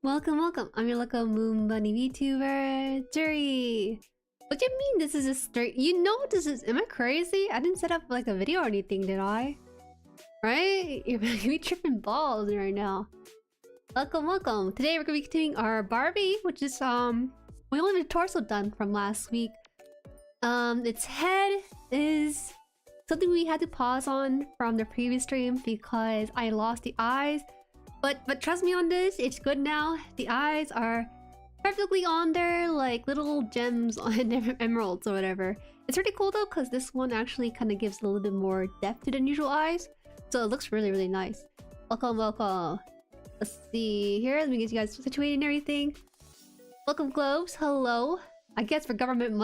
Welcome, welcome. I'm your local moon bunny VTuber, Jueri. What do you mean this is a straight? You know this is. Am I crazy? I didn't set up like a video or anything, did I? Right? You're making me tripping balls right now. Welcome, welcome. Today we're gonna be doing our Barbie, which is we only have the torso done from last week. Its head is something we had to pause on from the previous stream because I lost the eyes. But trust me on this, it's good now. The eyes are perfectly on there, like little gems on emeralds or whatever. It's pretty cool though, because this one actually kind of gives a little bit more depth to the usual eyes. So it looks really, really nice. Welcome, welcome. Let's see here. Let me get you guys situated and everything. Welcome, Globes. Hello. I guess for government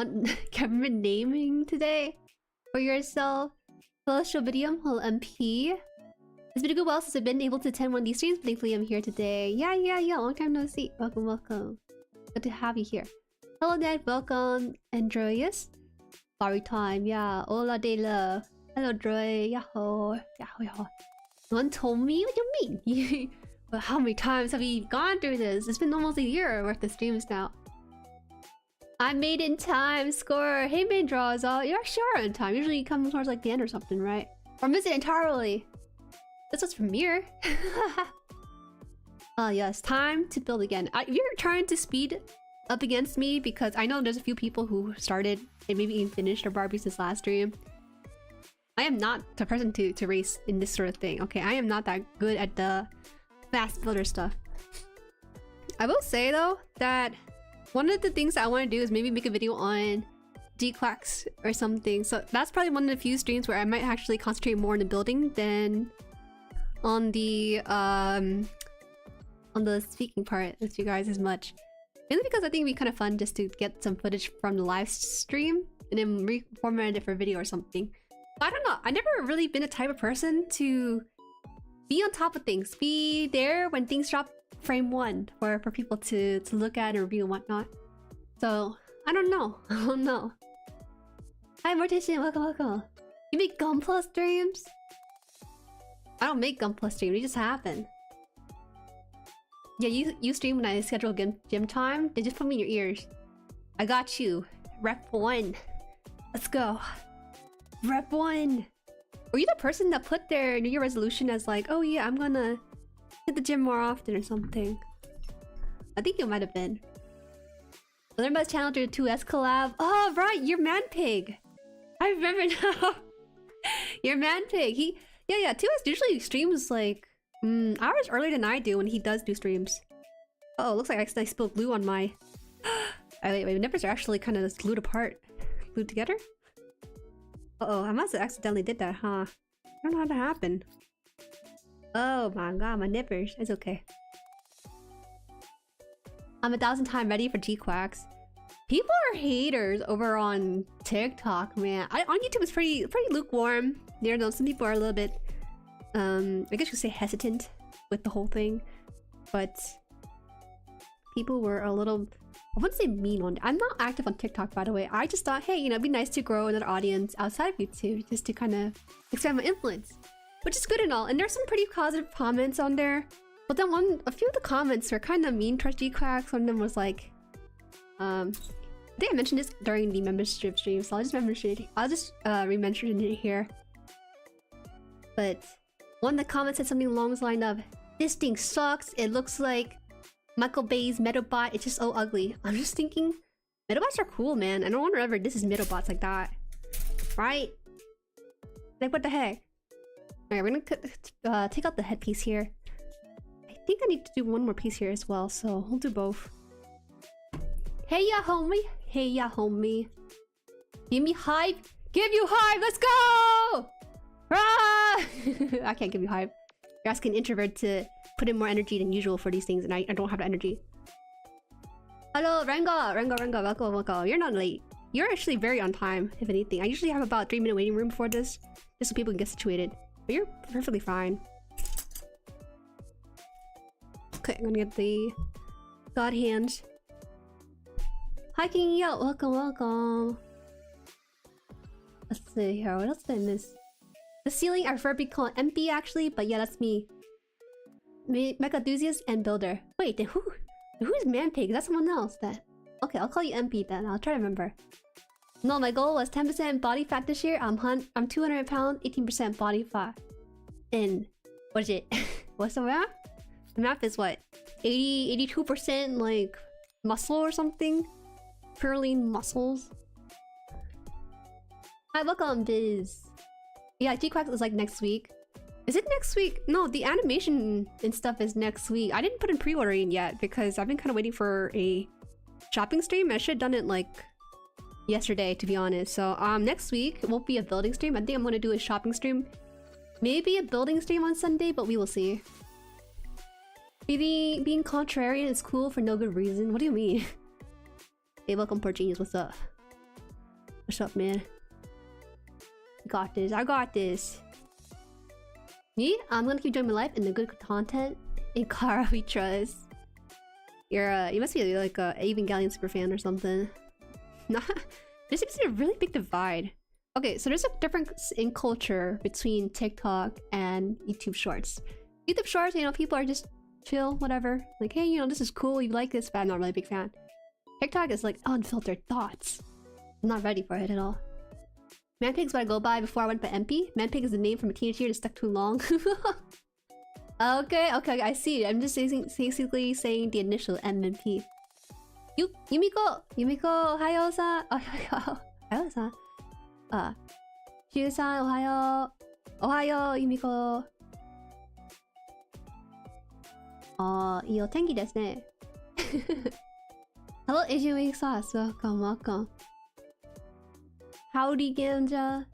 naming today for yourself. Hello, Shobitium. Hello, MP. It's been a good while since I've been able to attend one of these streams, but thankfully I'm here today. Yeah. Long time no see. Welcome, welcome. Good to have you here. Hello, Ned. Welcome, Andreas. Barbie time. Yeah. Hola, de love. Hello, Droy. Yahoo. Yahoo. No one told me? What do you mean? Well, how many times have we gone through this? It's been almost a year worth of streams now. I made in time. Score. Hey, main draws. You're sure in time. Usually you come towards like the end or something, right? Or miss it entirely. This was from here. Yes, time to build again. You're trying to speed up against me because I know there's a few people who started and maybe even finished their Barbies this last stream. I am not the person to race in this sort of thing. Okay, I am not that good at the fast builder stuff. I will say though that one of the things I want to do is maybe make a video on G-Quacks or something. So that's probably one of the few streams where I might actually concentrate more on the building than on the speaking part with you guys as much. Mainly because I think it'd be kind of fun just to get some footage from the live stream and then reformat it for a video or something. But I don't know. I've never really been a type of person to be on top of things, be there when things drop frame 1 for people to look at and review and whatnot. So I don't know. I don't know. Hi Mortician, welcome. You make GUNPLA streams? I don't make GUNPLA streams, they just happen. Yeah, you stream when I schedule gym time. They just put me in your ears. I got you. Rep 1. Let's go. Rep 1. Were you the person that put their New Year resolution as like, oh yeah, I'm gonna hit the gym more often or something? I think you might have been. Learnbout's channel did a 2S collab. Oh right, you're Manpig. I remember now. You're Manpig. Yeah, 2S usually streams like hours earlier than I do when he does do streams. Uh oh, looks like I spilled glue on my... wait, my nippers are actually kind of glued apart. Glued together? Uh-oh, I must have accidentally did that, huh? I don't know how that happened. Oh my god, my nippers. It's okay. I'm 1,000 times ready for G-Quacks. People are haters over on TikTok, man. On YouTube it's pretty lukewarm. There though, some people are a little bit I guess you could say hesitant with the whole thing. But people were a little, I wouldn't say mean on. I'm not active on TikTok, by the way. I just thought, hey, you know, it'd be nice to grow another audience outside of YouTube, just to kind of expand my influence, which is good and all. And there's some pretty positive comments on there. But then a few of the comments were kind of mean towards G-Quacks. One of them was like, I think I mentioned this during the membership stream, so I'll just re-mention it here. But one of the comments said something along the line of, "This thing sucks. It looks like Michael Bay's Metobot. It's just so ugly." I'm just thinking, Metabots are cool, man. I don't want to ever this is Metabots like that, right? Like what the heck? Alright, we're gonna take out the headpiece here. I think I need to do one more piece here as well, so we'll do both. Hey ya, homie. Hey ya, homie. Give me hype. Give you hype. Let's go. Ah! I can't give you hype. You're asking an introvert to put in more energy than usual for these things, and I don't have the energy. Hello, Rengo, welcome. You're not late. You're actually very on time, if anything. I usually have about 3-minute waiting room for this, just so people can get situated. But you're perfectly fine. Okay, I'm gonna get the God hands. Hi, King Yo, welcome. Let's see here. What else did I miss? The ceiling, I prefer to be called MP actually, but yeah, that's me. Mecha enthusiast and builder. Wait, then who's Manpig? That's someone else then. Okay, I'll call you MP then. I'll try to remember. No, my goal was 10% body fat this year. I'm 200 pounds, 18% body fat. And what is it? What's the math? The math is what? 82% like muscle or something? Purely muscles. Hi, welcome, Biz. Yeah, G-Quack is like next week. Is it next week? No, the animation and stuff is next week. I didn't put in pre-ordering yet because I've been kind of waiting for a shopping stream. I should have done it like yesterday, to be honest. So next week it won't be a building stream. I think I'm gonna do a shopping stream. Maybe a building stream on Sunday, but we will see. Maybe being contrarian is cool for no good reason. What do you mean? Hey, welcome, Poor Genius. What's up? What's up, man? I got this. I got this. Me? I'm gonna keep doing my life and the good content. In Kara we trust. You must be like a Evangelion super fan or something. Nah, there seems to be a really big divide. Okay, so there's a difference in culture between TikTok and YouTube Shorts. YouTube Shorts, you know, people are just chill, whatever. Like, hey, you know, this is cool, you like this, but I'm not really a big fan. TikTok is like unfiltered thoughts. I'm not ready for it at all. Manpig's what I go by before I went by MP. Manpig is the name from a teenage year that stuck too long. Okay, I see it. I'm just basically saying the initial MMP. Yumiko, ohayo-san. Ohayo-san. Shuu-san, ohayo. Ohayo, Yumiko. Ii o tenki desu ne. Hello, Asian Wing Sauce. Welcome. Howdy, Ganja.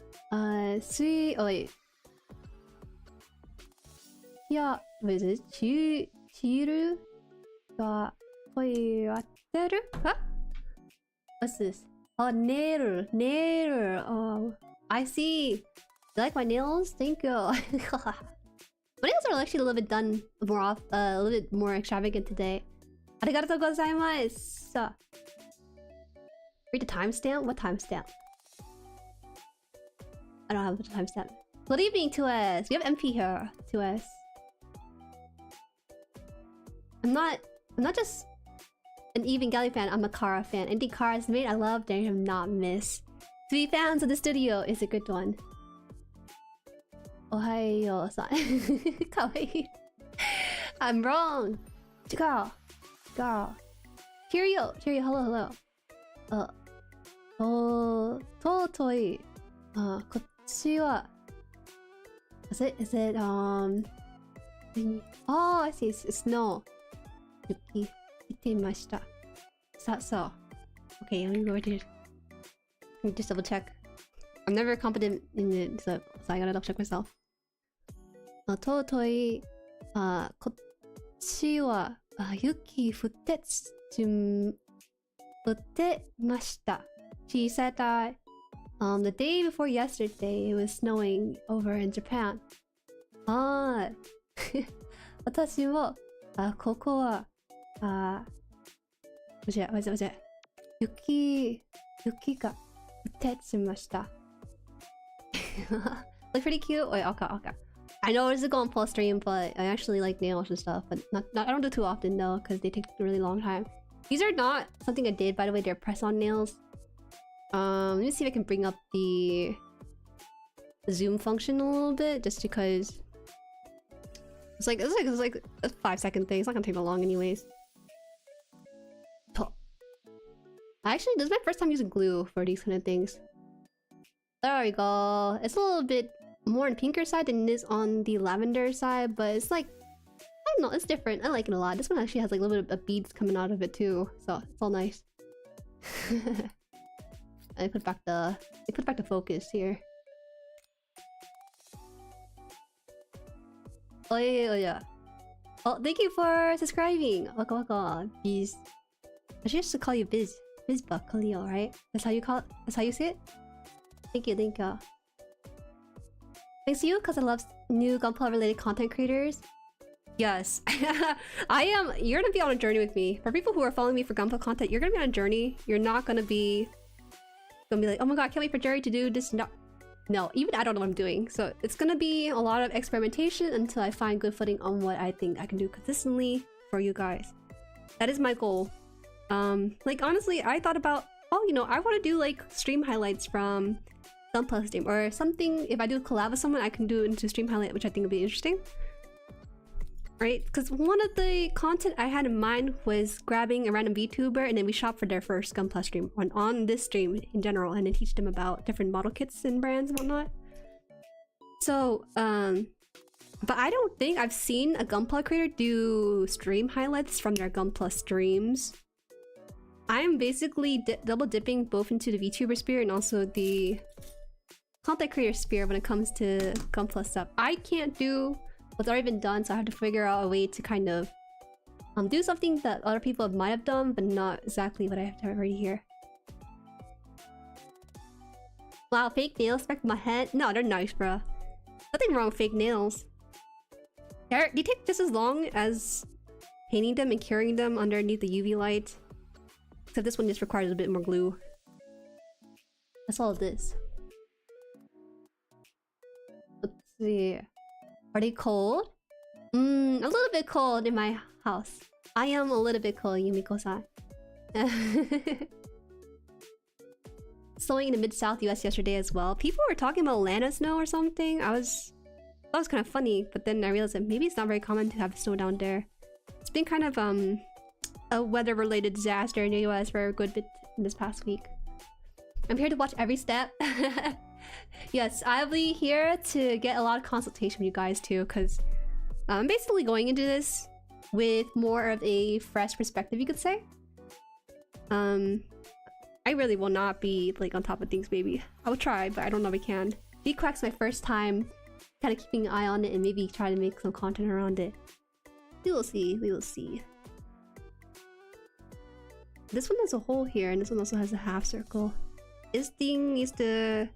Sweet. Oh, wait. Yeah, what is it? Chiru ga toiwateru? Huh? What's this? Oh, nail. Oh, I see. You like my nails? Thank you. My nails are actually a little bit done more off, a little bit more extravagant today. Arigatou gozaimasu. Read the timestamp? What timestamp? I don't have a timestamp. Good evening, 2S. We have MP here, 2S. I'm not just an Evangelion fan, I'm a Kara fan. Any Kara's made, I love, dare him not miss. To be fans of the studio is a good one. Ohayo-san. Kawaii. I'm wrong. Girl. Cheerio, hello. Totoi. Kochiwa. Is it, oh, I see, it's snow. Yuki, itemashita. So. Okay, let me go to... Let me just double check. I'm never competent in it, so I gotta double check myself. Totoi, kochi wa yuki futtemashita. She said that the day before yesterday it was snowing over in Japan. Watashi mo koko wa was it? Yuki ga futtemashita. Look pretty cute. Wait, okay. I know this is a GUNPLA stream, but I actually like nails and stuff, but I don't do too often though, because they take a really long time. These are not something I did, by the way. They're press-on nails. Let me see if I can bring up the zoom function a little bit, just because it's like a 5-second thing. It's not gonna take that long anyways. Actually, this is my first time using glue for these kind of things. There we go. It's a little bit more on the pinker side than it is on the lavender side, but it's like, I don't know, it's different. I like it a lot. This one actually has like a little bit of beads coming out of it too, so it's all nice. I put back the focus here. Oh yeah. Oh, thank you for subscribing. Waka Biz. I should just call you Biz. Bizba Khalil, right? That's how you call it? That's how you say it? Thank you. Thanks to you, because I love new GUNPLA related content creators. Yes. I am. You're gonna be on a journey with me. For people who are following me for GUNPLA content, you're gonna be on a journey. You're not gonna be like, oh my god, I can't wait for Jueri to do this. no, even I don't know what I'm doing. So it's gonna be a lot of experimentation until I find good footing on what I think I can do consistently for you guys. That is my goal. Like honestly, I thought about, oh, you know, I want to do like stream highlights from GUNPLA stream or something. If I do a collab with someone, I can do it into stream highlight, which I think would be interesting. Right? Because one of the content I had in mind was grabbing a random VTuber and then we shop for their first GUNPLA stream on this stream in general, and then teach them about different model kits and brands and whatnot. So, but I don't think I've seen a GUNPLA creator do stream highlights from their GUNPLA streams. I'm basically double dipping both into the VTuber sphere and also the content creator sphere when it comes to GUNPLA stuff. I can't do what's already been done, so I have to figure out a way to kind of do something that other people might have done, but not exactly what I have to already here. Wow, fake nails back to my head? No, they're nice, bruh. Nothing wrong with fake nails. They take just as long as painting them and curing them underneath the UV light. Except this one just requires a bit more glue. That's all it is. Let's see. Are they cold? A little bit cold in my house. I am a little bit cold, Yumiko-san. Snowing in the mid-south US yesterday as well. People were talking about Atlanta snow or something. That was kind of funny, but then I realized that maybe it's not very common to have snow down there. It's been kind of a weather-related disaster in the US for a good bit in this past week. I'm here to watch every step. Yes, I'll be here to get a lot of consultation with you guys too, because I'm basically going into this with more of a fresh perspective, you could say. I really will not be like on top of things, baby. I will try, but I don't know if I can. VQuack's my first time kind of keeping an eye on it and maybe try to make some content around it. We will see, we will see. This one has a hole here and this one also has a half circle. This thing needs to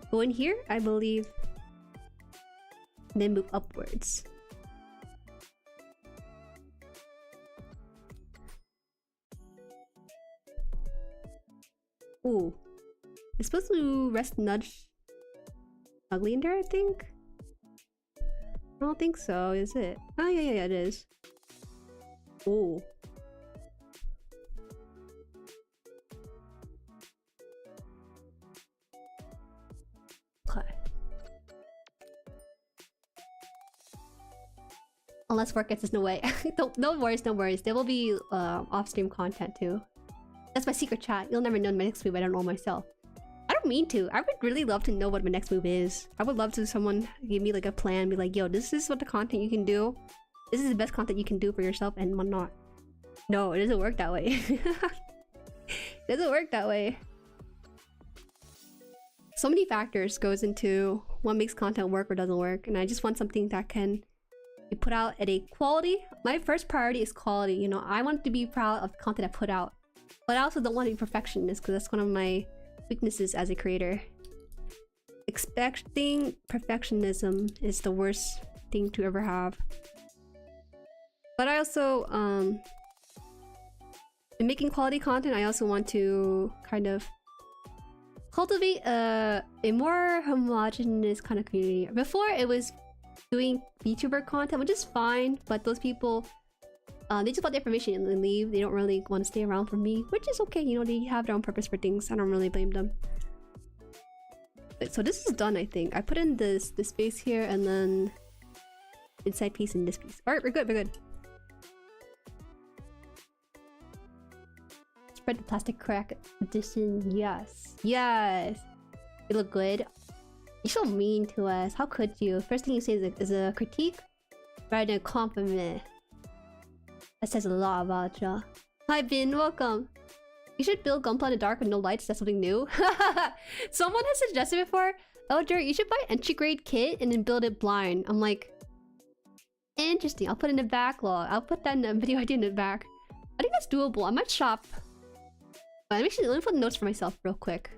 go in here, I believe. And then move upwards. Ooh. It's supposed to rest nudge ugly in there, I think? I don't think so, is it? Oh yeah, it is. Ooh. Okay. Unless work gets us in the way. No worries, no worries. There will be off-stream content too. That's my secret chat. You'll never know my next move. I don't know myself. I don't mean to. I would really love to know what my next move is. I would love to someone give me like a plan, be like, yo, this is what the content you can do. This is the best content you can do for yourself and whatnot. No, it doesn't work that way. It doesn't work that way. So many factors goes into what makes content work or doesn't work, and I just want something that can be put out at a quality. My first priority is quality. You know, I want to be proud of the content I put out. But I also don't want to be perfectionist because that's one of my weaknesses as a creator. Expecting perfectionism is the worst thing to ever have. But I also, in making quality content, I also want to kind of cultivate a more homogeneous kind of community. Before, it was doing VTuber content, which is fine, but those people they just want the information and then leave. They don't really want to stay around for me, which is okay. You know, they have their own purpose for things. I don't really blame them. So this is done, I think. I put in this space here and then inside piece and this piece. Alright, we're good, we're good. Spread the plastic crack edition. Yes. Yes. You look good. You're so mean to us. How could you? First thing you say is a critique rather than a compliment. That says a lot about ya. Hi Bin, welcome. You should build GUNPLA in the dark with no lights. That's something new. Someone has suggested before, oh Jueri, you should buy an entry grade kit and then build it blind. I'm like, interesting. I'll put it in the backlog. I'll put that in the video idea in the back. I think that's doable. I might shop. But let me put notes for myself real quick.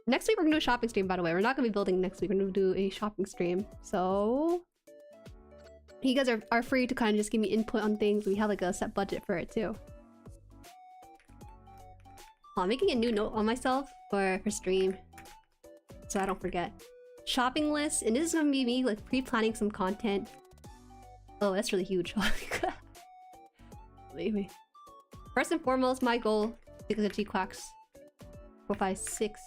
Next week we're gonna do a shopping stream, by the way. We're not gonna be building next week. We're gonna do a shopping stream. So you guys are free to kind of just give me input on things. We have like a set budget for it too. Oh, I'm making a new note on myself for stream. so I don't forget. Shopping list, and this is gonna be me like pre-planning some content. Oh, that's really huge. Believe me. First and foremost, my goal because of G-Quacks 4, 5, 6.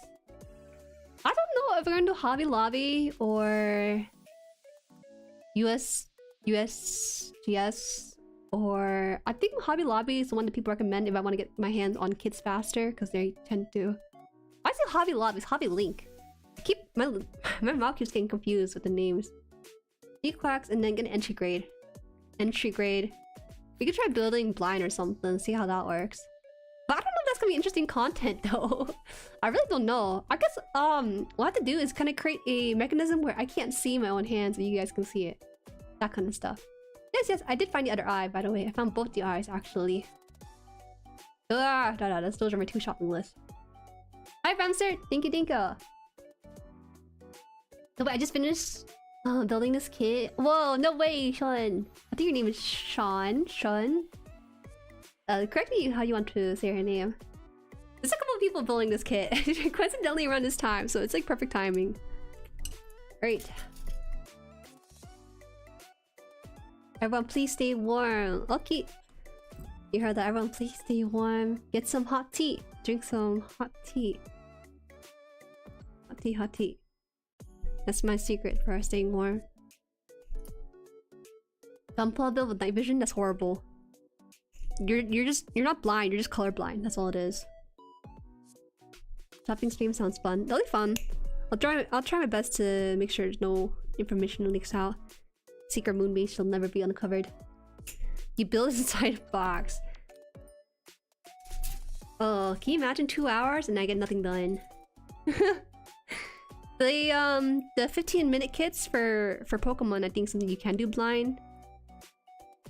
I don't know if we're gonna do Hobby Lobby or USGS, or I think Hobby Lobby is the one that people recommend if I want to get my hands on kits faster because they tend to. Why is it Hobby Lobby? It's Hobby Link. I keep my mouth keeps getting confused with the names. G-Quacks and then get an entry grade. Entry grade. We could try building blind or something, see how that works. But I don't know if that's gonna be interesting content though. I really don't know. I guess what I have to do is kind of create a mechanism where I can't see my own hands and you guys can see it. That kind of stuff. Yes, I did find the other eye, by the way. I found both the eyes actually. Those are my 2 shopping lists. Hi Ramster, thank you. So wait, I just finished building this kit. Whoa, no way, Sean. I think your name is Sean. Correct me how you want to say her name. There's a couple of people building this kit coincidentally around this time, so it's like perfect timing. Great. Everyone, please stay warm. Okay. You heard that. Everyone, please stay warm. Get some hot tea. Drink some hot tea. Hot tea. That's my secret for staying warm. GUNPLA build with night vision? That's horrible. You're not blind, you're just colorblind. That's all it is. Shopping stream sounds fun. That'll be fun. I'll try my best to make sure there's no information leaks out. Secret moon base shall never be uncovered. You build inside a box. Oh, can you imagine 2 hours and I get nothing done? The 15-minute kits for Pokemon, I think something you can do blind.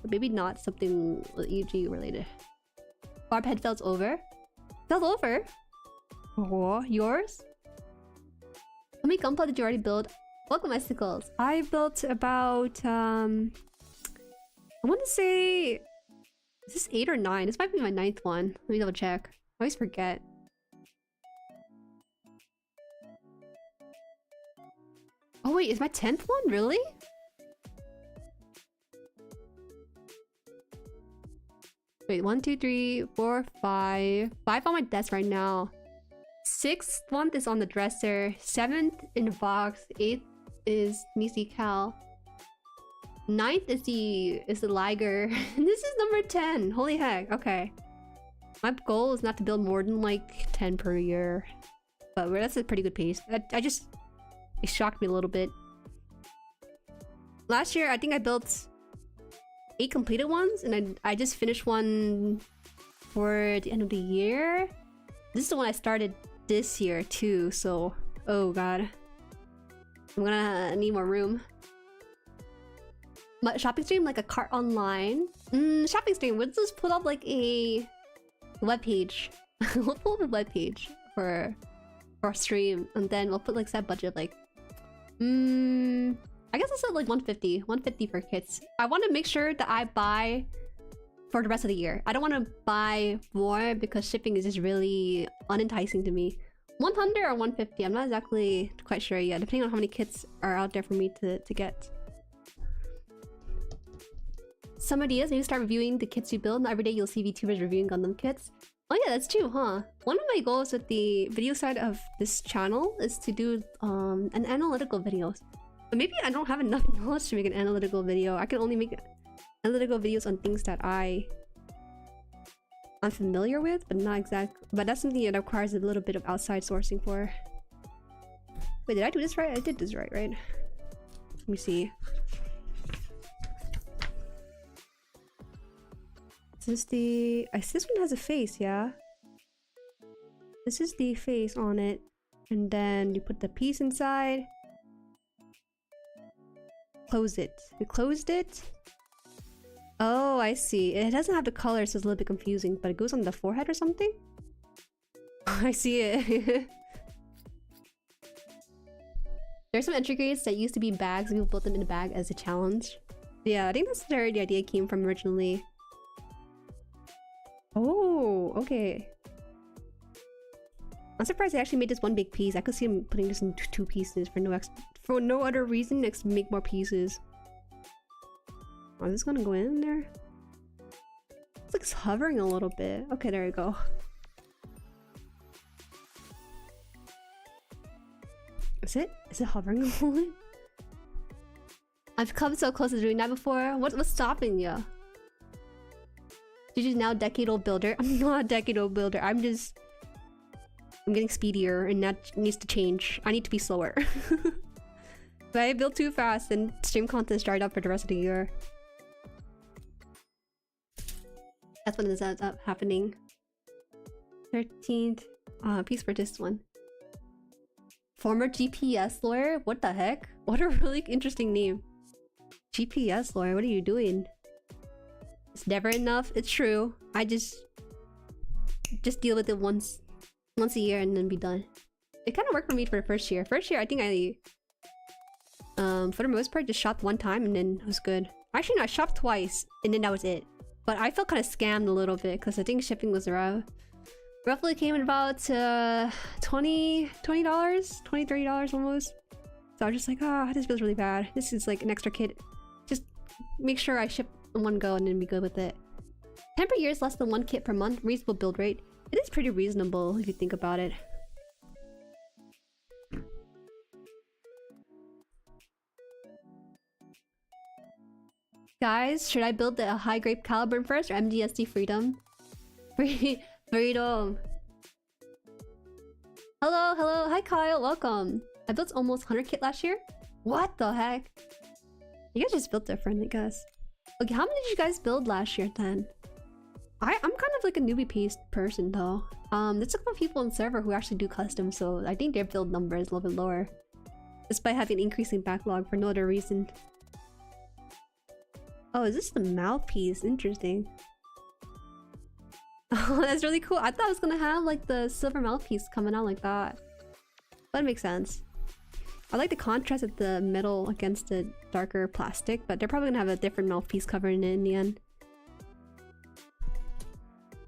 But maybe not something EG related. Barbhead fell over. Fell over? Oh, yours? How many GUNPLA did you already build? Welcome, Icicles. I built about I want to say, is this 8 or 9? This might be my 9th one. Let me double check. I always forget. Oh wait, is my 10th one? Really? Wait, 1, 2, 3, 4, 5. 5 on my desk right now. 6th one is on the dresser. 7th in the box. 8th is Nisi Cal. 9th is the Liger. This is number 10. Holy heck. Okay. My goal is not to build more than like 10 per year. But that's a pretty good pace. It shocked me a little bit. Last year, I think I built 8 completed ones, and I just finished one for the end of the year. This is the one I started this year too, so oh god. I'm gonna need more room. My shopping stream, like a cart online. Shopping stream, let's just put up like a web page. We'll pull up a web page for our stream, and then we'll put like set budget like I guess I'll set like 150 for kits. I want to make sure that I buy for the rest of the year. I don't want to buy more because shipping is just really unenticing to me. 100 or 150, I'm not exactly quite sure yet, depending on how many kits are out there for me to get. Some ideas, maybe start reviewing the kits you build. Not every day you'll see VTubers reviewing Gundam kits. Oh yeah, that's true, huh? One of my goals with the video side of this channel is to do an analytical videos. But maybe I don't have enough knowledge to make an analytical video. I can only make analytical videos on things that I'm familiar with, but not exact. But that's something that requires a little bit of outside sourcing for. Wait, did I do this right? I did this right? Let me see. This one has a face, yeah. This is the face on it, and then you put the piece inside. Close it. We closed it. Oh, I see. It doesn't have the color, so it's a little bit confusing, but it goes on the forehead or something? I see it. There's some entry grades that used to be bags, and people built them in a bag as a challenge. Yeah, I think that's where the idea came from originally. Oh, okay. I'm surprised they actually made this one big piece. I could see him putting this in two pieces for no other reason next to make more pieces. Oh, is this gonna go in there? It's like it's hovering a little bit. Okay, there we go. Is it? Is it hovering a moment? I've come so close to doing that before. What's stopping you? You're just now a decade-old builder. I'm not a decade-old builder. I'm getting speedier, and that needs to change. I need to be slower. If I build too fast, then stream content's dried up for the rest of the year. That's when this ends up happening. 13th piece for this one. Former GPS lawyer? What the heck? What a really interesting name. GPS lawyer, what are you doing? It's never enough. It's true. I just deal with it once a year and then be done. It kind of worked for me for the first year. First year, I think I for the most part just shopped one time and then it was good. Actually, no, I shopped twice and then that was it. But I felt kind of scammed a little bit because I think shipping was around roughly came in about $20, $30 almost. So I was just like, oh, this feels really bad. This is like an extra kit. Just make sure I ship in one go and then be good with it. 10 per year is less than 1 kit per month. Reasonable build rate. It is pretty reasonable if you think about it. Guys, should I build the high grade caliber first or MGSD freedom? Freedom. Hello, hello. Hi Kyle, welcome. I built almost 100 kit last year. What the heck? You guys just built different, I guess. Okay, how many did you guys build last year then? I'm kind of like a newbie paced person though. There's a couple of people on server who actually do custom, so I think their build number is a little bit lower. Despite having an increasing backlog for no other reason. Oh, is this the mouthpiece? Interesting. Oh, that's really cool. I thought I was gonna have like the silver mouthpiece coming out like that. But it makes sense. I like the contrast of the metal against the darker plastic, but they're probably gonna have a different mouthpiece covering it in the end.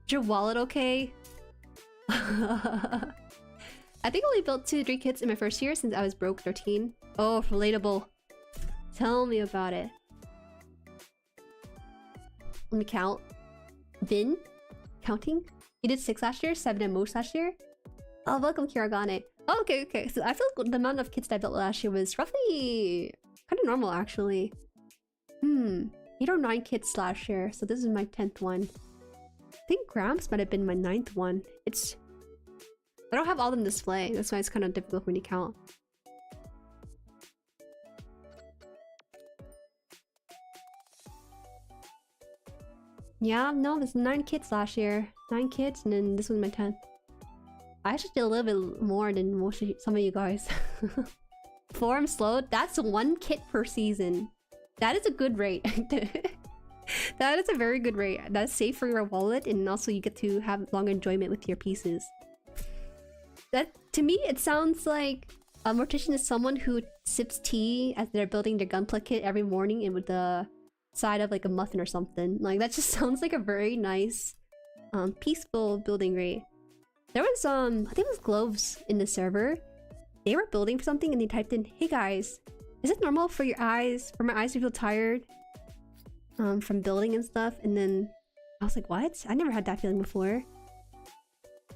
Is your wallet okay? I think I only built 2-3 kits in my first year since I was broke 13. Oh, relatable. Tell me about it. Let me count. Bin? Counting? You did 6 last year, 7 at most last year? Oh, welcome Kiragane. Oh, okay, okay. So I feel like the amount of kits that I built last year was roughly kind of normal actually. 8 or 9 kits last year, so this is my 10th one. I think Gramps might have been my 9th one. I don't have all of them display, that's why it's kind of difficult for me to count. Yeah, no, there's 9 kits last year. 9 kits, and then this was my 10th. I actually did a little bit more than some of you guys. Forum slow, that's 1 kit per season. That is a good rate. That is a very good rate. That's safe for your wallet, and also you get to have longer enjoyment with your pieces. That, to me, it sounds like a mortician is someone who sips tea as they're building their Gunpla kit every morning and with the side of like a muffin or something. Like that just sounds like a very nice peaceful building rate. There was I think it was Gloves in the server. They were building for something and they typed in, "Hey guys, is it normal for your eyes, for my eyes to feel tired from building and stuff?" And then I was like, what? I never had that feeling before.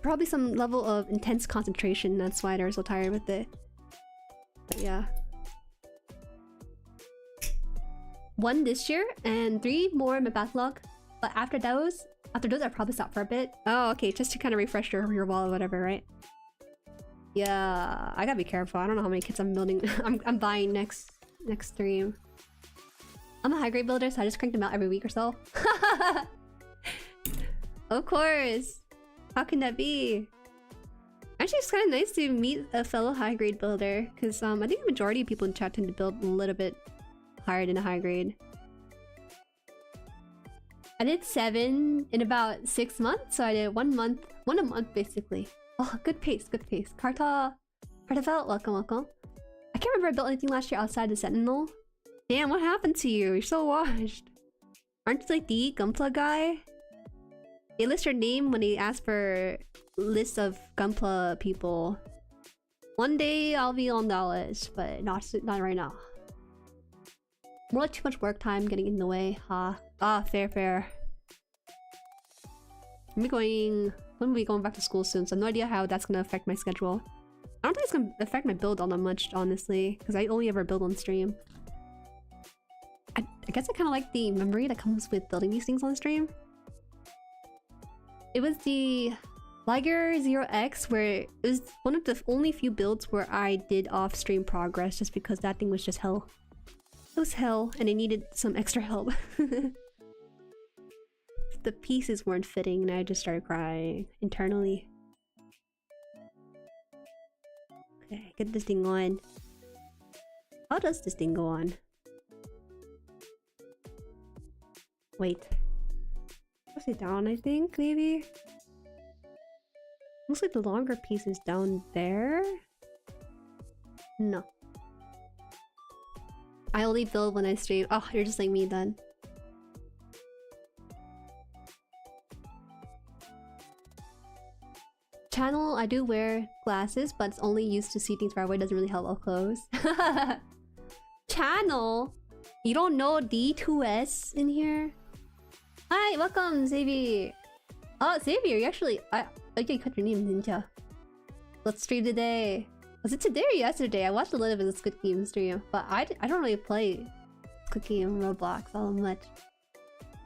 Probably some level of intense concentration, that's why they're so tired with it. But yeah. 1 this year and 3 more in my backlog. But after those I probably stop for a bit. Oh, okay, just to kind of refresh your wall or whatever, right? Yeah, I gotta be careful. I don't know how many kits I'm building. I'm buying next stream. I'm a high grade builder, so I just crank them out every week or so. Of course. How can that be? Actually, it's kind of nice to meet a fellow high grade builder because I think the majority of people in chat tend to build a little bit higher than a high grade. I did 7 in about 6 months, so I did 1 a month basically. Oh, good pace, good pace. Cartafelt, welcome, welcome. I can't remember I built anything last year outside the Sentinel. Damn, what happened to you? You're so washed. Aren't you like the Gunpla guy? They list your name when they ask for list of GUNPLA people. One day I'll be on that list, but not right now. More like too much work time getting in the way. Fair. I'm gonna be going back to school soon, so I have no idea how that's gonna affect my schedule. I don't think it's gonna affect my build all that much, honestly, because I only ever build on stream. I guess I kind of like the memory that comes with building these things on stream. It was the Liger 0x where it was one of the only few builds where I did off-stream progress just because that thing was just hell. It was hell, and I needed some extra help. The pieces weren't fitting, and I just started crying internally. Okay, get this thing on. How does this thing go on? Wait. Push it down, I think, maybe? Looks like the longer piece is down there? No. I only build when I stream. Oh, you're just like me then. Channel, I do wear glasses, but it's only used to see things far away. Doesn't really help up close. Channel? You don't know D2S in here? Hi, welcome, Xavier. Oh, Xavier, you actually... I you cut your name, didn't ya? Let's stream today. Was it today or yesterday? I watched a little bit of the Squid Game stream, but I don't really play Squid Game Roblox all that much.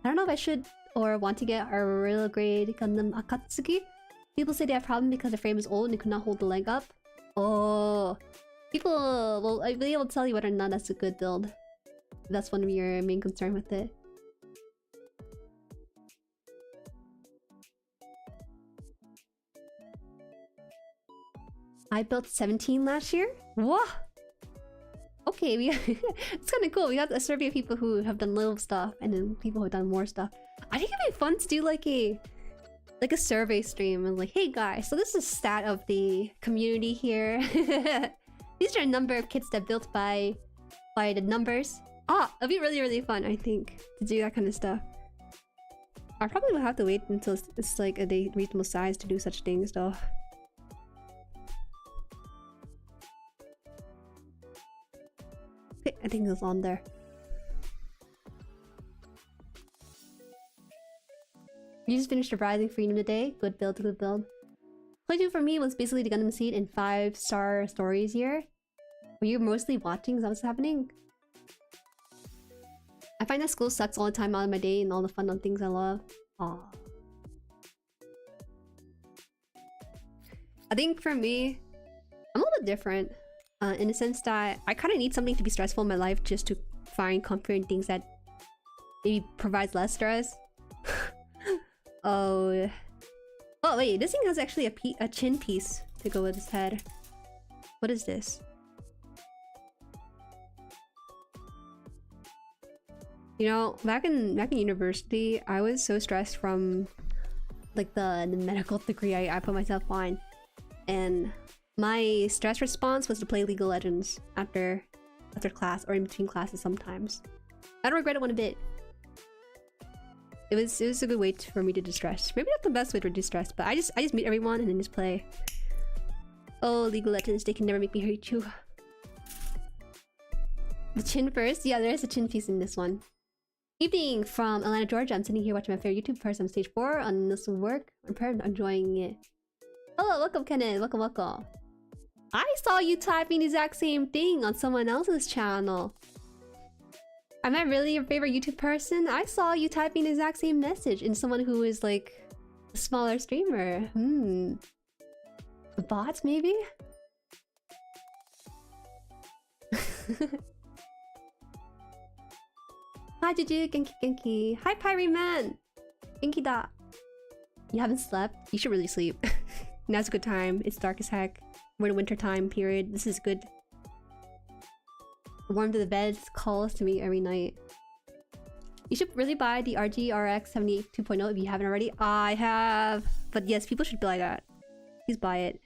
I don't know if I should or want to get a real grade Gundam Akatsuki. People say they have problem because the frame is old and they could not hold the leg up. Oh, people will be able to tell you whether or not that's a good build. That's one of your main concern with it. I built 17 last year? What? Okay, it's kind of cool. We got a survey of people who have done little stuff and then people who have done more stuff. I think it'd be fun to do like a survey stream and like, hey guys, so this is a stat of the community here. These are a number of kits that built by the numbers. It'd be really fun, I think, to do that kind of stuff. I probably will have to wait until it's like a reasonable size to do such things though. Okay, I think it's on there. You just finished the Rising Freedom today. Good build, good build. Playthrough for me was basically the Gundam Seed in 5-star stories year. Were you mostly watching? Is that what's happening? I find that school sucks all the time out of my day and all the fun things I love. Aww. I think for me, I'm a little bit different. In the sense that I kind of need something to be stressful in my life just to find comfort in things that maybe provides less stress. Oh wait, this thing has actually a chin piece to go with his head. What is this? You know, back in university, I was so stressed from like the medical degree I put myself on, and my stress response was to play League of Legends after class or in between classes sometimes. I don't regret it one bit. It was a good way for me to distress. Maybe not the best way to reduce stress, but I just meet everyone and then just play. Oh, League of Legends, they can never make me hate you. The chin first? Yeah, there is a chin piece in this one. Evening from Atlanta, Georgia. I'm sitting here watching my favorite YouTube first on stage 4 on this work. I'm enjoying it. Hello, welcome Kenneth. Welcome. I saw you typing the exact same thing on someone else's channel. Am I really your favorite YouTube person? I saw you typing the exact same message in someone who is like a smaller streamer. Bots maybe? Hi Juju, Genki. Hi Pyrie Man. Genki da. You haven't slept? You should really sleep. Now's a good time. It's dark as heck. We're in winter time period. This is good. Warm to the bed calls to me every night. You should really buy the RGRX 78 2.0 if you haven't already. I have. But yes, people should buy that. Please buy it.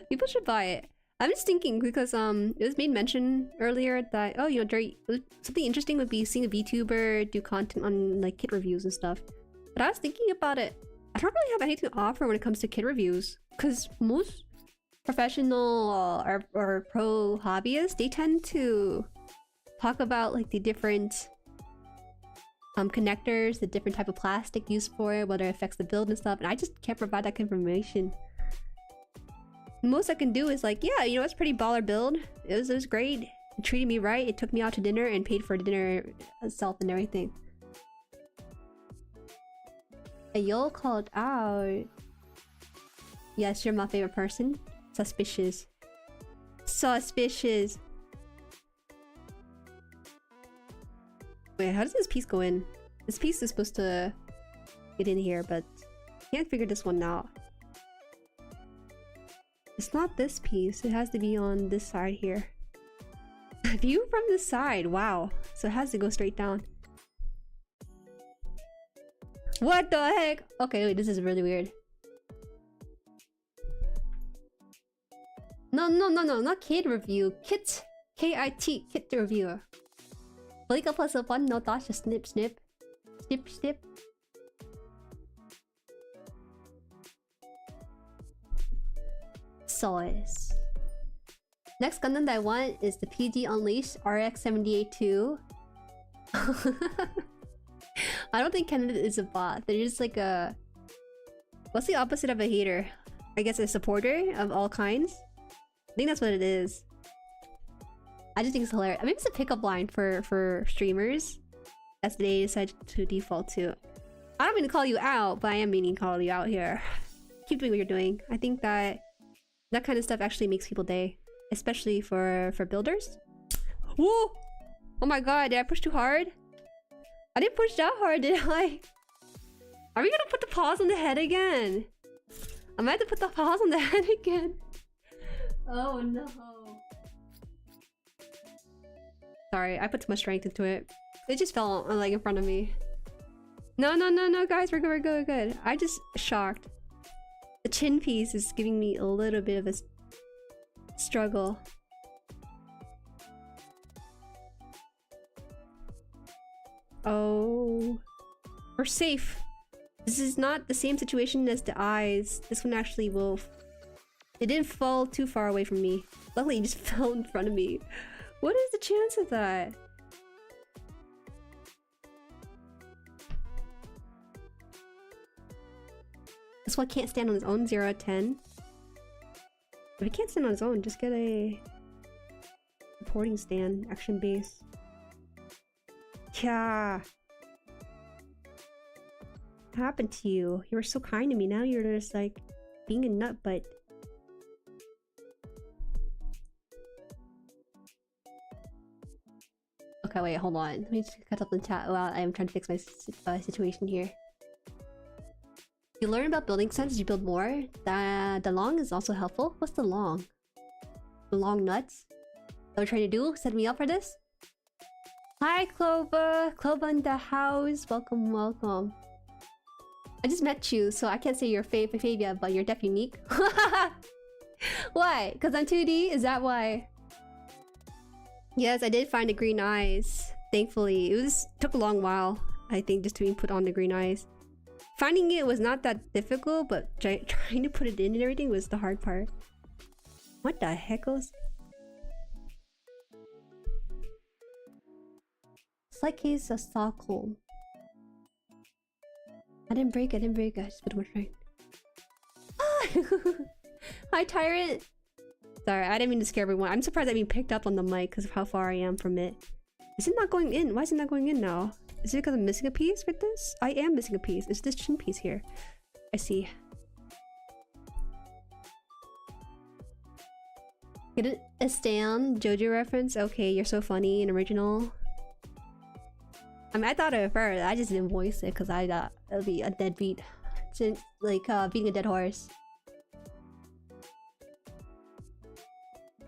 People should buy it. I'm just thinking because it was made mention earlier that oh something interesting would be seeing a VTuber do content on like kit reviews and stuff. But I was thinking about it. I don't really have anything to offer when it comes to kit reviews because most professional or pro hobbyists, they tend to talk about like the different connectors, the different type of plastic used for it, whether it affects the build and stuff, and I just can't provide that kind of information. The most I can do is like, yeah, you know, it's pretty baller build. It was great. It treated me right. It took me out to dinner and paid for dinner itself and everything. You'll called out. Yes, you're my favorite person. Suspicious. Suspicious. Wait, how does this piece go in? This piece is supposed to get in here, but I can't figure this one out. It's not this piece. It has to be on this side here. View from the side. Wow. So it has to go straight down. What the heck? Okay, wait, this is really weird. No, not kid review. Kit. K-I-T. Kit reviewer. Blink up plus one, no thoughts, just snip, snip. Snip, snip. Sauce. Next Gundam that I want is the PG Unleashed RX-78-2. I don't think Canada is a bot. They're just like a... What's the opposite of a hater? I guess a supporter of all kinds? I think that's what it is. I just think it's hilarious. I mean, it's a pickup line for streamers. That's what they decide to default to. I don't mean to call you out, but I am meaning to call you out here. Keep doing what you're doing. I think that that kind of stuff actually makes people day. Especially for builders. Whoa! Oh my god, did I push too hard? I didn't push that hard, did I? Are we gonna put the paws on the head again? I might have to put the paws on the head again. Oh no. Sorry, I put too much strength into it. It just fell like in front of me. No, guys, we're good. I'm just shocked. The chin piece is giving me a little bit of a struggle. Oh, we're safe. This is not the same situation as the eyes. This one actually will... It didn't fall too far away from me. Luckily, it just fell in front of me. What is the chance of that? This one can't stand on his own, 0 out of 10. If he can't stand on his own, just get a supporting stand, action base. Yeah. What happened to you? You were so kind to me. Now you're just like being a nut butt. Okay, wait, hold on. Let me just cut up the chat while I'm trying to fix my situation here. You learn about building sense as you build more. The long is also helpful. What's the long? The long nuts? What we're trying to do? Set me up for this? Hi, Clova! Clova in the house. Welcome, welcome. I just met you, so I can't say you're Fabia, but you're def unique. Why? Because I'm 2D? Is that why? Yes, I did find the green eyes. Thankfully. It took a long while, I think, just to be put on the green eyes. Finding it was not that difficult, but trying to put it in and everything was the hard part. What the heck was... Slight case of Stockholm. I didn't break it, I just put too much strength. Hi, Tyrant! Sorry, I didn't mean to scare everyone. I'm surprised I even picked up on the mic because of how far I am from it. Is it not going in? Why is it not going in now? Is it because I'm missing a piece with this? I am missing a piece. It's this chin piece here. I see. Get it? A Stan JoJo reference? Okay, you're so funny and original. I mean, I thought of it first. I just didn't voice it because I thought it would be a deadbeat. Like, beating a dead horse.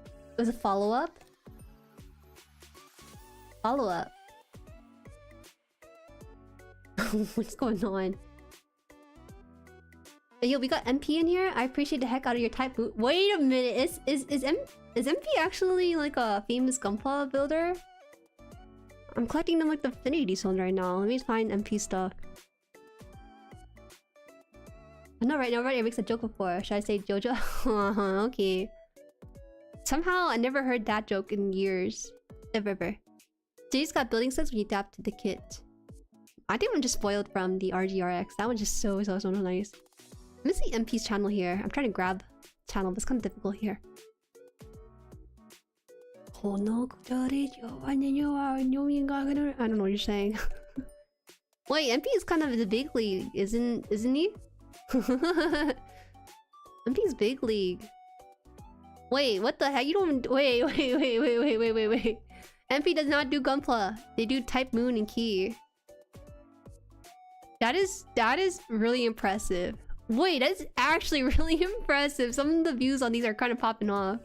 It was a follow-up? Follow-up. What's going on? Yo, we got MP in here. I appreciate the heck out of your type boot. Wait a minute, is MP actually like a famous Gunpla builder? I'm collecting them like the Affinity Stones right now. Let me find MP stuff. I know right now, right? It makes a joke before. Should I say Jojo? Okay. Somehow I never heard that joke in years. Ever. So you just got building sets when you adapt to the kit. I think I'm just spoiled from the RGRX. That one's just so nice. Let me see MP's channel here. I'm trying to grab channel, but it's kind of difficult here. I don't know what you're saying. Wait, MP is kind of the big league, isn't he? MP's big league. Wait, what the heck? You don't... Wait. MP does not do Gunpla. They do Type Moon and Key. That is really impressive. Wait, that's actually really impressive. Some of the views on these are kind of popping off.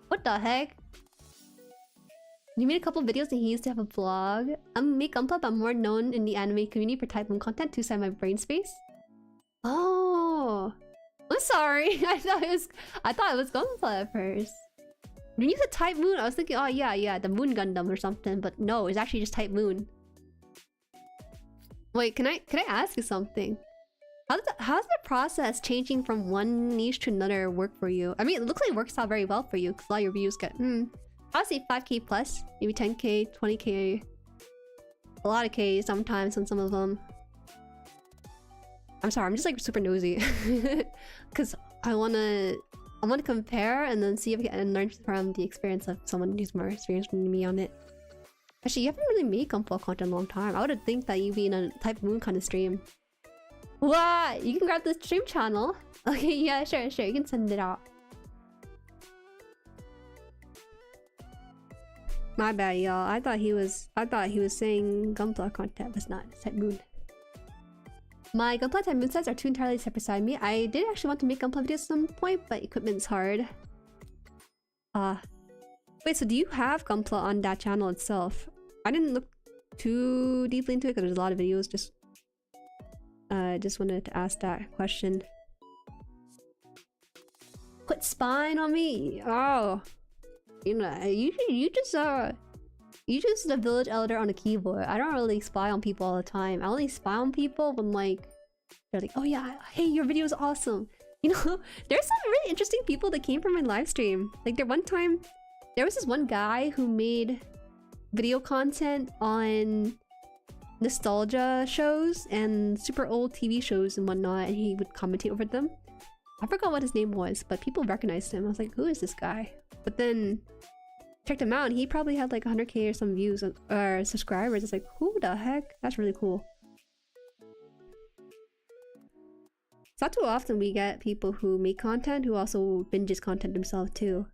What the heck? You made a couple videos and he used to have a vlog. I'm make Gunpla, but I'm more known in the anime community for Type Moon content to side my brain space. Oh, I'm sorry. I thought it was Gunpla at first. When you said Type Moon, I was thinking, oh yeah, the Moon Gundam or something. But no, it's actually just Type Moon. Wait, can I ask you something? How's the process changing from one niche to another work for you? I mean, it looks like it works out very well for you because a lot of your views get I would say 5k plus, maybe 10k, 20k, a lot of k sometimes on some of them. I'm sorry, I'm just like super nosy because I wanna compare and then see if I can learn from the experience of someone who's more experienced than me on it. Actually, you haven't really made Gunpla content in a long time. I would think that you'd be in a Type Moon kind of stream. What? You can grab the stream channel? Okay, yeah, sure. You can send it out. My bad, y'all. I thought he was saying Gunpla content, but it's not. It's Type Moon. My Gunpla Type Moon sets are two entirely separate side me. I did actually want to make Gunpla videos at some point, but equipment's hard. Wait, so do you have Gunpla on that channel itself? I didn't look too deeply into it because there's a lot of videos. Just wanted to ask that question. Put spine on me. Oh, you know, you just the village elder on a keyboard. I don't really spy on people all the time. I only spy on people when like they're like, oh yeah, hey, your video is awesome. You know, there's some really interesting people that came from my live stream. Like there was this one guy who made video content on nostalgia shows and super old TV shows and whatnot, and he would commentate over them. I forgot what his name was, but people recognized him. I was like, who is this guy? But then checked him out and he probably had like 100k or some views or subscribers. It's like, who the heck? That's really cool. It's not too often we get people who make content who also binges content themselves too.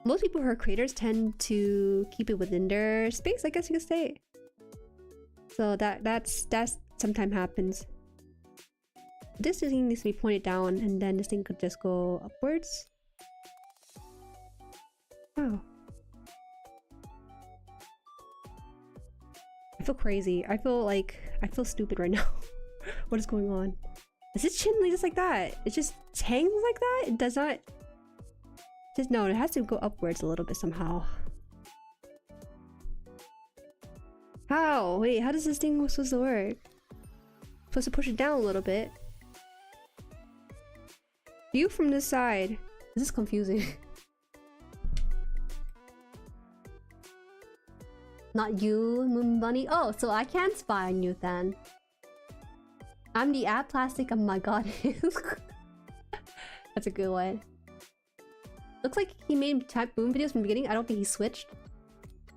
Most people who are creators tend to keep it within their space, I guess you could say. So that's sometimes happens. This thing needs to be pointed down and then this thing could just go upwards. Oh. I feel crazy. I feel stupid right now. What is going on? Is his chin just like that? It just hangs like that? It does not... No, it has to go upwards a little bit somehow. How? Wait, how does this thing supposed to work? Supposed to push it down a little bit. View from this side. This is confusing. Not you, Moon Bunny. Oh, so I can't spy on you then. I'm the app plastic of my goddess. That's a good one. Looks like he made Type Moon videos from the beginning. I don't think he switched.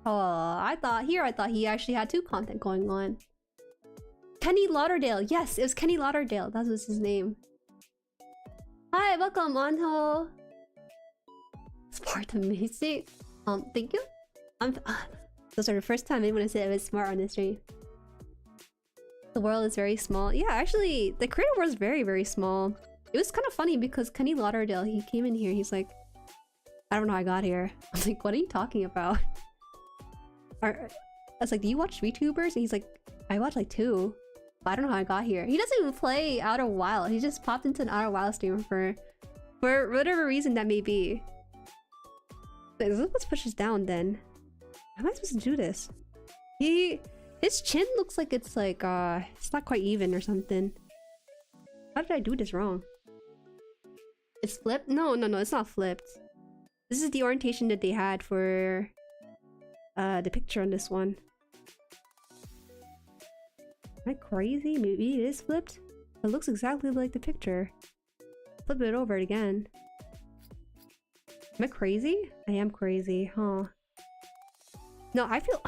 Oh, I thought he actually had two content going on. Kenny Lauderdale. Yes, it was Kenny Lauderdale. That was his name. Hi, welcome, Anho. Smart amazing. Thank you. Those are the first time anyone has said I was smart on this stream. The world is very small. Yeah, actually, the creator world is very, very small. It was kind of funny because Kenny Lauderdale, he came in here, he's like, I don't know how I got here. I was like, what are you talking about? I was like, do you watch VTubers? And he's like, I watch like 2. I don't know how I got here. He doesn't even play Outer Wild. He just popped into an Outer Wild stream for whatever reason that may be. Wait, let's push this down then. How am I supposed to do this? His chin looks like it's not quite even or something. How did I do this wrong? It's flipped? No, it's not flipped. This is the orientation that they had for the picture on this one. Am I crazy? Maybe it is flipped? It looks exactly like the picture. Flip it over again. Am I crazy? I am crazy, huh? No, I feel...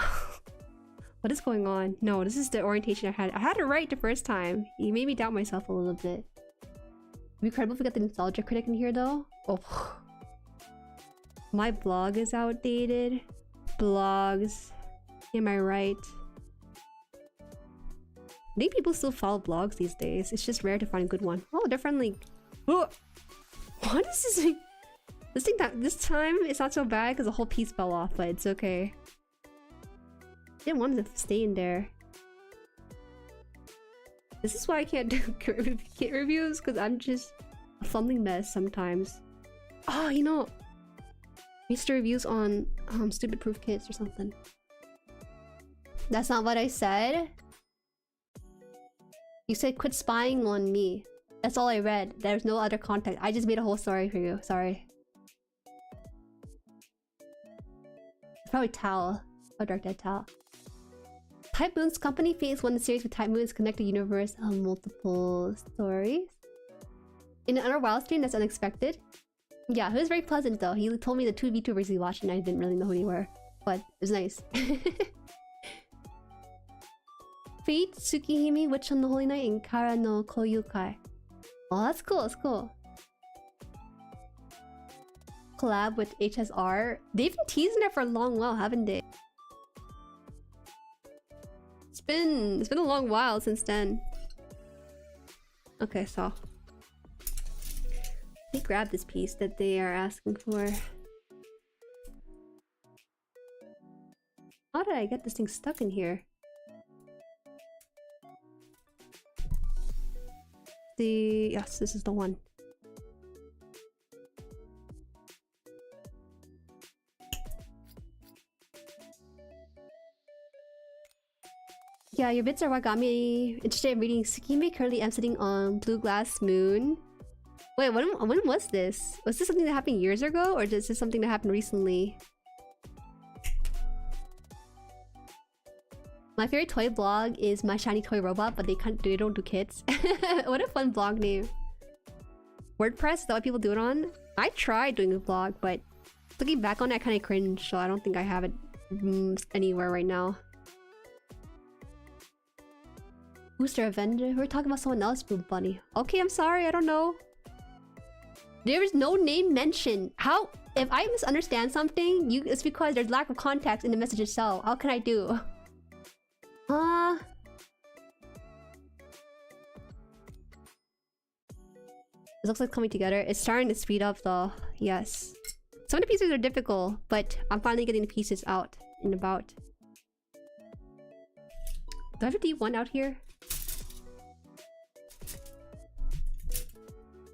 What is going on? No, this is the orientation I had. I had it right the first time. You made me doubt myself a little bit. It'd be incredible if we got the nostalgia critic in here though. Oh. My blog is outdated. Blogs. Am I right? I think people still follow blogs these days. It's just rare to find a good one. Oh, they're friendly. Oh. What is this thing? This time it's not so bad because the whole piece fell off, but it's okay. I didn't want it to stay in there. This is why I can't do kit reviews, because I'm just a fumbling mess sometimes. Oh, you know, Mr. Reviews on stupid proof kits or something. That's not what I said. You said quit spying on me. That's all I read. There's no other context. I just made a whole story for you. Sorry. It's probably Tao. Oh, Dark Dead Tao. Type Moon's company Phase 1 series with Type Moon's connected universe of multiple stories. In an Outer Wild stream, that's unexpected. Yeah, he was very pleasant though. He told me the 2 VTubers he watched and I didn't really know who they were. But it was nice. Fate, Tsukihime, Witch on the Holy Night, and Kara no Koyukai. Oh, that's cool, that's cool. Collab with HSR. They've been teasing it for a long while, haven't they? It's been a long while since then. Okay, so let me grab this piece that they are asking for. How did I get this thing stuck in here? Yes, this is the one. Yeah, your bits are what got me interested in reading Tsukihime. Currently, I'm sitting on Blue Glass Moon. Wait, when was this? Was this something that happened years ago, or is this something that happened recently? My favorite toy blog is My Shiny Toy Robot, but they don't do kits. What a fun blog name. WordPress, is that what people do it on? I tried doing a blog, but looking back on it, I kind of cringe, so I don't think I have it anywhere right now. Booster Avenger? We're talking about someone else, Boom Bunny. Okay, I'm sorry, I don't know. There is no name mentioned. How? If I misunderstand something, it's because there's lack of context in the message itself. How can I do? It looks like coming together. It's starting to speed up though. Yes. Some of the pieces are difficult, but I'm finally getting the pieces out and about. Do I have a D1 out here?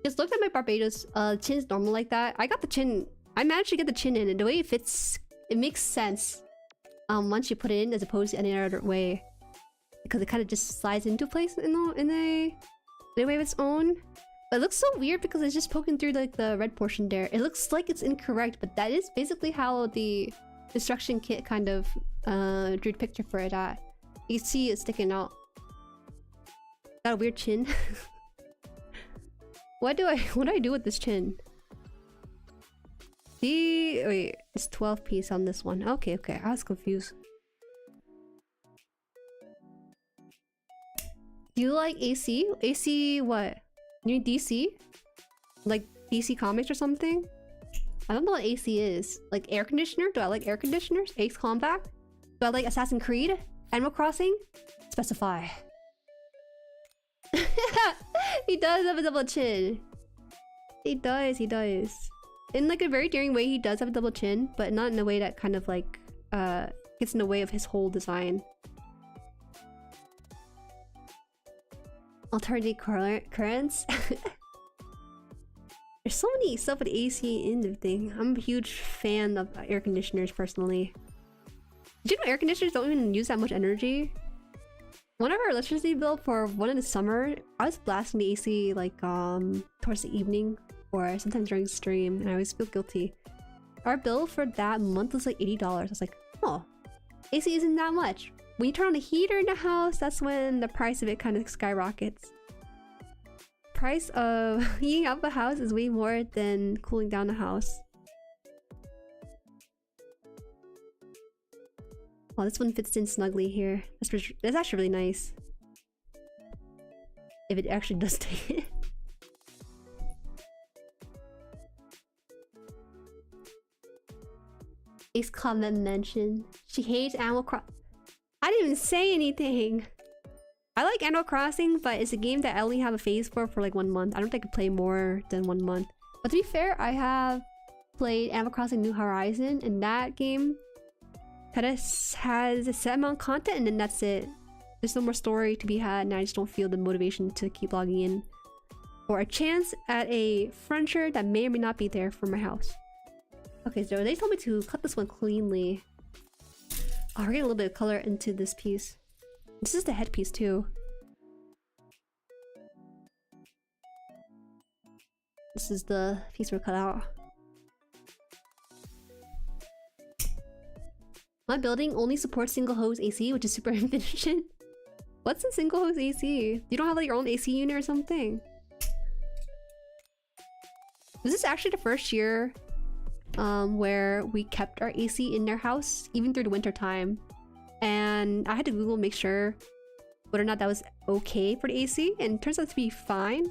Just look at my Barbatos. Chin's normal like that. I got the chin. I managed to get the chin in, and the way it fits, it makes sense. Once you put it in, as opposed to any other way, because it kind of just slides into place in a way of its own. But it looks so weird because it's just poking through like the red portion there. It looks like it's incorrect, but that is basically how the instruction kit kind of drew the picture for it at. You can see it sticking out. Got a weird chin. What do I do with this chin? Wait, it's 12 piece on this one. Okay, I was confused. Do you like AC? AC what? You mean DC? Like DC Comics or something? I don't know what AC is. Like air conditioner? Do I like air conditioners? Ace Combat? Do I like Assassin's Creed? Animal Crossing? Specify. He does have a double chin. He does. In like a very daring way, he does have a double chin, but not in a way that kind of like gets in the way of his whole design. Alternating currents. There's so many stuff with AC in the thing. I'm a huge fan of air conditioners personally. Did you know air conditioners don't even use that much energy? One of our electricity bill for one in the summer, I was blasting the AC like towards the evening or sometimes during stream, and I always feel guilty. Our bill for that month was like $80. I was like, oh, AC isn't that much. When you turn on the heater in the house, that's when the price of it kind of skyrockets. Price of heating up a house is way more than cooling down the house. Oh, this one fits in snugly here. That's actually really nice. If it actually does take it. Ace comment mention. She hates Animal Crossing. I didn't even say anything. I like Animal Crossing, but it's a game that I only have a phase for like 1 month. I don't think I could play more than 1 month. But to be fair, I have played Animal Crossing New Horizon, and that game kind of has a set amount of content, and then that's it. There's no more story to be had, and I just don't feel the motivation to keep logging in. Or a chance at a furniture that may or may not be there for my house. Okay, so they told me to cut this one cleanly. Oh, we're getting a little bit of color into this piece. This is the headpiece too. This is the piece we're cut out. My building only supports single hose AC, which is super inefficient. What's a single hose AC? You don't have like your own AC unit or something? This is actually the first year where we kept our AC in their house, even through the winter time. And I had to Google make sure whether or not that was okay for the AC, and it turns out to be fine.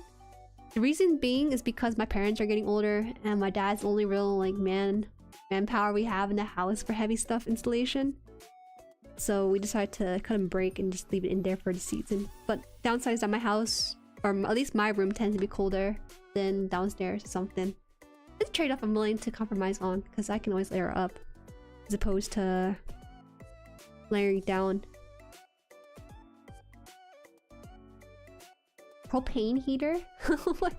The reason being is because my parents are getting older, and my dad's the only real like manpower we have in the house for heavy stuff installation. So we decided to cut and break and just leave it in there for the season. But downside is that my house, or at least my room, tends to be colder than downstairs or something. It's a trade-off I'm willing to compromise on, because I can always layer up as opposed to layering down. Propane heater? What?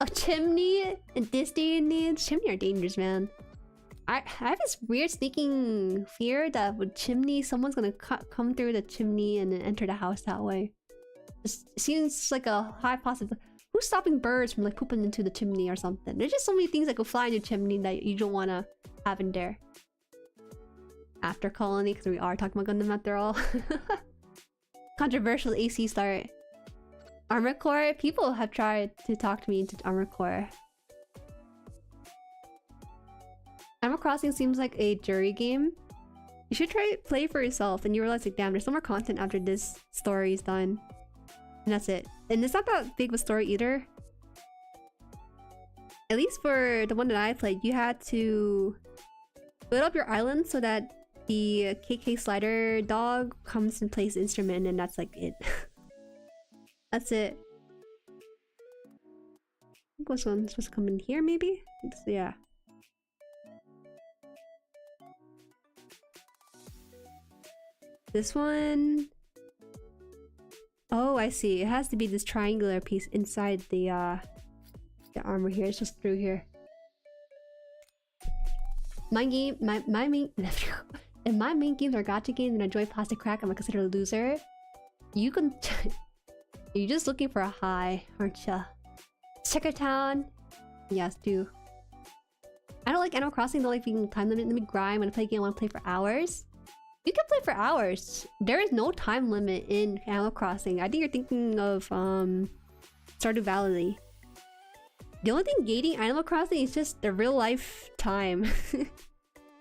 A chimney in this day and age? Chimney are dangerous, man. I have this weird sneaking fear that with chimney, someone's gonna come through the chimney and then enter the house that way. It seems like a high possibility. Who's stopping birds from like pooping into the chimney or something? There's just so many things that go fly in your chimney that you don't want to have in there. After colony, because we are talking about Gundam after all. Controversial AC start. Armor Core? People have tried to talk to me into Armor Core. Animal Crossing seems like a jury game. You should try it, play for yourself, and you realize like, damn, there's no more content after this story is done. And that's it. And it's not that big of a story either. At least for the one that I played, you had to build up your island so that the KK slider dog comes and plays the instrument, and that's like it. That's it. I think this one's supposed to come in here, maybe? Yeah. This one... Oh, I see. It has to be this triangular piece inside the armor here. It's just through here. My main if my main games are gacha games and I enjoy plastic crack, I'm considered a loser. You can you're just looking for a high, aren't ya? Checkertown? Yes, do. I don't like Animal Crossing, don't like being time limit. Let me grind. When I play a game, I want to play for hours. You can play for hours. There is no time limit in Animal Crossing. I think you're thinking of Stardew Valley. The only thing gating Animal Crossing is just the real life time.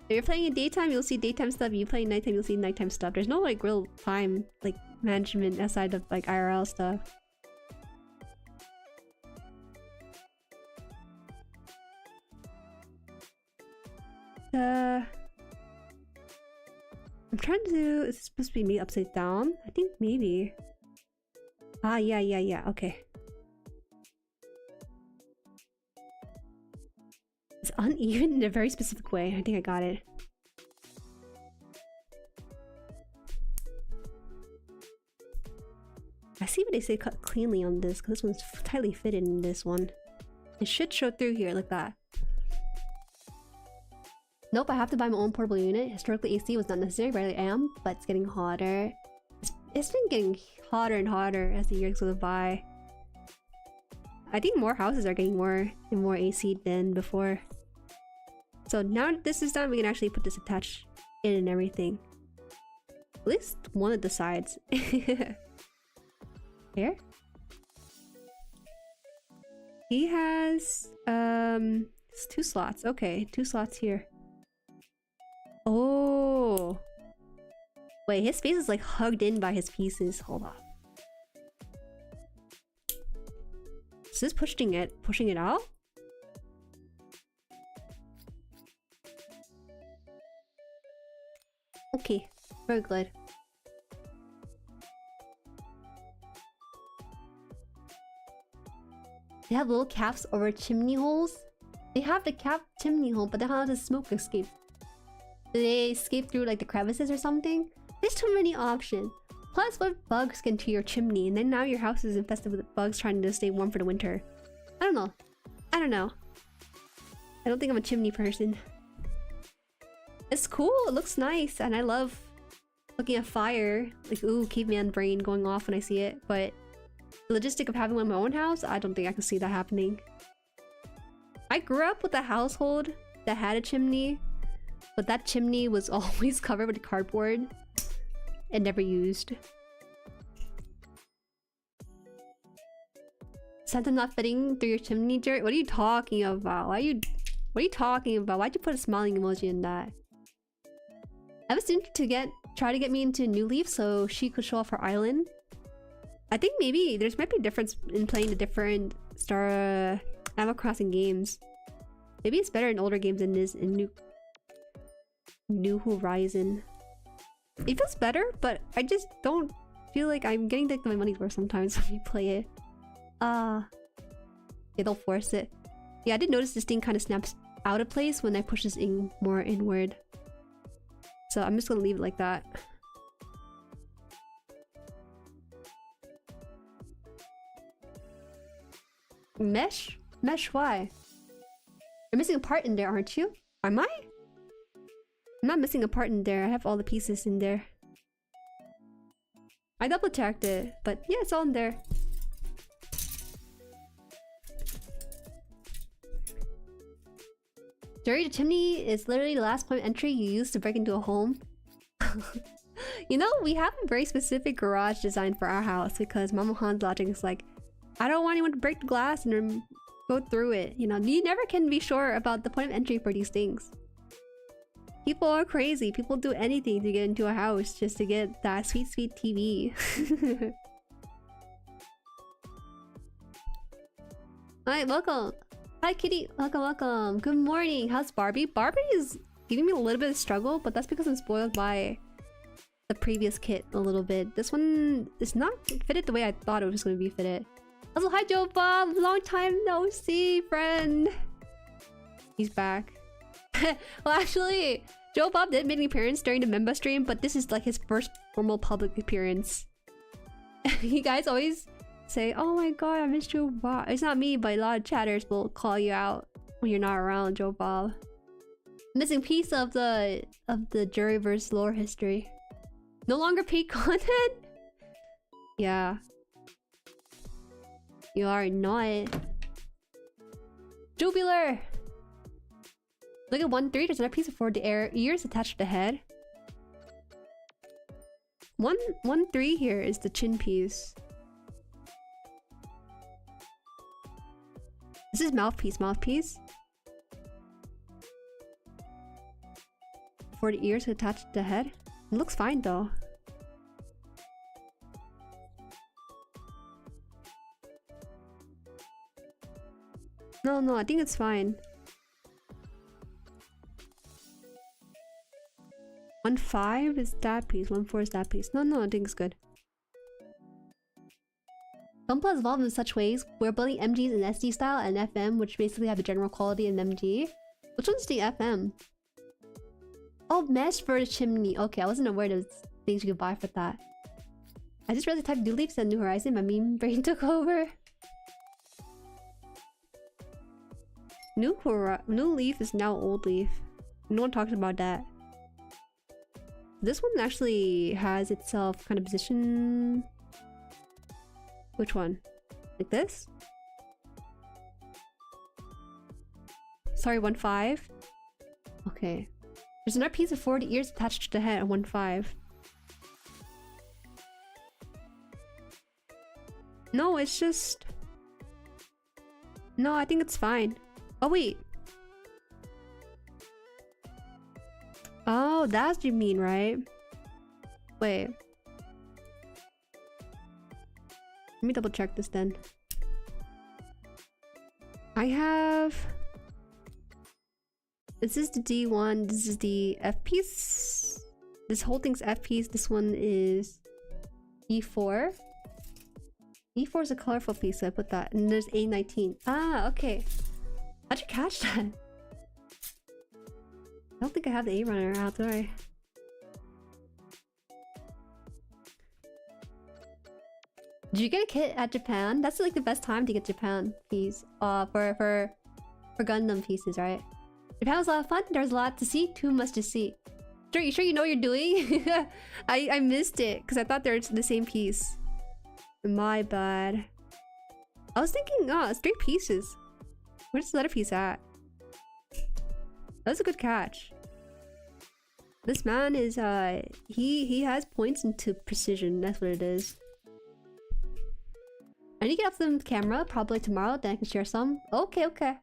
If you're playing in daytime, you'll see daytime stuff. If you play nighttime, you'll see nighttime stuff. There's no like real time like management aside of like IRL stuff. I'm trying to... Is it supposed to be me upside down? I think maybe. Ah, yeah. Okay. It's uneven in a very specific way. I think I got it. I see what they say cut cleanly on this, because this one's tightly fitted in this one. It should show through here like that. Nope, I have to buy my own portable unit. Historically, AC was not necessary, rarely am, but it's getting hotter. It's been getting hotter and hotter as the years go by. I think more houses are getting more and more AC than before. So now that this is done, we can actually put this attached in and everything. At least one of the sides. Here? He has it's 2 slots. Okay, 2 slots here. Oh. Wait, his face is like hugged in by his pieces. Hold on. Is this pushing it out? Okay, very good. They have little caps over chimney holes. They have the cap chimney hole, but then how does smoke escape? Do they escape through like the crevices or something? There's too many options. Plus, what bugs get into your chimney, and then now your house is infested with bugs trying to stay warm for the winter. I don't know. I don't know. I don't think I'm a chimney person. It's cool. It looks nice, and I love looking at fire. Like, ooh, caveman brain going off when I see it. But the logistic of having one in my own house, I don't think I can see that happening. I grew up with a household that had a chimney, but that chimney was always covered with cardboard and never used. Something not fitting through your chimney, Jared? What are you talking about? What are you talking about? Why'd you put a smiling emoji in that? I have a student to try to get me into New Leaf so she could show off her island. I think maybe might be a difference in playing the different Animal Crossing games. Maybe it's better in older games than it is in New Horizon. It feels better, but I just don't feel like I'm getting my money's worth sometimes when you play it. Yeah, they'll force it. Yeah, I did notice this thing kind of snaps out of place when I push this in more inward. So I'm just gonna leave it like that. Mesh? Mesh, why? You're missing a part in there, aren't you? Am I? I'm not missing a part in there. I have all the pieces in there. I double checked it, but yeah, it's all in there. Jueri, the chimney is literally the last point of entry you use to break into a home. You know, we have a very specific garage design for our house because Mama Haan's logic is like, I don't want anyone to break the glass and then go through it. You know, you never can be sure about the point of entry for these things. People are crazy. People do anything to get into a house just to get that sweet, sweet TV. Hi, welcome. Hi, Kitty. Welcome, welcome. Good morning. How's Barbie? Barbie is giving me a little bit of struggle, but that's because I'm spoiled by the previous kit a little bit. This one is not fitted the way I thought it was going to be fitted. Also, hi, Joe Bob. Long time no see, friend. He's back. Well, actually, Joe Bob did make an appearance during the Memba stream, but this is like his first formal public appearance. You guys always say, oh my god, I missed Joe Bob. It's not me, but a lot of chatters will call you out when you're not around, Joe Bob. Missing piece of the Jueriverse lore history. No longer paid content? Yeah. You are not. Jubilar! Look at 1-3, there's another piece for the ears attached to the head. 1-3 here is the chin piece. This is mouthpiece. For the ears attached to the head. It looks fine though. No, I think it's fine. 1-5 is that piece, 1-4 is that piece. No, I think it's good. GUNPLA has evolved in such ways. We're building MGs in SD style and FM, which basically have the general quality in MG. Which one's the FM? Oh, mesh for the chimney. Okay, I wasn't aware there's things you could buy for that. I just realized type New Leaf said New Horizon. My meme brain took over. New Leaf is now Old Leaf. No one talks about that. This one actually has itself kind of position. Which one? Like this? Sorry, 1.5. Okay. There's another piece of 40 ears attached to the head at 1.5. No, it's just... No, I think it's fine. Oh, wait. Oh, that's what you mean, right? Wait. Let me double check this then. I have... This is the D1, this is the F piece. This whole thing's F piece, this one is E4. E4 is a colorful piece, so I put that. And there's A19. Ah, okay. How'd you catch that? I don't think I have the A runner out, do I? Did you get a kit at Japan? That's like the best time to get Japan piece. For Gundam pieces, right? Japan was a lot of fun. There's a lot to see. Too much to see. Sure, you sure you know what you're doing? I missed it because I thought they were the same piece. My bad. I was thinking, oh, it's 3 pieces. Where's the other piece at? That's a good catch. This man is he has points into precision. That's what it is. I need to get off the camera probably tomorrow. Then I can share some. Okay, okay.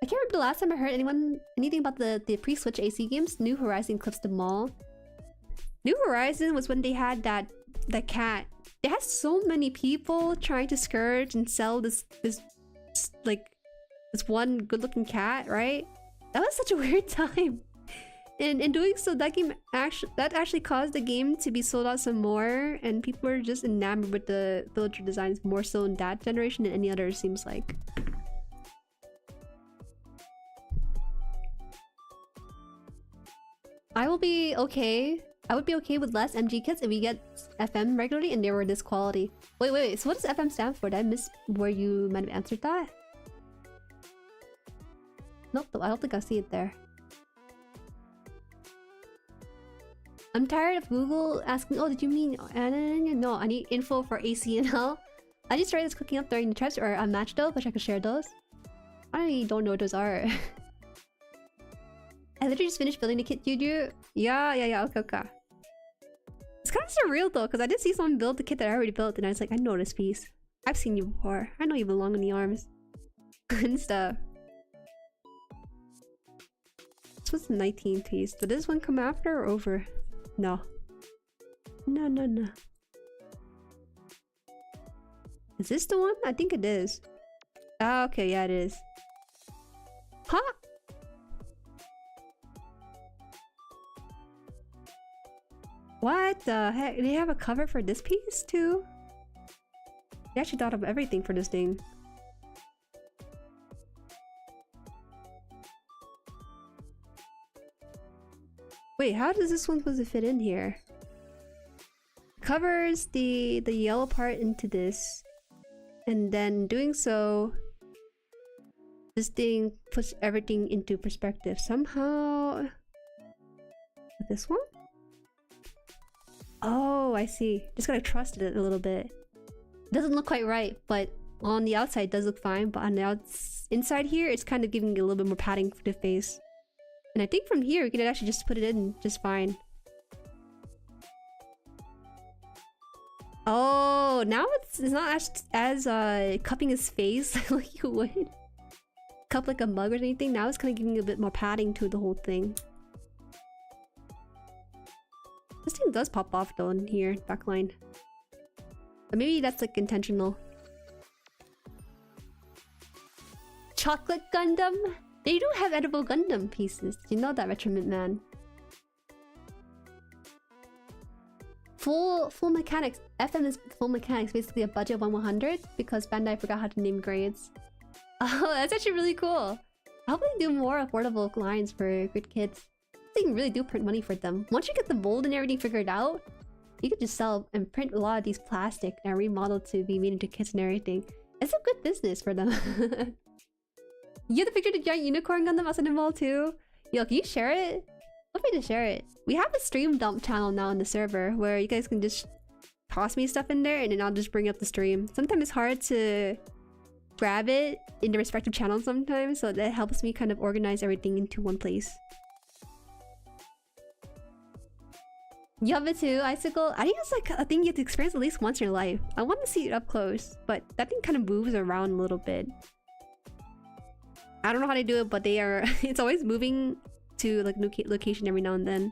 I can't remember the last time I heard anything about the pre-Switch AC games. New Horizon eclipsed them all. New Horizon was when they had that cat. It has so many people trying to scourge and sell this one good-looking cat, right? That was such a weird time. And in doing so, that actually caused the game to be sold out some more, and people are just enamored with the villager designs more so in that generation than any other, it seems like. I will be okay. I would be okay with less MG kits if we get FM regularly and they were this quality. Wait. So what does FM stand for? Did I miss where you might have answered that? Nope, I don't think I see it there. I'm tired of Google asking, oh, did you mean... No, I need info for ACNL. I just started this cooking up during the trips or a match though, but I could share those. I don't know what those are. I literally just finished building the kit you do. Yeah, okay. It's kind of surreal though, because I did see someone build the kit that I already built and I was like, I know this piece. I've seen you before. I know you belong in the arms. And stuff. This was the 19th piece. Did this one come after or over? No. No. Is this the one? I think it is. Ah, okay, yeah, it is. Huh? What the heck? They have a cover for this piece too? They actually thought of everything for this thing. Wait, how does this one supposed to fit in here? Covers the yellow part into this, and then doing so, this thing puts everything into perspective somehow. This one? Oh, I see. Just gotta trust it a little bit. Doesn't look quite right, but on the outside it does look fine. But on the inside here, it's kind of giving it a little bit more padding for the face. And I think from here, we can actually just put it in just fine. Oh, now it's not as cupping his face like you would cup like a mug or anything. Now it's kind of giving a bit more padding to the whole thing. This thing does pop off though in here, backline. But maybe that's like intentional. Chocolate Gundam? They do have edible Gundam pieces. Did you know that, Retromint Man? Full mechanics. FM is full mechanics, basically a budget of 1/100 because Bandai forgot how to name grades. Oh, that's actually really cool. I hope they do more affordable lines for good kids. They can really do print money for them. Once you get the mold and everything figured out, You could just sell and print a lot of these plastic and remodel to be made into kits and everything. It's a good business for them. You have the picture of the giant unicorn Gundam as an involved too? Yo, can you share it? Want me to share it? We have a stream dump channel now on the server where you guys can just toss me stuff in there and then I'll just bring up the stream. Sometimes it's hard to grab it in the respective channels sometimes, so that helps me kind of organize everything into one place. You have it too, Icicle? I think it's like a thing you have to experience at least once in your life. I want to see it up close, but that thing kind of moves around a little bit. I don't know how they do it, but they are... it's always moving to like new location every now and then.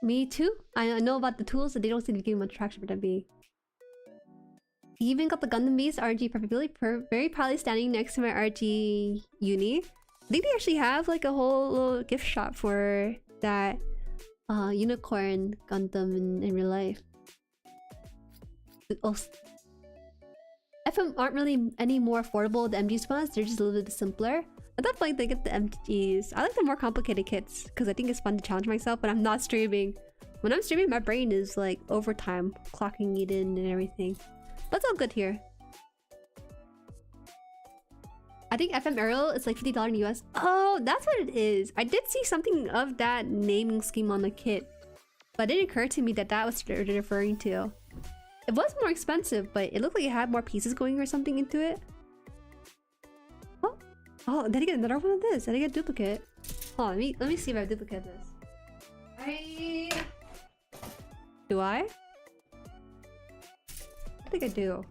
Me too. I know about the tools, but they don't seem to give much traction for them being. You even got the Gundam Beast RG perfectly, very proudly standing next to my RG uni. I think they actually have like a whole little gift shop for that unicorn Gundam in real life. Oh, FM aren't really any more affordable than MG's ones, they're just a little bit simpler. I thought like they get the MGs. I like the more complicated kits because I think it's fun to challenge myself, but I'm not streaming. When I'm streaming, my brain is like overtime, clocking it in and everything. But it's all good here. I think FM Aerial is like $50 in US. Oh, that's what it is. I did see something of that naming scheme on the kit, but it didn't occur to me that that was what they're referring to. It was more expensive, but it looked like it had more pieces going or something into it. Oh, oh, did I get another one of this? Did I get a duplicate? Hold on, let me see if I duplicate this. Do I? I think I do.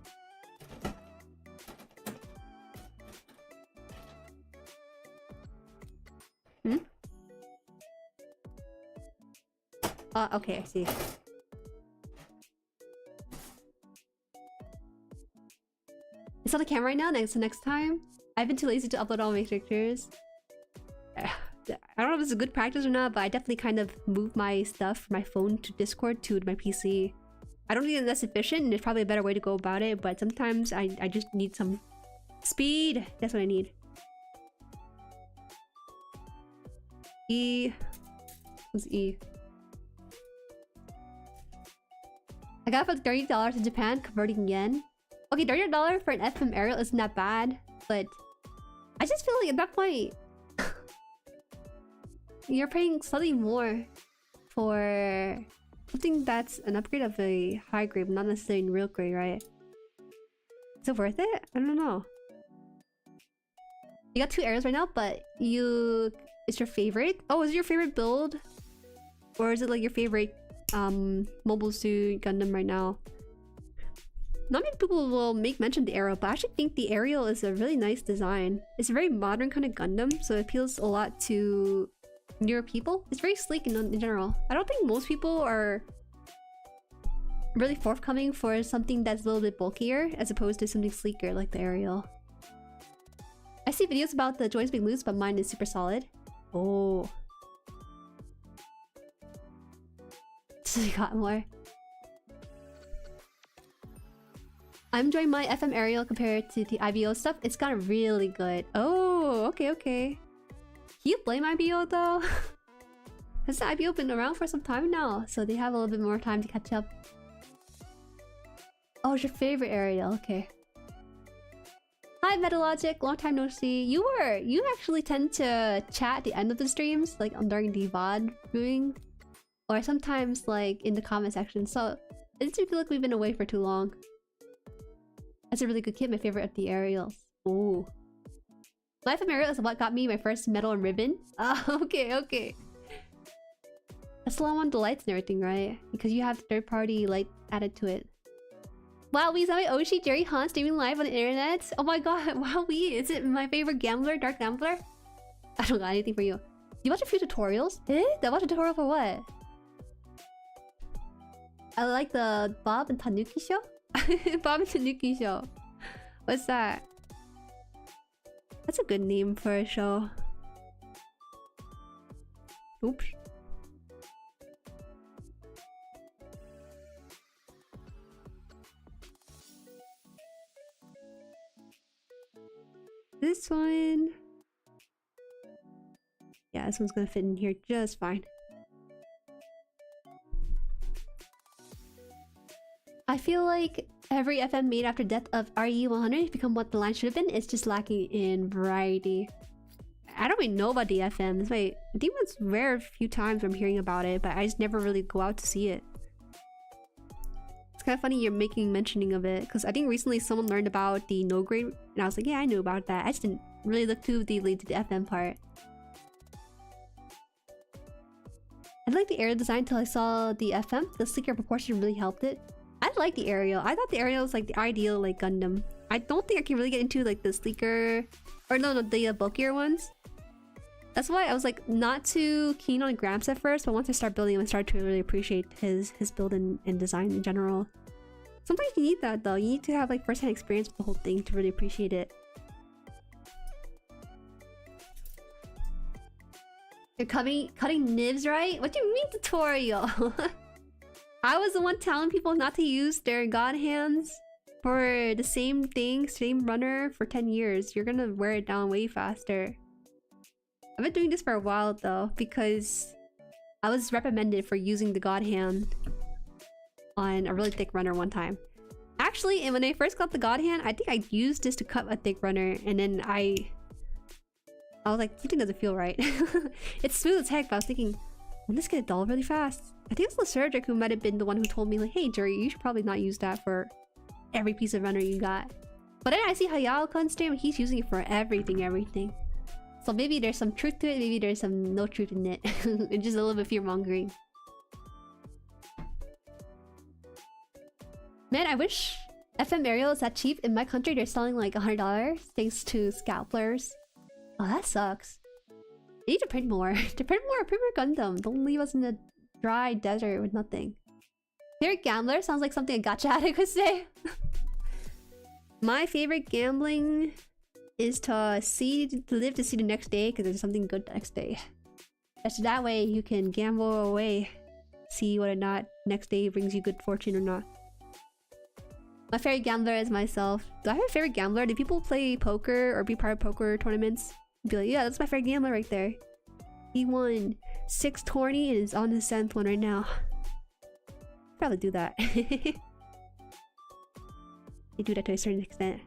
Hmm? Okay, I see. It's on the camera right now, so next time. I've been too lazy to upload all my pictures. I don't know if it's a good practice or not, but I definitely kind of move my stuff from my phone to Discord to my PC. I don't think that that's efficient, and there's probably a better way to go about it, but sometimes I just need some speed. That's what I need. E. What's E? I got it for $30 in Japan, converting yen. Okay, $30 for an FM Aerial isn't that bad, but I just feel like at that point, you're paying slightly more for something that's an upgrade of a high grade, but not necessarily in real grade, right? Is it worth it? I don't know. You got 2 aerials right now, but it's your favorite? Oh, is it your favorite build? Or is it like your favorite mobile suit Gundam right now? Not many people will make mention of the Aerial, but I actually think the Aerial is a really nice design. It's a very modern kind of Gundam, so it appeals a lot to newer people. It's very sleek in general. I don't think most people are really forthcoming for something that's a little bit bulkier as opposed to something sleeker like the Aerial. I see videos about the joints being loose, but mine is super solid. Oh. So you got more. I'm enjoying my FM Aerial compared to the IBO stuff. It's gotten really good. Oh, okay, okay. Can you blame IBO though? Has the IBO been around for some time now, so they have a little bit more time to catch up. Oh, it's your favorite Aerial, okay. Hi Metalogic, long time no see. You actually tend to chat at the end of the streams, like during the VOD viewing, or sometimes like in the comment section. So it doesn't feel like we've been away for too long. That's a really good kit, my favorite of the Aerials. Ooh. Life of Aerial is what got me my first medal and ribbon. Oh, okay, okay. That's the one with the lights and everything, right? Because you have third-party light added to it. Wow, we saw my Oshi JueriHaan streaming live on the internet. Oh my god, wow, is it my favorite gambler, Dark Gambler? I don't got anything for you. You watch a few tutorials? Eh? Did I watch a tutorial for what? I like the Bob and Tanuki show? Bob and Tanuki show. What's that? That's a good name for a show. Oops. This one. Yeah, this one's gonna fit in here just fine. I feel like every FM made after death of RE100 has become what the line should have been. It's just lacking in variety. I don't even know about the FM. I think it's rare a few times I'm hearing about it, but I just never really go out to see it. It's kind of funny you're mentioning of it, because I think recently someone learned about the no grade, and I was like, yeah, I knew about that. I just didn't really look too deeply into the FM part. I like the aerial design until I saw the FM. The sleeker proportion really helped it. I like the aerial. I thought the aerial was like the ideal like Gundam. I don't think I can really get into like the sleeker, or no, the bulkier ones. That's why I was like not too keen on Gramps at first, but once I started building him, I started to really appreciate his build and design in general. Sometimes you need that though. You need to have like first-hand experience with the whole thing to really appreciate it. You're cutting nibs, right? What do you mean tutorial? I was the one telling people not to use their god hands for the same thing, same runner for 10 years. You're gonna wear it down way faster. I've been doing this for a while though, because I was reprimanded for using the god hand on a really thick runner one time. Actually, and when I first got the god hand, I think I used this to cut a thick runner, and then I was like, something doesn't feel right. It's smooth as heck, but I was thinking, will this get dull really fast? I think it's Lysergic who might have been the one who told me like, hey Jueri, you should probably not use that for every piece of runner you got. But then I see Hayao-kun's stream, he's using it for everything. So maybe there's some truth to it, maybe there's some no truth in it. It's just a little bit fear-mongering. Man, I wish FM Aerial is that cheap. In my country, they're selling like $100 thanks to scalpers. Oh, that sucks. They need to print more. To print more Gundam. Don't leave us in a dry desert with nothing. Favorite gambler sounds like something a gacha addict would say. My favorite gambling is to live to see the next day, because there's something good the next day. That's that way you can gamble away, see whether or not next day brings you good fortune or not. My favorite gambler is myself. Do I have a favorite gambler? Do people play poker or be part of poker tournaments? Be like, yeah, that's my favorite gambler right there. He won 6 tourney and is on his 7th one right now. Probably do that. They do that to a certain extent.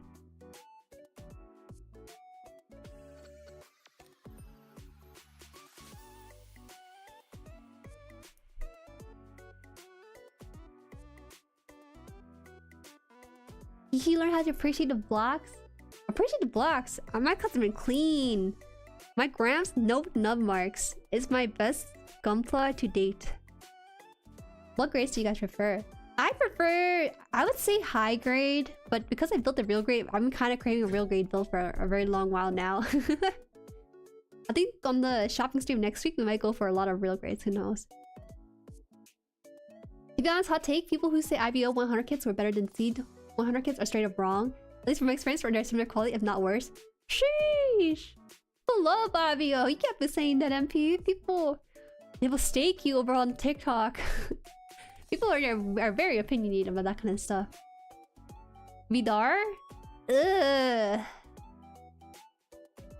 Did you learn how to appreciate the blocks? Appreciate the blocks? My cuts have been clean. My Gramps Nope Nub Marks is my best Gunpla to date. What grades do you guys prefer? I would say high grade, but because I built a real grade, I'm kind of craving a real grade build for a very long while now. I think on the shopping stream next week, we might go for a lot of real grades, who knows. To be honest, hot take, people who say IBO 100 kits were better than Seed 100 kits are straight up wrong. At least from my experience, they're similar quality, if not worse. Sheesh! I love IBO. You can't be saying that, MP. They will stake you over on TikTok. People are very opinionated about that kind of stuff. Vidar? Ugh.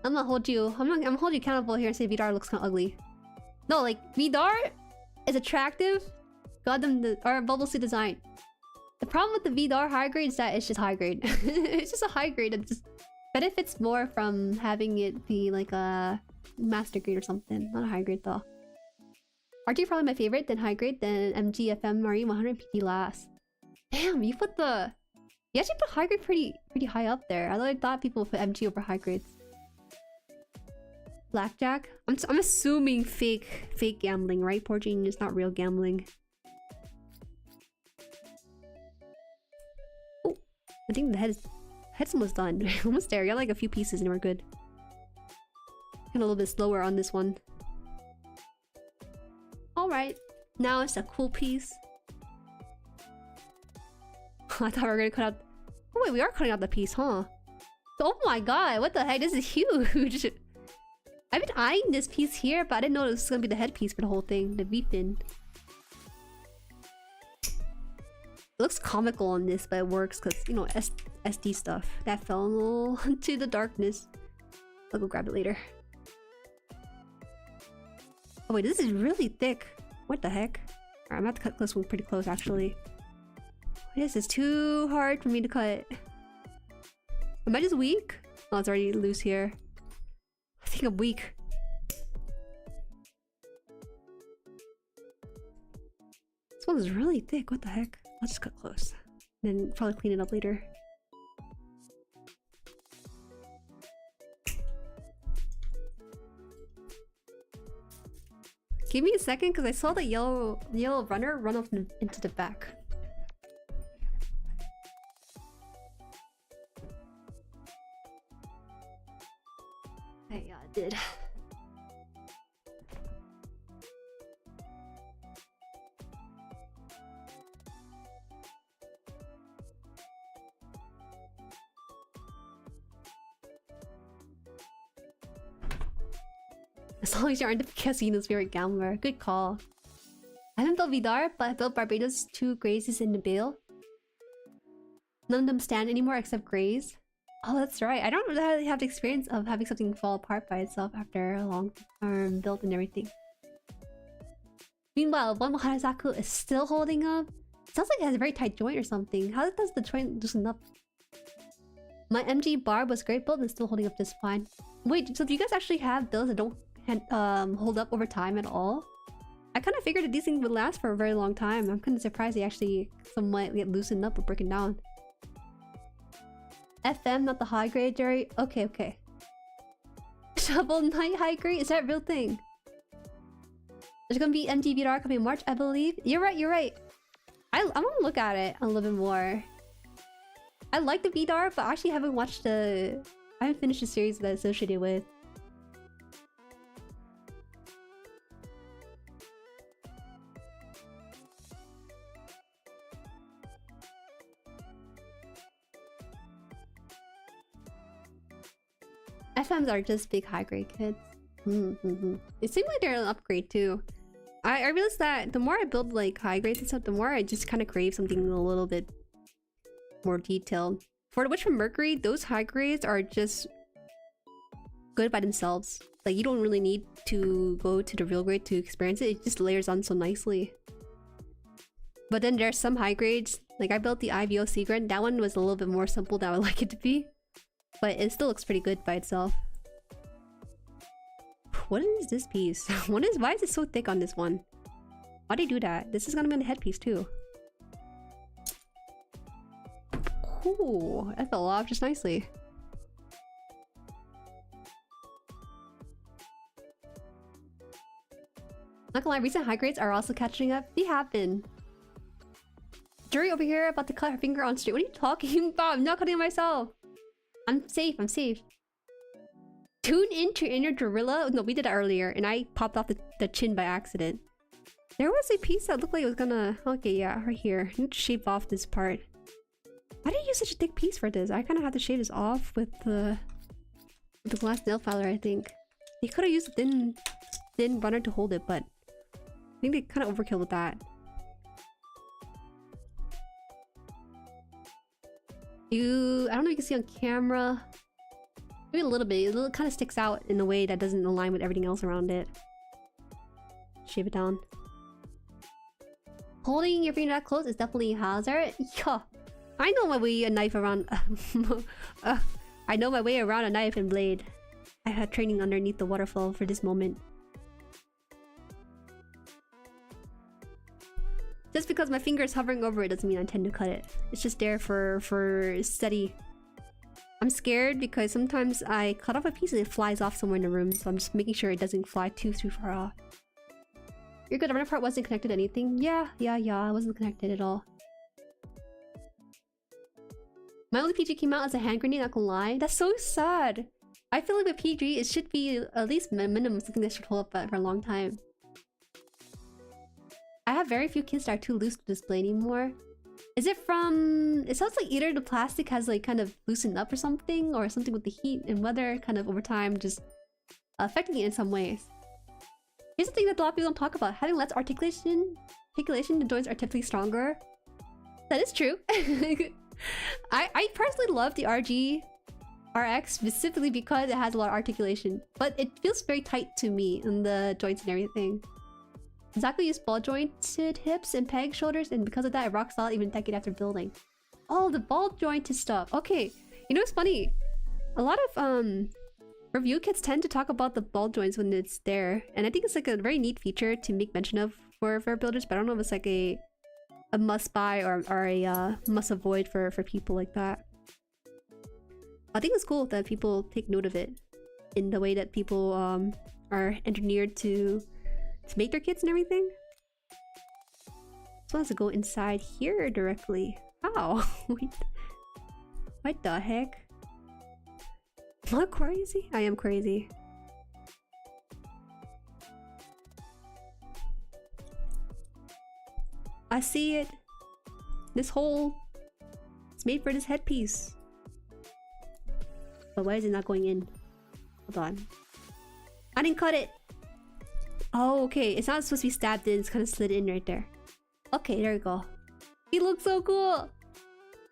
I'm gonna hold you accountable here and say Vidar looks kind of ugly. No, like Vidar is attractive. Or Bubble Suit design. The problem with the Vidar high grade is that it's just high grade. It's just a high grade that just benefits more from having it be like a master grade or something. Not a high grade though. RG probably my favorite, then high grade, then MGFM RE100 PT last. Damn, you actually put high grade pretty high up there. I thought people would put MG over high grades. Blackjack? I'm assuming fake gambling, right? Poor genius, not real gambling. Oh, I think the head's almost done. Almost there. You got like a few pieces and we're good. Kind of a little bit slower on this one. Alright, now it's a cool piece. I thought we were gonna cut out... Oh wait, we are cutting out the piece, huh? Oh my god, what the heck? This is huge! I've been eyeing this piece here, but I didn't know it was gonna be the headpiece for the whole thing. The V-fin. It looks comical on this, but it works because, you know, SD stuff. That fell into the darkness. I'll go grab it later. Oh wait, this is really thick. What the heck? Alright, I'm gonna have to cut this one pretty close actually. What is this? Too hard for me to cut. Am I just weak? Oh, it's already loose here. I think I'm weak. This one is really thick. What the heck? I'll just cut close. Then probably clean it up later. Give me a second because I saw the yellow runner run off into the back. Hey, yeah, I did. As long as you aren't the casino's favorite gambler. Good call. I haven't built Vidar, but I built Barbatos, 2 Grazes in the Bale. None of them stand anymore except Graze. Oh, that's right. I don't really have the experience of having something fall apart by itself after a long term build and everything. Meanwhile, one Harasaku is still holding up. Sounds like it has a very tight joint or something. How does the joint loosen up? My MG Barb was great built and still holding up just fine. Wait, so do you guys actually have builds that don't hold up over time at all? I kind of figured that these things would last for a very long time. I'm kind of surprised they actually somewhat get loosened up or broken down. FM, not the high grade, Jueri. Okay, okay. Shovel Knight high grade? Is that a real thing? There's gonna be MG VR coming in March, I believe. You're right, you're right. I'm gonna look at it a little bit more. I like the VDAR, but I actually haven't watched the... I haven't finished the series that it's associated with. FMs are just big high-grade kids. It seems like they're an upgrade too. I realized that the more I build like high-grades and stuff, the more I just kind of crave something a little bit more detailed. For the Witch from Mercury, those high-grades are just good by themselves. Like, you don't really need to go to the real grade to experience it. It just layers on so nicely. But then there's some high-grades. Like, I built the IVO Seagren. That one was a little bit more simple than I would like it to be. But it still looks pretty good by itself. What is this piece? Why is it so thick on this one? Why'd they do that? This is gonna be on the headpiece too. Ooh, that fell off just nicely. Not gonna lie, recent high grades are also catching up. They happen. Jueri over here about to cut her finger on stream. What are you talking about? I'm not cutting myself. I'm safe, I'm safe. Tune into inner gorilla. No, we did that earlier, and I popped off the chin by accident. There was a piece that looked like it was gonna... Okay, yeah, right here. I need to shave off this part. Why did you use such a thick piece for this? I kind of had to shave this off with the glass nail filer, I think. They could have used a thin runner to hold it, but I think they kind of overkill with that. I don't know if you can see on camera. Maybe a little bit. It kind of sticks out in a way that doesn't align with everything else around it. Shave it down. Holding your finger that close is definitely a hazard. Yeah, I know my way a knife around. I know my way around a knife and blade. I had training underneath the waterfall for this moment. Just because my finger is hovering over it doesn't mean I intend to cut it. It's just there for steady. I'm scared because sometimes I cut off a piece and it flies off somewhere in the room, so I'm just making sure it doesn't fly too far off. You're good, the runner part wasn't connected to anything? Yeah, I wasn't connected at all. My only PG came out as a hand grenade, not gonna lie. That's so sad. I feel like with PG, it should be at least minimum something that should hold up for a long time. I have very few kits that are too loose to display anymore. Is it from... It sounds like either the plastic has like kind of loosened up or something with the heat and weather kind of over time just affecting it in some ways. Here's the thing that a lot of people don't talk about. Having less articulation, the joints are typically stronger. That is true. I personally love the RG RX specifically because it has a lot of articulation. But it feels very tight to me in the joints and everything. Exactly, use ball jointed hips and peg shoulders, and because of that, it rocks solid even a decade after building. Oh, the ball jointed stuff. Okay, you know what's funny? A lot of review kits tend to talk about the ball joints when it's there, and I think it's like a very neat feature to make mention of for builders. But I don't know if it's like a must buy or a must avoid for people like that. I think it's cool that people take note of it in the way that people are engineered to make their kits and everything. So has to go inside here directly. How? What the heck? Am I crazy? I am crazy. I see it. This hole. It's made for this headpiece. But why is it not going in? Hold on. I didn't cut it! Oh, okay. It's not supposed to be stabbed in. It's kind of slid in right there. Okay, there we go. He looks so cool!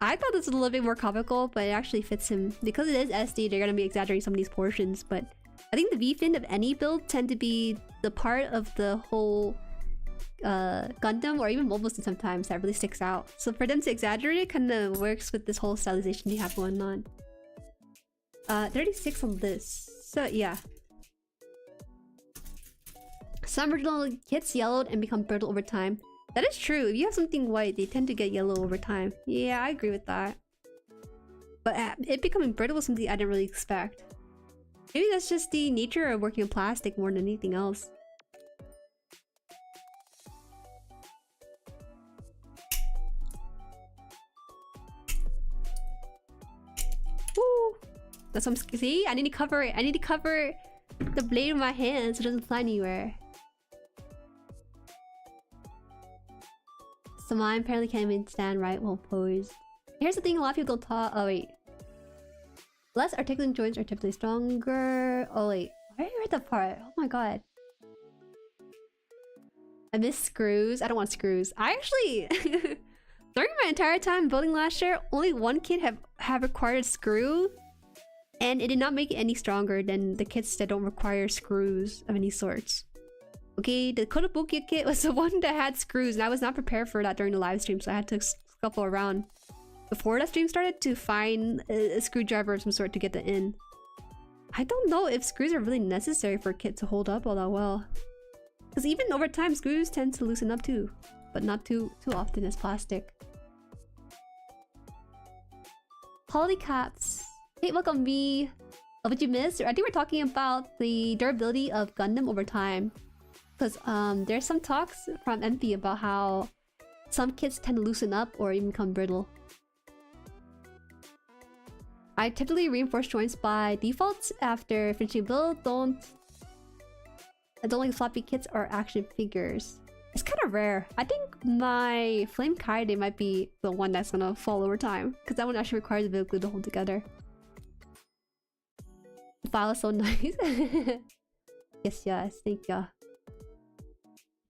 I thought this was a little bit more comical, but it actually fits him. Because it is SD, they're gonna be exaggerating some of these portions, but I think the V-fin of any build tend to be the part of the whole Gundam, or even Mobile Suit sometimes, that really sticks out. So for them to exaggerate it kind of works with this whole stylization you have going on. 36 on this. So yeah. Some original kits yellowed and become brittle over time. That is true. If you have something white, they tend to get yellow over time. Yeah, I agree with that. But it becoming brittle was something I didn't really expect. Maybe that's just the nature of working with plastic more than anything else. Woo! That's what I'm... See? I need to cover it. I need to cover the blade with my hand so it doesn't fly anywhere. So mine apparently can't even stand right while posed. Here's the thing, a lot of people don't talk. Oh wait. Less articulate joints are typically stronger. Oh wait. Why did I read that part? Oh my god. I miss screws. I don't want screws. I actually... during my entire time building last year, only one kit have required a screw. And it did not make it any stronger than the kits that don't require screws of any sorts. Okay, the Kotobuki kit was the one that had screws, and I was not prepared for that during the live stream, so I had to scuffle around before the stream started to find a screwdriver of some sort to get the in. I don't know if screws are really necessary for a kit to hold up all that well. Because even over time, screws tend to loosen up too, but not too often as plastic. Polycaps. Hey, welcome me. Oh, what you missed? I think we're talking about the durability of Gundam over time. Because there's some talks from MP about how some kits tend to loosen up or even become brittle. I typically reinforce joints by default after finishing build. I don't like floppy kits or action figures. It's kind of rare. I think my Flame Kaide might be the one that's gonna fall over time, because that one actually requires a bit of glue to hold together. The file is so nice. Yes, thank ya.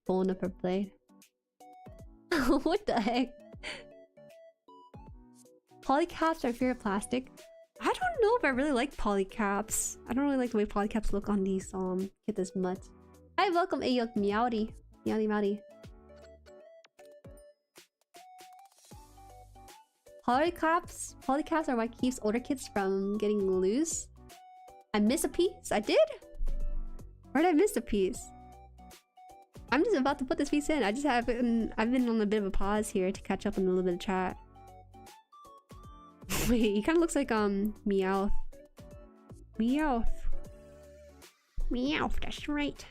Bone up her blade. What the heck? Polycaps are favorite plastic. I don't know if I really like polycaps. I don't really like the way polycaps look on these kits as much. Hi, welcome Ayok Meowdy. Meowdy. Polycaps are what keeps older kits from getting loose. I missed a piece? I did? Where did I miss a piece? I'm just about to put this piece in. I've been on a bit of a pause here to catch up on a little bit of chat. Wait, he kind of looks like Meowth. Meowth, that's right.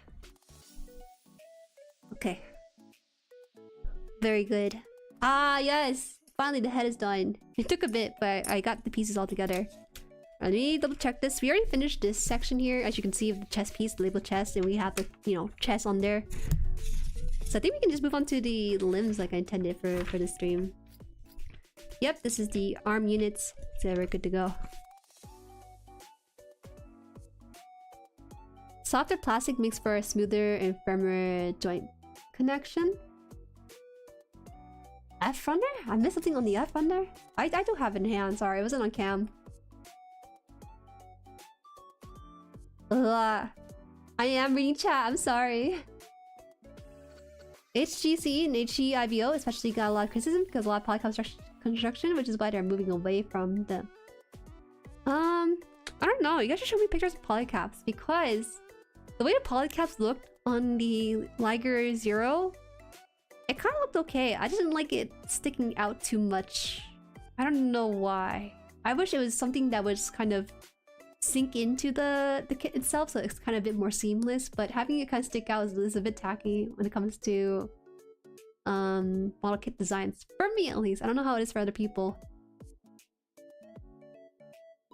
Okay. Very good. Ah, yes! Finally, the head is done. It took a bit, but I got the pieces all together. Let me double check this. We already finished this section here. As you can see, the chest piece, the label chest, and we have the, chest on there. So I think we can just move on to the limbs like I intended for this stream. Yep, this is the arm units. So we're good to go. Softer plastic makes for a smoother and firmer joint connection. F runner? I missed something on the F runner? I do have it in hand, sorry, it wasn't on cam. Ugh. I am reading chat, I'm sorry. HGC and HGIVO especially got a lot of criticism because a lot of poly construction, which is why they're moving away from them. I don't know. You guys should show me pictures of polycaps because the way the polycaps looked on the Liger Zero, it kind of looked okay. I just didn't like it sticking out too much. I don't know why. I wish it was something that was kind of sink into the kit itself, so it's kind of a bit more seamless. But having it kind of stick out is a bit tacky when it comes to model kit designs. For me, at least. I don't know how it is for other people.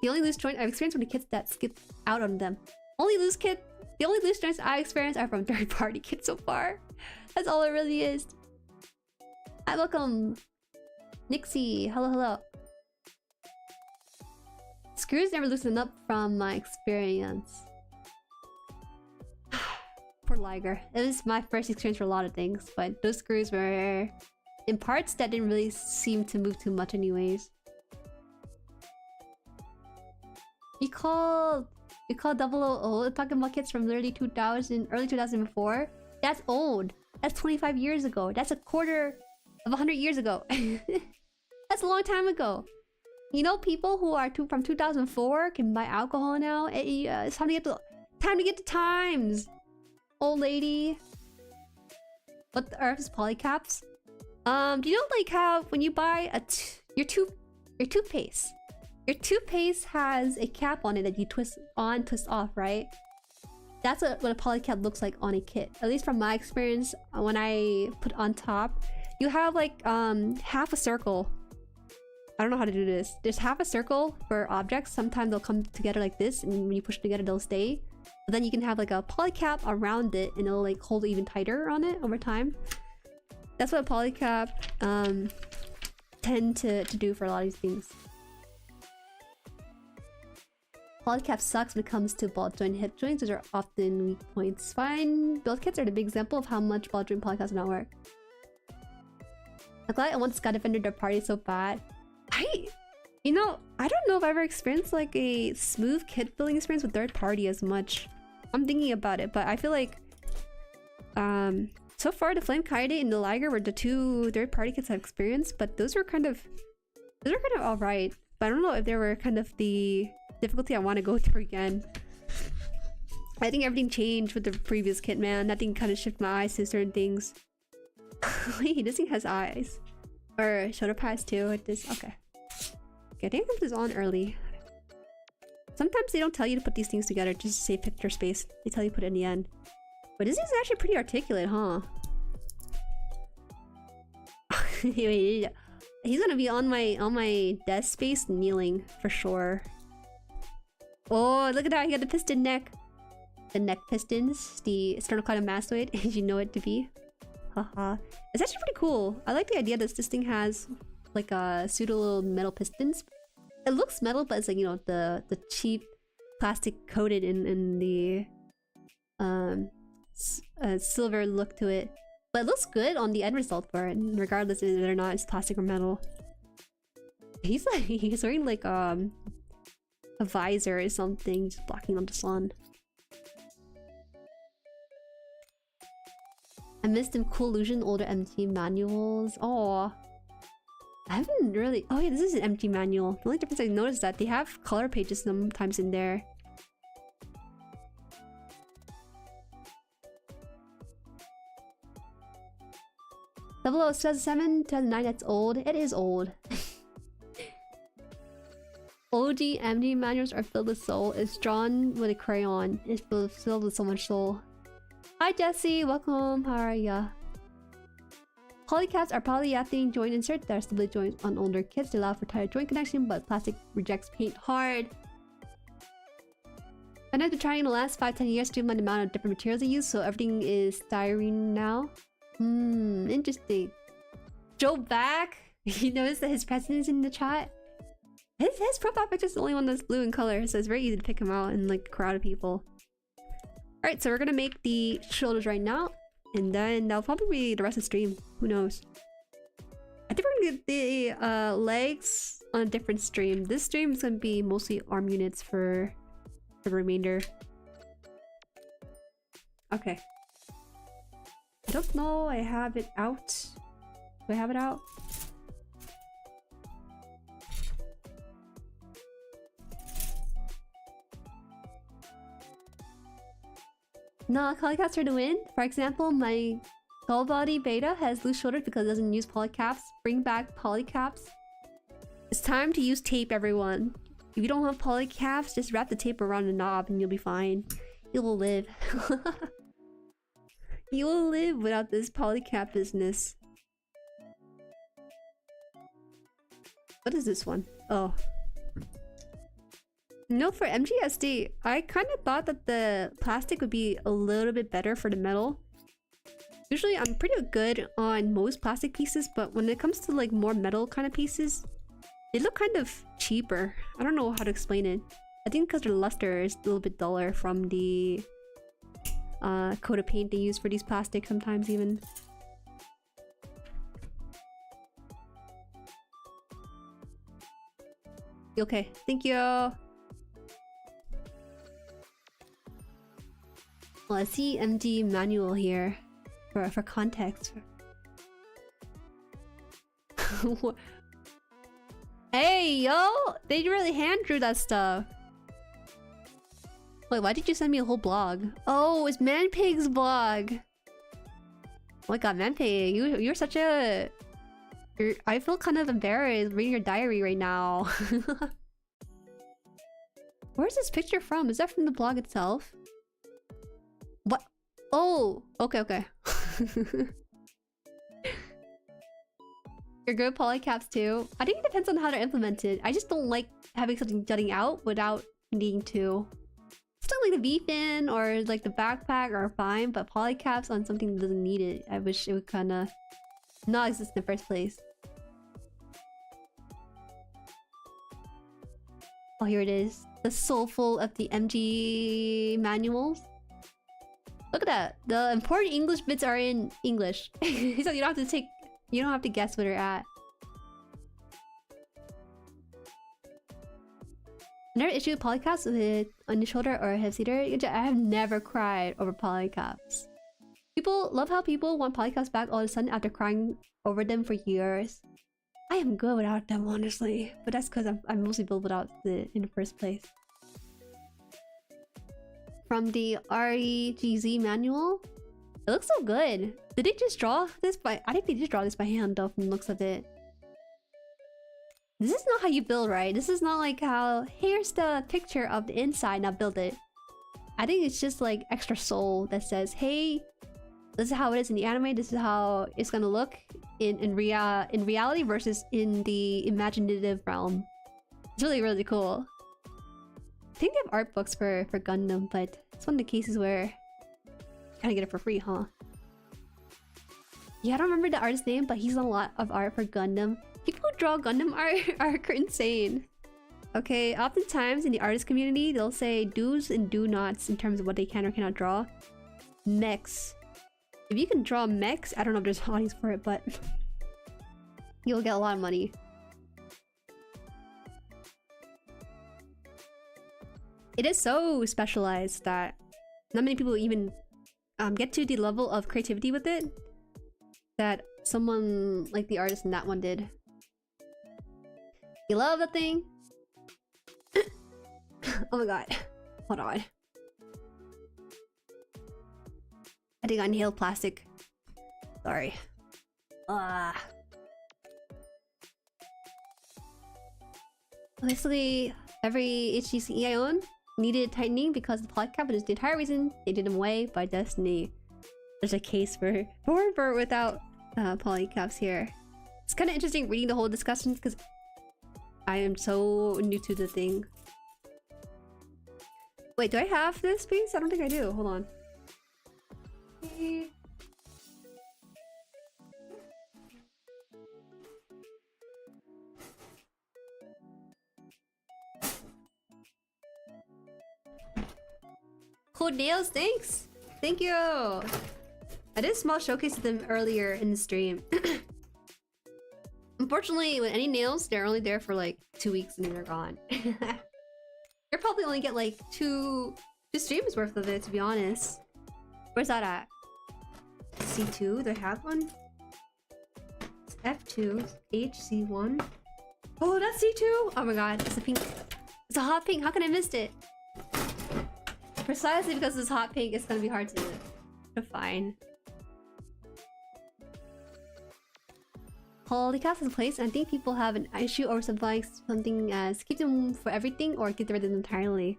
The only loose joint I've experienced were the kits that skip out on them. The only loose joints I experienced are from third-party kits so far. That's all it really is. Hi, welcome, Nixie. Hello, hello. Screws never loosen up from my experience. Poor Liger. It was my first experience for a lot of things, but those screws were in parts that didn't really seem to move too much anyways. You called 000 talking about kits from early 2004? That's old. That's 25 years ago. That's a quarter of 100 years ago. That's a long time ago. You know, people who are from 2004 can buy alcohol now. It's time to get the times, old lady. What the earth is polycaps? Do you know like how when you buy your toothpaste? Your toothpaste has a cap on it that you twist on, twist off, right? That's what a polycap looks like on a kit. At least from my experience, when I put on top, you have like half a circle. I don't know how to do this. There's half a circle for objects. Sometimes they'll come together like this, and when you push them together, they'll stay. But then you can have like a polycap around it, and it'll like hold even tighter on it over time. That's what a polycap tend to do for a lot of these things. Polycap sucks when it comes to ball joint hip joints, which are often weak points. Fine build kits are the big example of how much ball joint polycaps do not work. I'm glad I want Sky Defender to party so bad. You know, I don't know if I've ever experienced like a smooth kit building experience with third party as much. I'm thinking about it, but I feel like so far the Flame Kaide and the Liger were the two third party kits I've experienced, but those were kind of alright. But I don't know if they were kind of the difficulty I want to go through again. I think everything changed with the previous kit, man. That thing kind of shifted my eyes to certain things. Wait, this thing has eyes. Or shoulder pads too. Okay, I think this is on early. Sometimes they don't tell you to put these things together just to save picture space. They tell you to put it in the end. But this is actually pretty articulate, huh? Wait, he's gonna be on my desk space kneeling for sure. Oh, look at that! He got the piston neck. The neck pistons, the sternocleidomastoid, as you know it to be. Haha. It's actually pretty cool. I like the idea that this thing has like a pseudo little metal pistons. It looks metal, but it's like, you know, the cheap plastic coated in the silver look to it. But it looks good on the end result for it, regardless of whether or not it's plastic or metal. He's wearing like a visor or something, just blocking on the sun. I missed them cool illusion older MT manuals. Oh, I haven't really. Oh yeah, this is an MT manual. The only difference I noticed is that they have color pages sometimes in there. Level 2007, 2009. That's old. It is old. OG MT manuals are filled with soul. It's drawn with a crayon. It's filled with so much soul. Hi Jesse, welcome. How are ya? Polycaps are polyethylene joint inserts that are stability joints on older kits. They allow for tighter joint connection, but plastic rejects paint hard. And after trying in the last 5-10 years, streamline the amount of different materials they use, so everything is styrene now. Interesting. Joe back. You notice that his presence is in the chat. His profile picture is the only one that's blue in color, so it's very easy to pick him out in like a crowd of people. Alright, so we're gonna make the shoulders right now, and then that'll probably be the rest of the stream. Who knows? I think we're gonna get the legs on a different stream. This stream is gonna be mostly arm units for the remainder. Okay. I don't know. I have it out. Do I have it out? No, polycaps are to win. For example, my Gull Body Beta has loose shoulders because it doesn't use polycaps. Bring back polycaps. It's time to use tape, everyone. If you don't have polycaps, just wrap the tape around the knob and you'll be fine. You will live. You will live without this polycap business. What is this one? Oh. No, for MGSD, I kind of thought that the plastic would be a little bit better for the metal. Usually I'm pretty good on most plastic pieces, but when it comes to like more metal kind of pieces, they look kind of cheaper. I don't know how to explain it. I think because the luster is a little bit duller from the coat of paint they use for these plastics sometimes even. Okay, thank you. Well, I see MD manual here for context. Hey, yo! They really hand drew that stuff. Wait, why did you send me a whole blog? Oh, it's Manpig's blog. Oh my god, Manpig, you're such a... I feel kind of embarrassed reading your diary right now. Where's this picture from? Is that from the blog itself? What? Oh, okay, okay. You're good at polycaps too. I think it depends on how they're implemented. I just don't like having something jutting out without needing to. Stuff like the V-fin or like the backpack are fine, but polycaps on something that doesn't need it, I wish it would kind of not exist in the first place. Oh, here it is. The soulful of the MG manuals. Look at that. The important English bits are in English. So you don't have to guess where they're at. Another issue with polycaps with on the shoulder or hip seater. I have never cried over polycaps. People love how people want polycaps back all of a sudden after crying over them for years. I am good without them, honestly, but that's because I'm mostly built without it in the first place. From the REGZ manual, it looks so good. Did they just draw this by? I think they just draw this by hand, though, from the looks of it. This is not how you build, right? This is not like how here's the picture of the inside, now build it. I think it's just like extra soul that says, hey, this is how it is in the anime. This is how it's gonna look in reality versus in the imaginative realm. It's really, really cool. I think they have art books for Gundam, but it's one of the cases where you kind of get it for free, huh? Yeah, I don't remember the artist's name, but he's done a lot of art for Gundam. People who draw Gundam art are insane. Okay, oftentimes in the artist community, they'll say do's and do nots in terms of what they can or cannot draw. Mechs. If you can draw mechs, I don't know if there's an audience for it, but you'll get a lot of money. It is so specialized that not many people even get to the level of creativity with it that someone like the artist in that one did. You love the thing? Oh my god. Hold on. I think I inhaled plastic. Sorry. Basically, every HTC I own needed tightening because the polycap is the entire reason they did them away by Destiny. There's a case for without polycaps here. It's kind of interesting reading the whole discussion because I am so new to the thing. Wait, do I have this piece? I don't think I do. Hold on. Cool nails, thanks! Thank you! I did a small showcase of them earlier in the stream. Unfortunately, with any nails, they're only there for like 2 weeks and then they're gone. You'll probably only get like two streams worth of it, to be honest. Where's that at? C2? Do I have one? It's F2. HC1. Oh, that's C2! Oh my god, it's a pink. It's a hot pink. How can I miss it? Precisely because it's hot pink, it's gonna be hard to find. Holy cast is place, and I think people have an issue or something as keep them for everything or get rid of them entirely.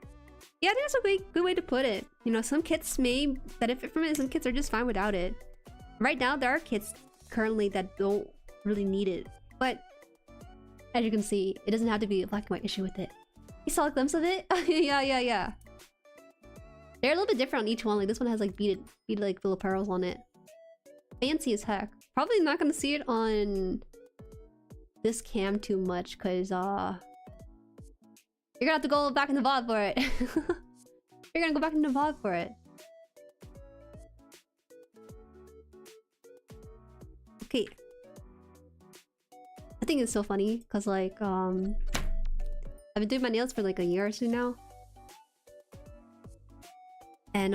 Yeah, I think that's a good way to put it. You know, some kits may benefit from it, some kits are just fine without it. Right now, there are kits currently that don't really need it. But, as you can see, it doesn't have to be a black and white issue with it. You saw a glimpse of it? yeah. They're a little bit different on each one. Like, this one has like beaded like little pearls on it. Fancy as heck. Probably not gonna see it on this cam too much, because you're gonna have to go back in the VOD for it. You're gonna go back in the VOD for it. Okay. I think it's so funny, because like, I've been doing my nails for like a year or so now. And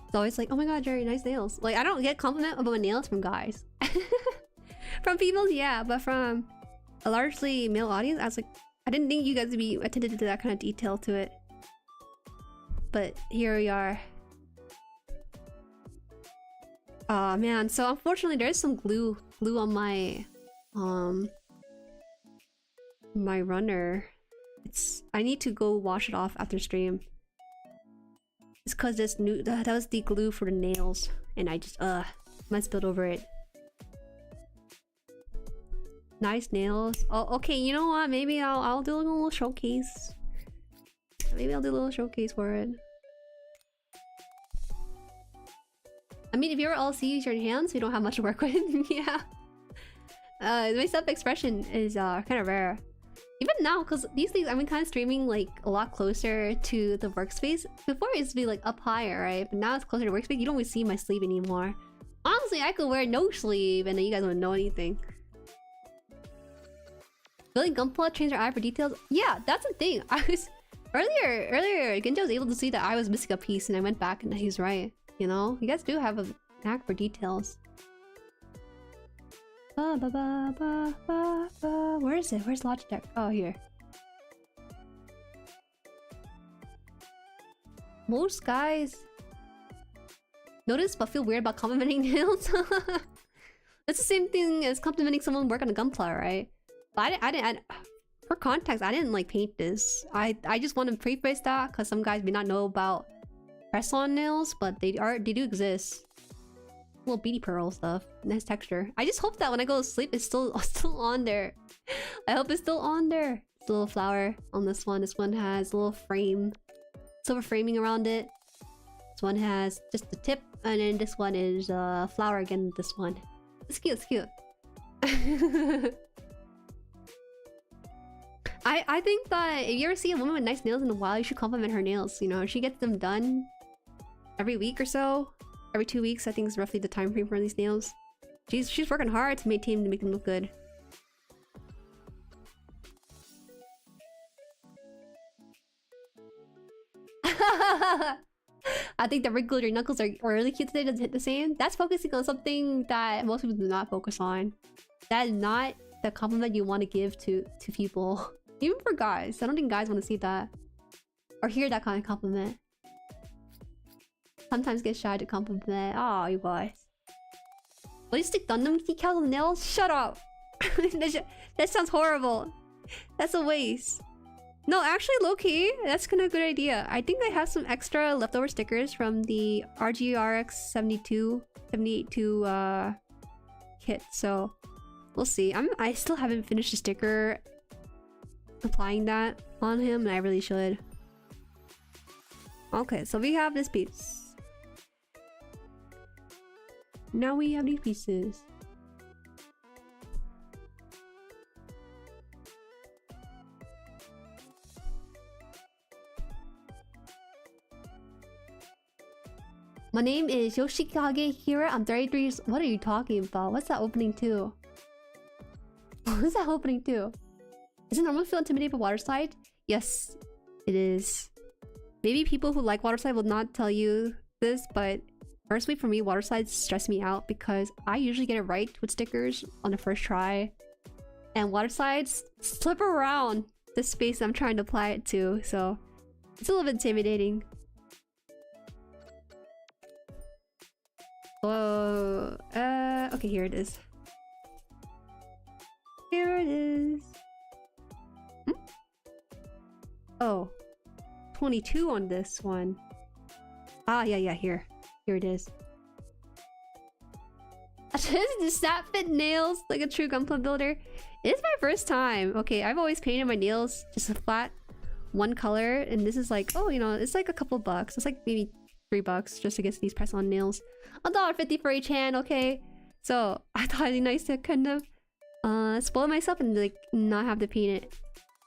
it's always like, oh my god, Jueri, nice nails. Like, I don't get compliment about my nails from guys. From females, yeah, but from a largely male audience, I was like, I didn't think you guys would be attentive to that kind of detail to it. But here we are. Aw, man. So unfortunately, there's some glue on my my runner. I need to go wash it off after stream. It's cause this that was the glue for the nails, and I just might spilled over it. Nice nails. Oh, okay. You know what? Maybe I'll do a little showcase. Maybe I'll do a little showcase for it. I mean, if you ever all see use your hands, we don't have much to work with. Yeah. My self-expression is kind of rare. Even now, because these days I've been kind of streaming like a lot closer to the workspace. Before it used to be like up higher, right? But now it's closer to workspace. You don't really see my sleeve anymore. Honestly, I could wear no sleeve and then you guys wouldn't know anything. Really, GUNPLA changed their eye for details? Yeah, that's the thing. I was earlier Genjo was able to see that I was missing a piece and I went back and he's right. You know? You guys do have a knack for details. Where is it? Where's Logitech? Oh, here. Most guys notice but feel weird about complimenting nails. It's the same thing as complimenting someone work on a GUNPLA, right? But I didn't for context, I didn't like paint this. I just want to preface that because some guys may not know about press-on nails, but they do exist. Little beady pearl stuff. Nice texture. I just hope that when I go to sleep, it's still on there. I hope it's still on there. It's a little flower on this one. This one has a little frame. Silver framing around it. This one has just the tip. And then this one is flower again. This one. It's cute. It's cute. I think that if you ever see a woman with nice nails in a while, you should compliment her nails. You know, she gets them done every week or so. Every 2 weeks, I think is roughly the time frame for these nails. She's working hard to make them look good. I think the wrinkle your knuckles are really cute today. Doesn't hit the same. That's focusing on something that most people do not focus on. That is not the compliment you want to give to people. Even for guys. I don't think guys want to see that. Or hear that kind of compliment. Sometimes get shy to compliment. Oh, you guys. Will you stick Gundam decals on the nails? Shut up! That sounds horrible. That's a waste. No, actually, low-key, that's kind of a good idea. I think I have some extra leftover stickers from the RGRX 78.2 kit, so we'll see. I still haven't finished the sticker applying that on him, and I really should. Okay, so we have this piece. Now we have these pieces. My name is Yoshikage Hira. I'm 33 years. What are you talking about? What's that opening to? What's that opening to? Is it normal to feel intimidated by water slide? Yes, it is. Maybe people who like water slide will not tell you this, but personally for me, water slides stress me out because I usually get it right with stickers on the first try. And water slides slip around the space I'm trying to apply it to, so it's a little bit intimidating. Whoa. Okay, here it is. Here it is. Oh. 22 on this one. Ah, yeah, here. Here it is. Does that fit nails like a true Gunpla builder? It is my first time. Okay, I've always painted my nails just a flat one color, and this is like, oh, you know, it's like a couple bucks. It's like maybe $3 just to get these press-on nails. $1.50 for each hand, okay? So I thought it'd be nice to kind of spoil myself and like not have to paint it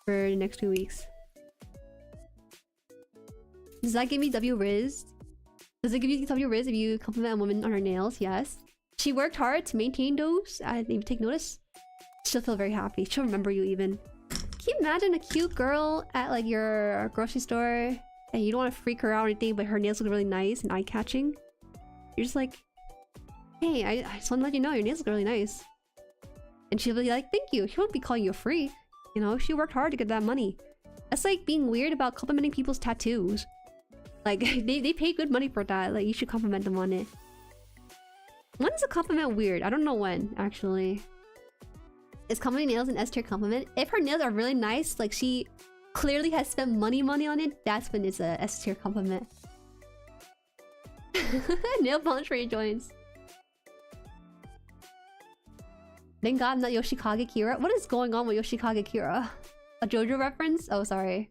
for the next 2 weeks. Does that give me W Riz? Does it give you W Riz if you compliment a woman on her nails? Yes. She worked hard to maintain those. I didn't even take notice. She'll feel very happy. She'll remember you even. Can you imagine a cute girl at like your grocery store and you don't want to freak her out or anything, but her nails look really nice and eye-catching? You're just like, hey, I just want to let you know your nails look really nice. And she'll be like, thank you. She won't be calling you a freak. You know, she worked hard to get that money. That's like being weird about complimenting people's tattoos. Like, they pay good money for that. Like, you should compliment them on it. When is a compliment weird? I don't know when, actually. Is complimenting nails an S-tier compliment? If her nails are really nice, like she clearly has spent money on it, that's when it's a S-tier compliment. Nail polish for your joints. Thank God I'm not Yoshikage Kira. What is going on with Yoshikage Kira? A JoJo reference? Oh, sorry.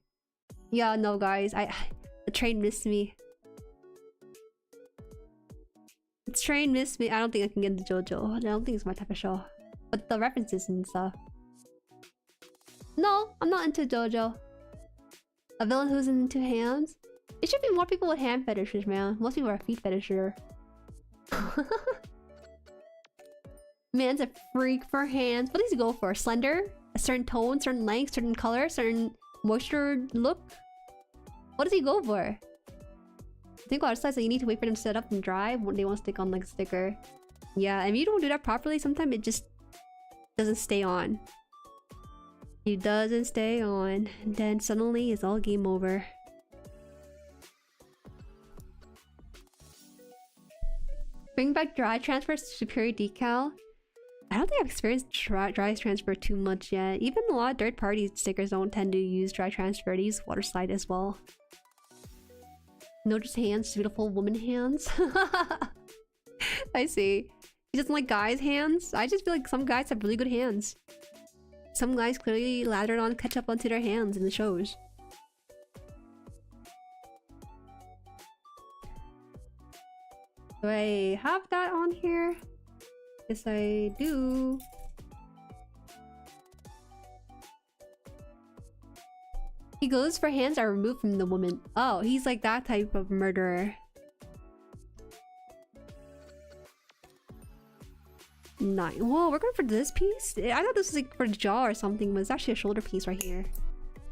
Yeah, no, guys. The train missed me. The train missed me. I don't think I can get into JoJo. I don't think it's my type of show. But the references and stuff. No, I'm not into JoJo. A villain who's into hands? It should be more people with hand fetishes, man. Most people are feet fetisher. Man's a freak for hands. What does he go for? Slender? A certain tone, certain length, certain color, certain moisture look? What does he go for? I think a lot of sites that you need to wait for them to set up and dry when they won't stick on like a sticker. Yeah, and if you don't do that properly, sometimes it just doesn't stay on. It doesn't stay on. And then suddenly it's all game over. Bring back dry transfer superior decal. I don't think I've experienced dry transfer too much yet. Even a lot of third-party stickers don't tend to use dry transfer. They use water slide as well. No, just hands, beautiful woman hands. I see. He doesn't like guys' hands. I just feel like some guys have really good hands. Some guys clearly lathered on ketchup onto their hands in the shows. Do I have that on here? Yes, I do. He goes for hands are removed from the woman. Oh, he's like that type of murderer. Nice. Whoa, we're going for this piece? I thought this was like for the jaw or something, but it's actually a shoulder piece right here.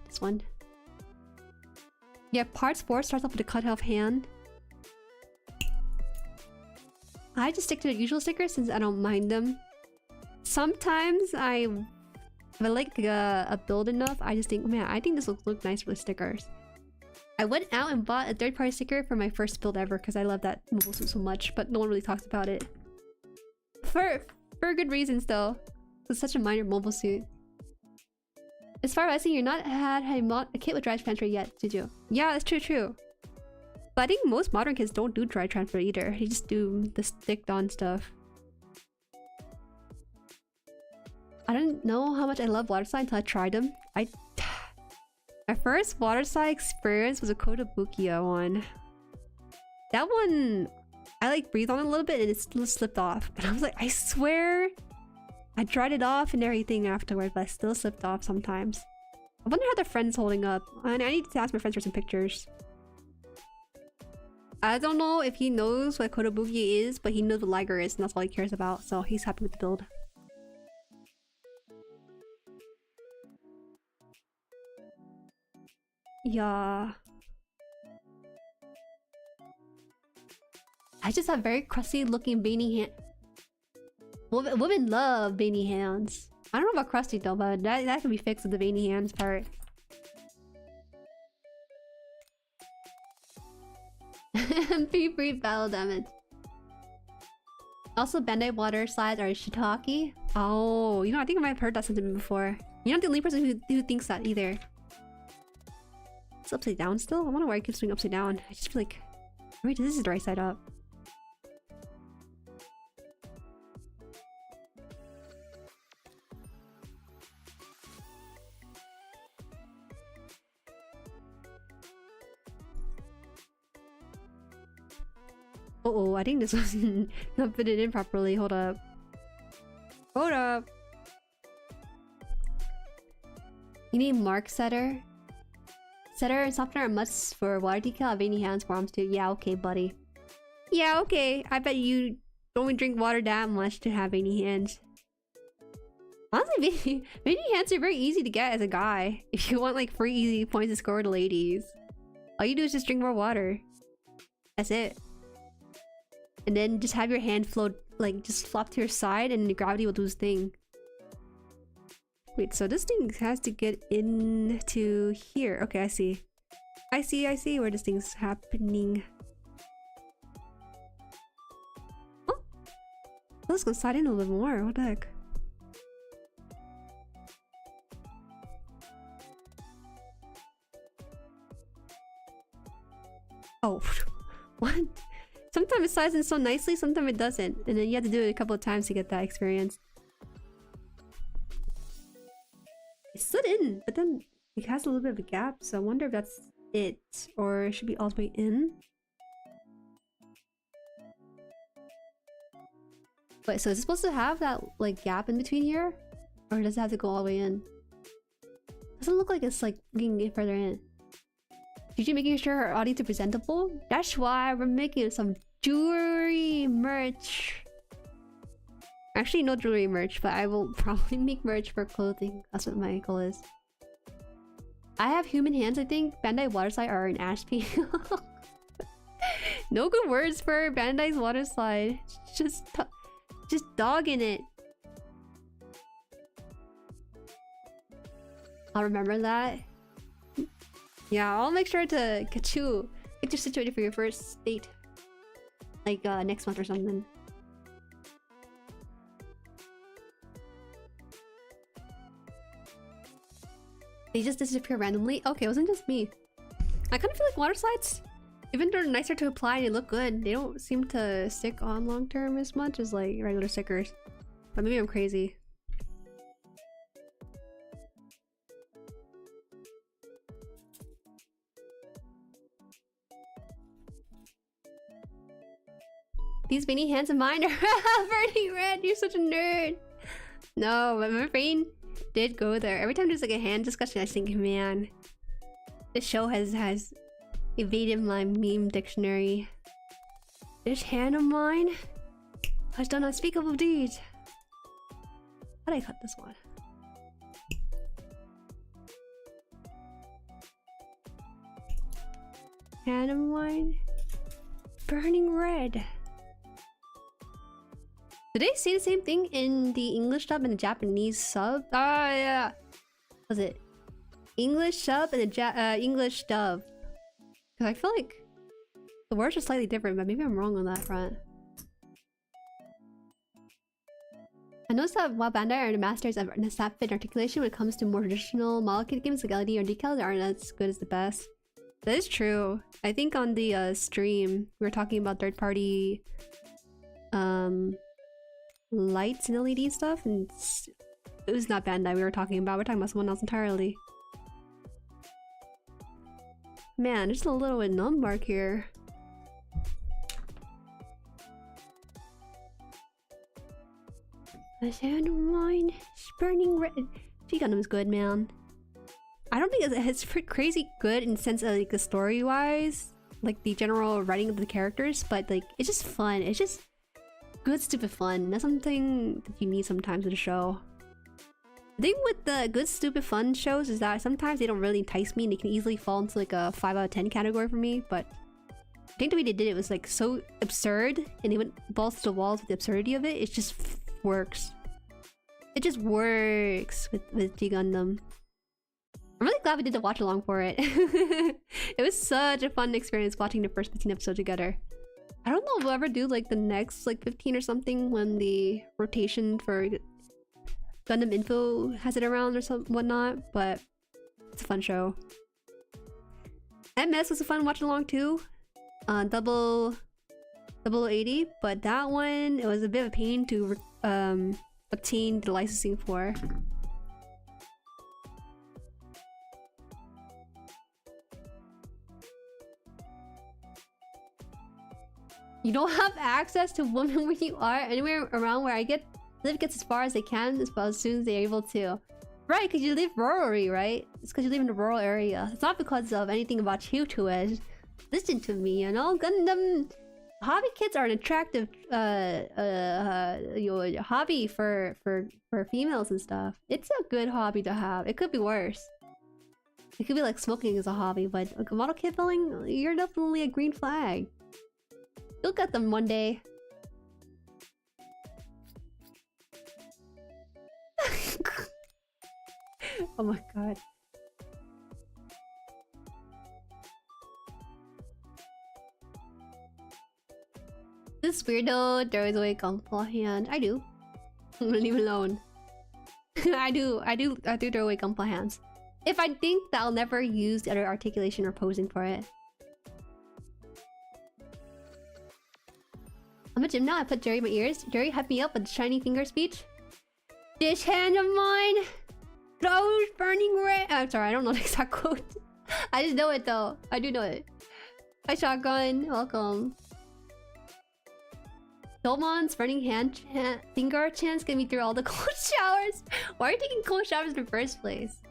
This one. Yeah, parts 4 starts off with a cut off hand. I just stick to the usual stickers since I don't mind them. Sometimes if I like a build enough, I just think, man, I think this will look nice with stickers. I went out and bought a third-party sticker for my first build ever because I love that mobile suit so much, but no one really talks about it. For good reasons though. It's such a minor mobile suit. As far as I see, you're not had a kit with dry transfer yet, did you? Yeah, that's true. But I think most modern kids don't do dry transfer either. They just do the sticked-on stuff. I didn't know how much I love water slide until I tried them. My first water slide experience was a Kotobukiya one. That one, I like breathed on it a little bit and it still slipped off. And I was like, I swear I dried it off and everything afterward, but it still slipped off sometimes. I wonder how the friend's holding up. And I need to ask my friends for some pictures. I don't know if he knows what Kotobukiya is, but he knows what Liger is and that's all he cares about. So he's happy with the build. Yeah. I just have very crusty looking veiny hand. Women love veiny hands. I don't know about crusty though, but that can be fixed with the veiny hands part. MP brief battle damage. Also, Bandai water slides are shiitake. Oh, you know, I think I might have heard that sentiment before. You're not the only person who thinks that either. It's upside down still? I wonder why I keep swinging upside down. I just feel like... Wait, this is the right side up. Uh-oh, I think this was not fitted in properly. Hold up. Hold up! You need mark setter? Setter and softener are must for water decal, veiny hands, forearms too. Yeah, okay, buddy. Yeah, okay. I bet you don't drink water that much to have veiny hands. Honestly, veiny hands are very easy to get as a guy. If you want like free easy points to score with the ladies. All you do is just drink more water. That's it. And then just have your hand float, like just flop to your side and the gravity will do its thing. Wait, so this thing has to get into here. Okay, I see. I see where this thing's happening. Oh! Let's go slide in a little bit more. What the heck? Oh, what? Sometimes it slides in so nicely, sometimes it doesn't. And then you have to do it a couple of times to get that experience. It slid in, but then it has a little bit of a gap, so I wonder if that's it. Or it should be all the way in. Wait, so is it supposed to have that like gap in between here? Or does it have to go all the way in? Doesn't look like it's like we can get further in. Did you making sure our audience is presentable? That's why we're making some jewelry merch. Actually, no jewelry merch, but I will probably make merch for clothing. That's what my goal is. I have human hands, I think. Bandai water slide are an ash peel. No good words for Bandai's water slide. Just dogging it. I'll remember that. Yeah, I'll make sure to get you situated for your first date. Like next month or something. They just disappear randomly? Okay, it wasn't just me. I kind of feel like water slides, even though they're nicer to apply and they look good, they don't seem to stick on long term as much as like regular stickers. But maybe I'm crazy. These veiny hands of mine are burning red. You're such a nerd. No, but my brain did go there. Every time there's like a hand discussion, I think, man, this show has evaded my meme dictionary. This hand of mine has done unspeakable deeds. How did I cut this one? Hand of mine, burning red. Did they say the same thing in the English dub and the Japanese sub? Ah, yeah. Was it English sub and the English dub? Because I feel like the words are slightly different, but maybe I'm wrong on that front. I noticed that while Bandai are the masters of snap fit articulation when it comes to more traditional molecule games like LED or decals aren't as good as the best. That is true. I think on the stream we were talking about third-party lights and LED stuff, and it was not Bandai we were talking about. We're talking about someone else entirely. Man, there's a little bit numb mark here. The hand of mine is burning red. G Gundam is good, man. I don't think it's crazy good in the sense of like the story wise, like the general writing of the characters, but like it's just fun. It's just good, stupid fun. That's something that you need sometimes with a show. The thing with the good, stupid fun shows is that sometimes they don't really entice me and they can easily fall into like a 5 out of 10 category for me, but I think the way they did it was like so absurd, and they went balls to the walls with the absurdity of it. It just works. It just works with G Gundam. I'm really glad we did the watch along for it. It was such a fun experience watching the first 15 episodes together. I don't know if we'll ever do like the next like 15 or something when the rotation for Gundam Info has it around or some whatnot, but it's a fun show. MS was a fun watch along too. Double 80, but that one it was a bit of a pain to obtain the licensing for. You don't have access to women where you are. Anywhere around where I live gets as far as they can as soon as they're able to. Right, because you live rurally, right? It's because you live in a rural area. It's not because of anything about you to it. Listen to me, you know? Gundam hobby kits are an attractive hobby for females and stuff. It's a good hobby to have. It could be worse. It could be like smoking as a hobby, but like model kit building, you're definitely a green flag. You'll get them one day. Oh my god. This weirdo throws away GUNPLA hand. I do. Leave it alone. I do throw away GUNPLA hands. If I think that I'll never use the other articulation or posing for it. I'm a gym now. I put Jueri in my ears. Jueri hyped me up with the shiny finger speech. This hand of mine throws burning red. I'm sorry, I don't know the exact quote. I just know it though. I do know it. Hi Shotgun, welcome. Dolmon's burning finger chance get me through all the cold showers. Why are you taking cold showers in the first place?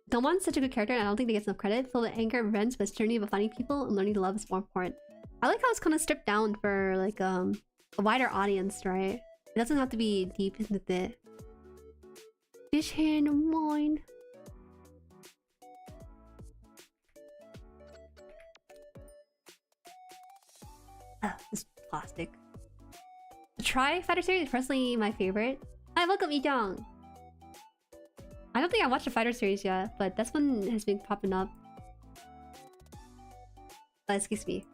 Dolmon's such a good character and I don't think he gets enough credit. Full of anger and revenge, but his journey of finding people and learning to love is more important. I like how it's kind of stripped down for like a wider audience, right? It doesn't have to be deep with it. This hand of mine. This plastic. The Tri-Fighter series is personally my favorite. Hi, welcome Ijong. I don't think I watched the Fighter series yet, but that's one has been popping up. Excuse me.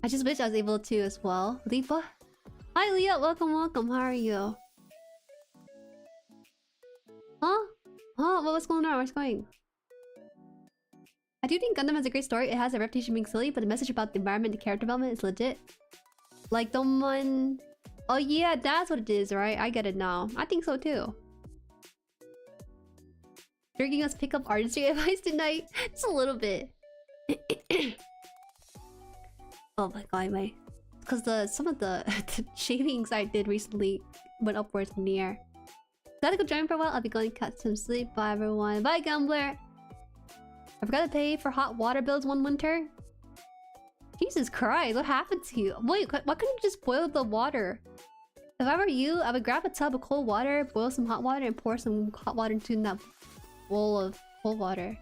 I just wish I was able to as well. Lipa? Hi Leah, welcome, welcome. How are you? Huh? Huh? What's going on? Where's going? I do think Gundam has a great story. It has a reputation being silly, but the message about the environment and character development is legit. Like the one... Oh yeah, that's what it is, right? I get it now. I think so too. You're giving us pickup artistry advice tonight? Just a little bit. Oh my god, because some of the shavings I did recently went upwards in the air. Gotta go join for a while. I'll be going to catch some sleep. Bye everyone. Bye Gambler. I forgot to pay for hot water bills one winter. Jesus Christ, what happened to you? Wait, why couldn't you just boil the water? If I were you, I would grab a tub of cold water, boil some hot water, and pour some hot water into that bowl of cold water.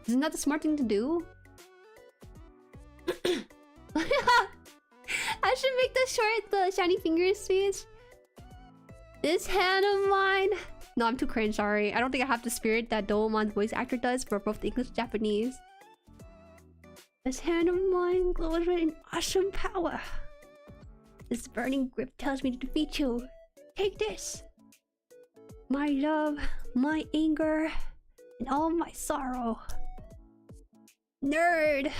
Isn't that the smart thing to do? I should make the shiny fingers speech. This hand of mine. No, I'm too cringe, sorry. I don't think I have the spirit that Doemon's voice actor does for both the English and Japanese. This hand of mine glows with an awesome power. This burning grip tells me to defeat you. Take this. My love, my anger, and all my sorrow. Nerd.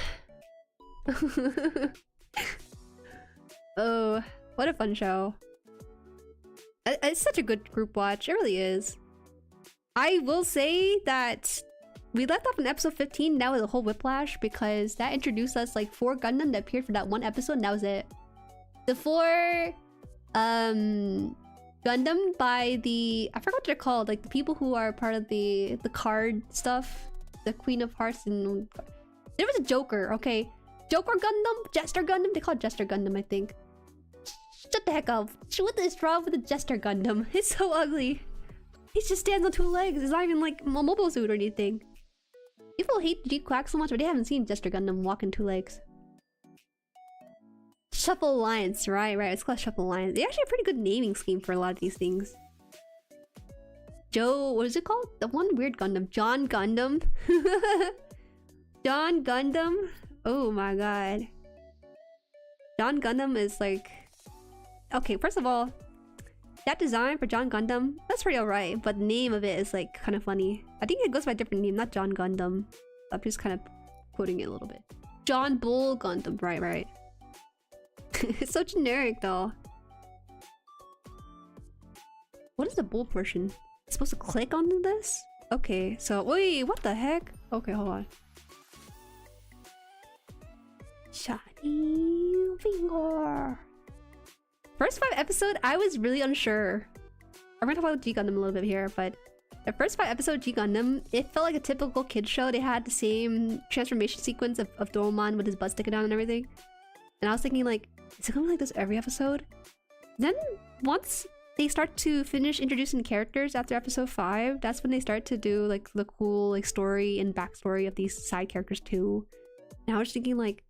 Oh, what a fun show. It's such a good group watch. It really is. I will say that we left off in episode 15 now with a whole whiplash because that introduced us like 4 Gundam that appeared for that one episode and that was it. The 4 Gundam by the... I forgot what they're called. Like the people who are part of the card stuff. The Queen of Hearts and... There was a Joker, okay. Joker Gundam? Jester Gundam? They call it Jester Gundam, I think. Shut the heck up. What is wrong with the Jester Gundam? It's so ugly. He just stands on 2 legs. It's not even like a mobile suit or anything. People hate G-Quack so much, but they haven't seen Jester Gundam walk in 2 legs. Shuffle Alliance, right. It's called Shuffle Alliance. They actually have a pretty good naming scheme for a lot of these things. Joe, what is it called? The one weird Gundam. John Gundam. John Gundam. Oh my god. John Gundam is like... Okay, first of all, that design for John Gundam, that's pretty alright, but the name of it is like kind of funny. I think it goes by a different name, not John Gundam. I'm just kind of quoting it a little bit. John Bull Gundam, right. It's so generic though. What is the bull portion? It's supposed to click onto this? Okay, so wait, what the heck? Okay, hold on. Shiny finger. First 5 episodes, I was really unsure. I'm gonna talk about G Gundam a little bit here, but the first 5 episodes G Gundam, it felt like a typical kid show. They had the same transformation sequence of Doromon with his butt sticking down and everything. And I was thinking like, is it gonna be like this every episode? Then once they start to finish introducing characters after episode 5, that's when they start to do like the cool like story and backstory of these side characters too. And I was thinking like,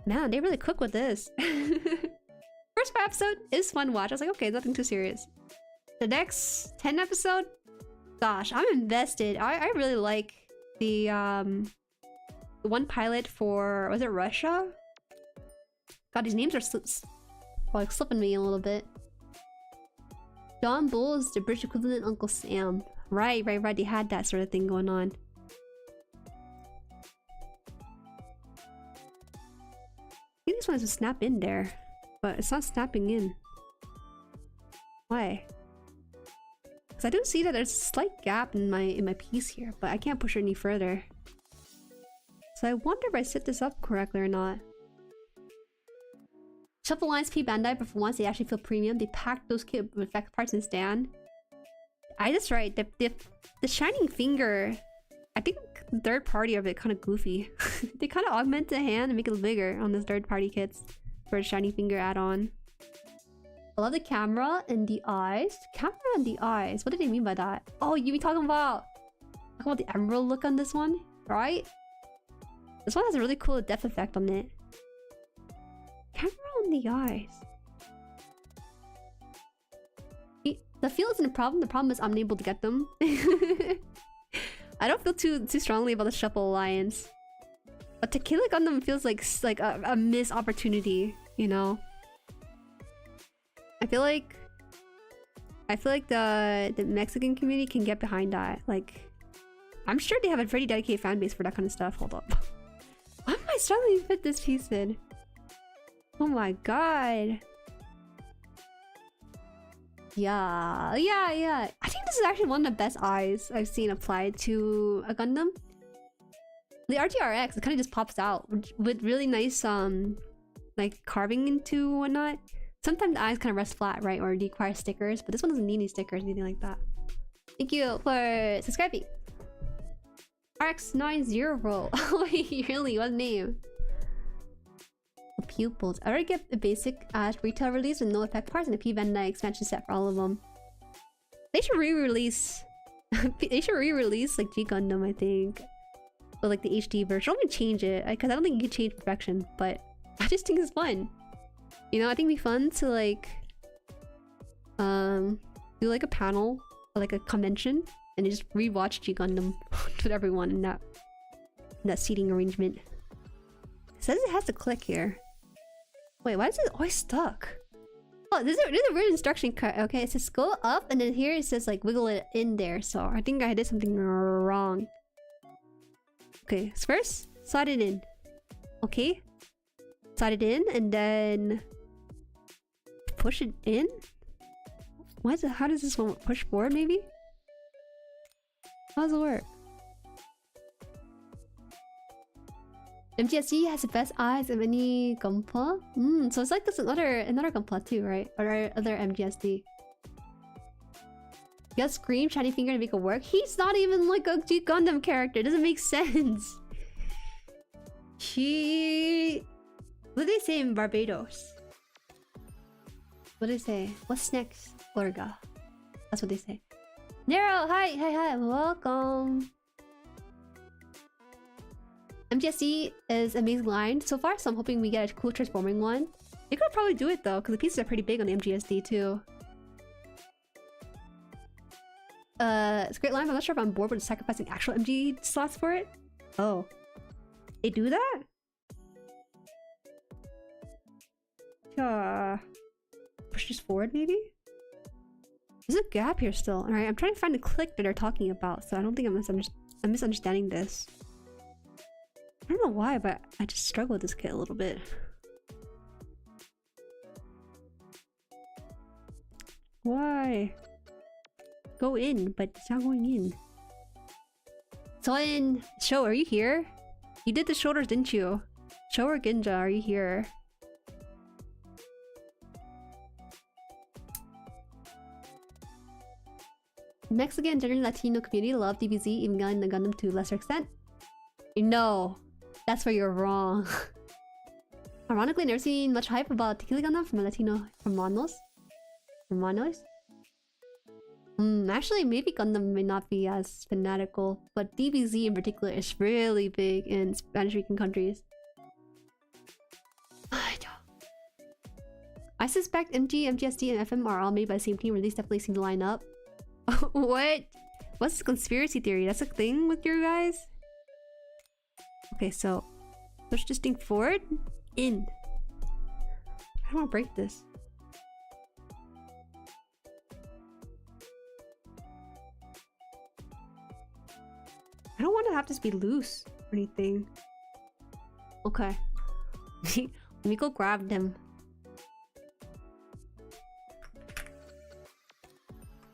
man, they really cook with this. First 5 episode is fun to watch. I was like, okay, nothing too serious. The next 10 episode, gosh, I'm invested. I really like the one pilot for, was it Russia? God, these names are like slipping me a little bit. John Bull is the British equivalent Uncle Sam. Right. They had that sort of thing going on. I think this one has to snap in there, but it's not snapping in. Why? Because I do see that there's a slight gap in my piece here, but I can't push it any further. So I wonder if I set this up correctly or not. Shuffle Lines P Bandai, but for once they actually feel premium. They packed those kit effect parts in stand. I just right. The shining finger, I think the third party of it kind of goofy. They kind of augment the hand and make it bigger on this third party kits for a shining finger add-on. I love the camera and the eyes. Camera and the eyes. What did they mean by that? Oh, you be talking about the emerald look on this one, right? This one has a really cool depth effect on it. Camera on the eyes. The feel isn't a problem. The problem is I'm unable to get them. I don't feel too strongly about the Shuffle Alliance, but To Kill a Gundam feels like a missed opportunity. You know. I feel like the Mexican community can get behind that. Like, I'm sure they have a pretty dedicated fan base for that kind of stuff. Hold up. Why am I struggling to fit this piece in? Oh my god. Yeah. I think this is actually one of the best eyes I've seen applied to a Gundam. The RTRX, it kind of just pops out with really nice like carving into whatnot. Sometimes the eyes kind of rest flat, right? Or require stickers, but this one doesn't need any stickers or anything like that. Thank you for subscribing. RX90. Oh wait, really? What name? Pupils. I already get a basic retail release with no effect parts and a P Bandai expansion set for all of them. They should re-release. They should re-release like G Gundam, I think, but like the HD version. Don't even change it because I don't think you can change perfection. But I just think it's fun. You know, I think it'd be fun to like do like a panel or like a convention and just rewatch G Gundam with everyone in that seating arrangement. It says it has to click here. Wait, why is it always stuck? Oh, there's a weird instruction cut. Okay, it says go up, and then here it says like wiggle it in there. So I think I did something wrong. Okay, so first slide it in. Okay, slide it in, and then push it in. Why is it? How does this one push forward? Maybe. How does it work? MGSD has the best eyes of any GUNPLA. So it's like this another GUNPLA too, right? Or other MGSD. You gotta scream shiny finger to make it work. He's not even like a G Gundam character. It doesn't make sense. What did they say in Barbatos? What do they say? What's next? Orga. That's what they say. Nero, hi, welcome. MGSD is amazing line so far, so I'm hoping we get a cool transforming one. You could probably do it though, because the pieces are pretty big on the MGSD too. It's a great line, but I'm not sure if I'm bored with sacrificing actual MG slots for it. Oh. They do that? Push this forward maybe? There's a gap here still. Alright, I'm trying to find the click that they're talking about, so I don't think I'm misunderstanding this. I don't know why, but I just struggle with this kit a little bit. Why? Go in, but it's not going in. So in Show, are you here? You did the shoulders, didn't you? Show or Ginja, are you here? Mexican and general Latino community love DBZ, even in the Gundam to a lesser extent. No, that's where you're wrong. Ironically, I've never seen much hype about Tequila Gundam from a Latino from Manos. Actually, maybe Gundam may not be as fanatical, but DBZ in particular is really big in Spanish-speaking countries. I suspect MG, MGSD, and FM are all made by the same team, or these definitely seem to line up. What? What's the conspiracy theory? That's a thing with your guys? Okay, so push this thing forward. In. I don't want to break this. I don't want to have this be loose or anything. Okay. Let me go grab them.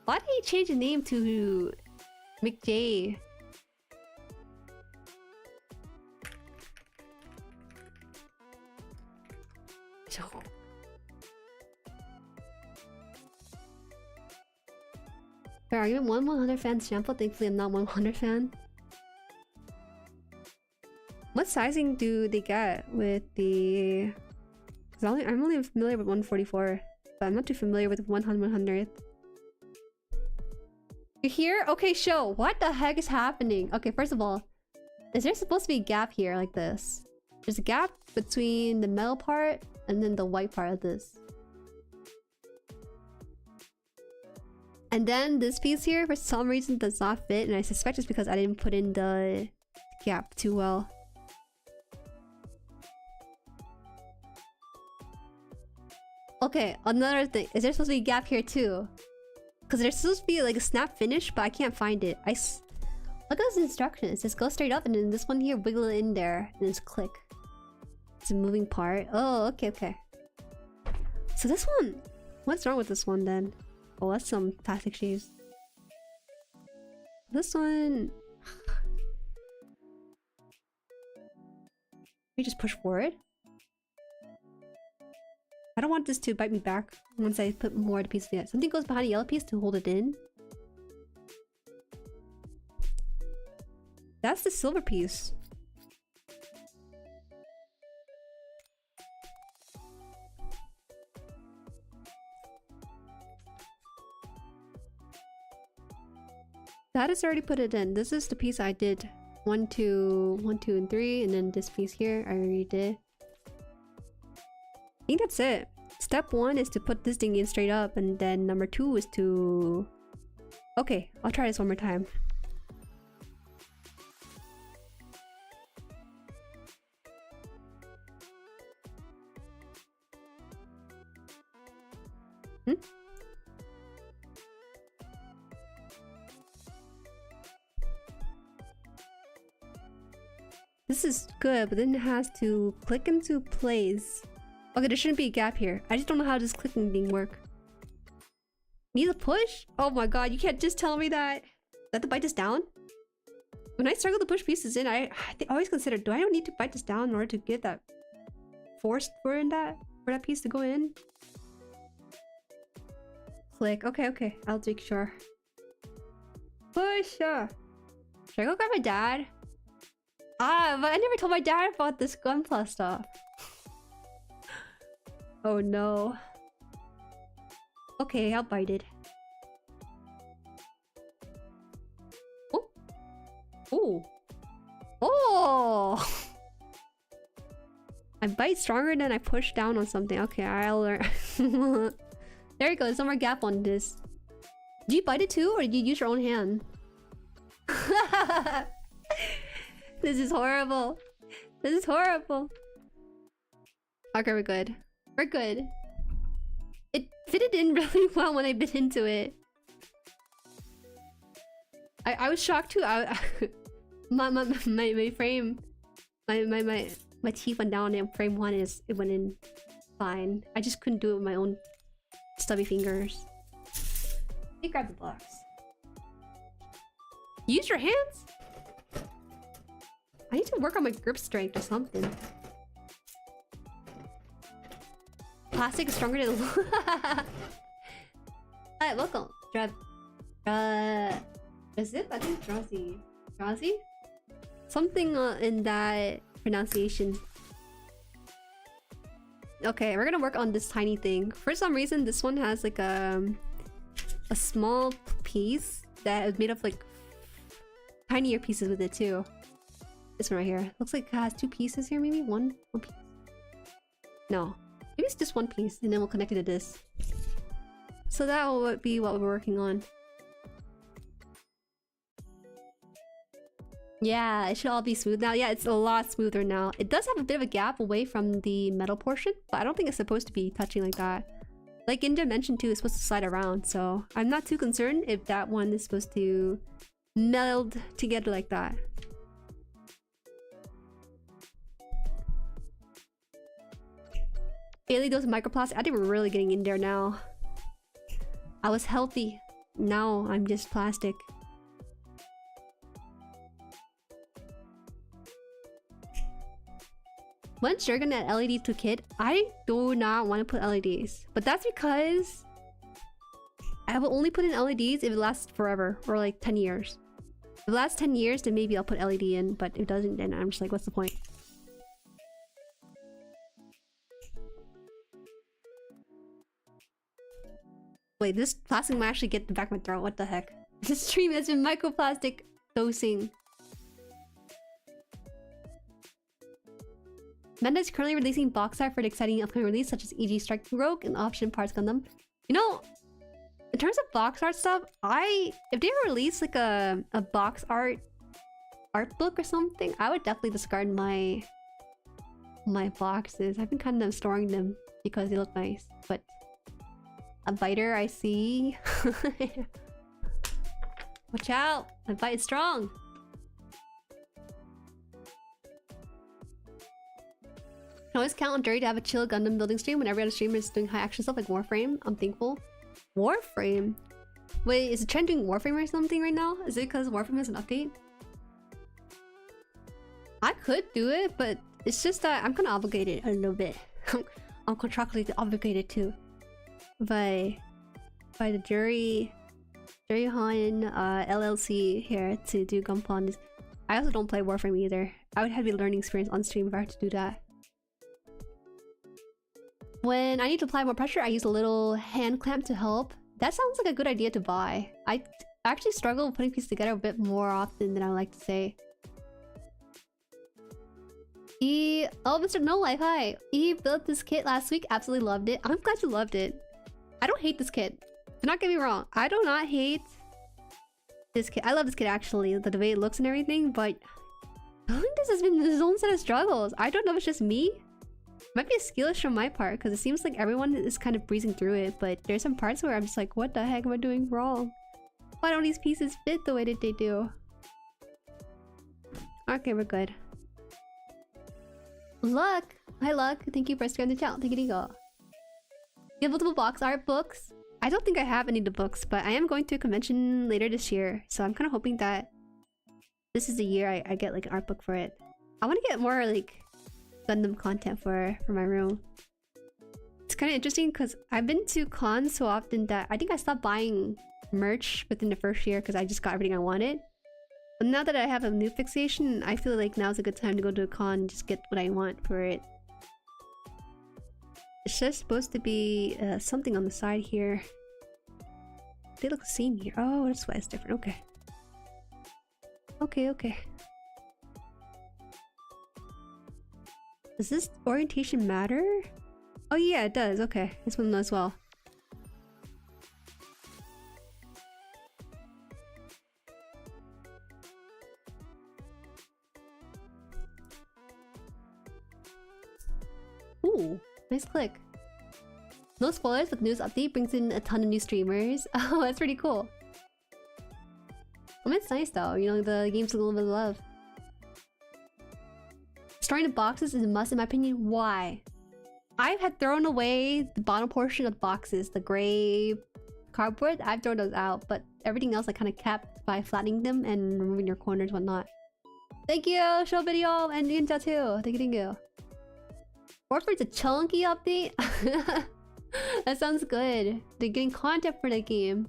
Why did he change the name to McJ? Fair argument, 100 fans shampoo. Thankfully, I'm not 100 fan. What sizing do they get with the? I'm only familiar with 144, but I'm not too familiar with 100. You're here? Okay, show. What the heck is happening? Okay, first of all, is there supposed to be a gap here like this? There's a gap between the metal part and then the white part of this. And then this piece here, for some reason, does not fit, and I suspect it's because I didn't put in the gap too well. Okay, another thing. Is there supposed to be a gap here too? Because there's supposed to be like a snap finish, but I can't find it. Look at those instructions. Just go straight up and then this one here, wiggle it in there and just click. It's a moving part. Oh, okay. So this one, what's wrong with this one then? Oh, that's some plastic shaves. This one... We just push forward. I don't want this to bite me back once I put more of the piece yet. Something goes behind the yellow piece to hold it in. That's the silver piece. That is already put it in. This is the piece I did. 1, 2, 1, 2, and 3, and then this piece here I already did. I think that's it. Step 1 is to put this thing in straight up, and then number 2 is to... Okay, I'll try this one more time. This is good, but then it has to click into place. Okay, there shouldn't be a gap here. I just don't know how this clicking thing work. Need a push? Oh my god, you can't just tell me that. Do I have to bite this down? When I struggle to push pieces in, I always consider, do I don't need to bite this down in order to get that force for that piece to go in? Click. Okay. I'll make sure. Push! Should I go grab my dad? Ah, but I never told my dad about this GUNPLA stuff. Oh no. Okay, I'll bite it. Oh! Oh! Oh! I bite stronger than I push down on something. Okay, I'll learn. There you go, there's no more gap on this. Do you bite it too, or do you use your own hand? This is horrible. This is horrible. Okay, we're good. We're good. It fitted in really well when I bit into it. I was shocked too. My frame, my teeth went down, and frame 1 it went in fine. I just couldn't do it with my own stubby fingers. You grab the box. Use your hands? I need to work on my grip strength or something. Plastic is stronger than Hi, welcome. Zip? I think Drazi. Drazi? Something in that pronunciation. Okay, we're gonna work on this tiny thing. For some reason, this one has like a small piece that is made of like tinier pieces with it too. This one right here. Looks like it has 2 pieces here, maybe? One piece. No. Maybe it's just 1 piece, and then we'll connect it to this. So that will be what we're working on. Yeah, it should all be smooth now. Yeah, it's a lot smoother now. It does have a bit of a gap away from the metal portion, but I don't think it's supposed to be touching like that. Like in Dimension 2, it's supposed to slide around, so I'm not too concerned if that one is supposed to meld together like that. Daily dose of microplastic. I think we're really getting in there now. I was healthy. Now I'm just plastic. Once you're gonna add LEDs to kit, I do not want to put LEDs. But that's because I will only put in LEDs if it lasts forever, or like 10 years. If it lasts 10 years, then maybe I'll put LED in, but if it doesn't, then I'm just like, what's the point? Wait, this plastic might actually get the back of my throat. What the heck? This stream has been microplastic dosing. Menda is currently releasing box art for an exciting upcoming release, such as e.g. Strike Rogue and Option Parts Gundam. You know, in terms of box art stuff, if they release like a box art book or something, I would definitely discard my boxes. I've been kind of storing them because they look nice, but a biter, I see. Watch out! My bite is strong. I always count on Jueri to have a chill Gundam building stream when every other streamer is doing high action stuff like Warframe. I'm thankful. Warframe? Wait, is the trend doing Warframe or something right now? Is it because Warframe has an update? I could do it, but it's just that I'm kind of obligated a little bit. I'm contractually obligated too. By the JueriHaan LLC here to do GUNPLA on this. I also don't play Warframe either. I would have a learning experience on stream if I had to do that. When I need to apply more pressure, I use a little hand clamp to help. That sounds like a good idea to buy. I actually struggle with putting pieces together a bit more often than I like to say. Oh, Mr. No Life, hi! Built this kit last week, absolutely loved it. I'm glad you loved it. I don't hate this kit. Do not get me wrong. I do not hate this kit. I love this kit actually, the way it looks and everything, but I think this has been his own set of struggles. I don't know if it's just me. Might be a skill issue on my part, because it seems like everyone is kind of breezing through it, but there's some parts where I'm just like, what the heck am I doing wrong? Why don't these pieces fit the way that they do? Okay, we're good. Luck! Hi Luck, thank you for scaring the channel. Thank you, Digo. You have multiple box art books? I don't think I have any of the books, but I am going to a convention later this year, so I'm kind of hoping that this is the year I get like an art book for it. I want to get more like Gundam content for my room. It's kind of interesting because I've been to cons so often that I think I stopped buying merch within the first year because I just got everything I wanted. But now that I have a new fixation, I feel like now's a good time to go to a con and just get what I want for it. It's just supposed to be something on the side here. they look the same here. Oh, that's why it's different. Okay. Okay. Does this orientation matter? Oh yeah, it does. Okay, this one as well. Ooh, nice click. No spoilers, but the news update brings in a ton of new streamers. Oh, that's pretty cool. I mean, it's nice though, you know, the game's a little bit of love. Storing the boxes is a must in my opinion. Why? I had thrown away the bottom portion of the boxes, the gray cardboard. I've thrown those out, but everything else I kind of kept by flattening them and removing your corners and whatnot. Thank you, show video, and Ninja too. Thank you. Warfare's a chunky update. That sounds good. They're getting content for the game.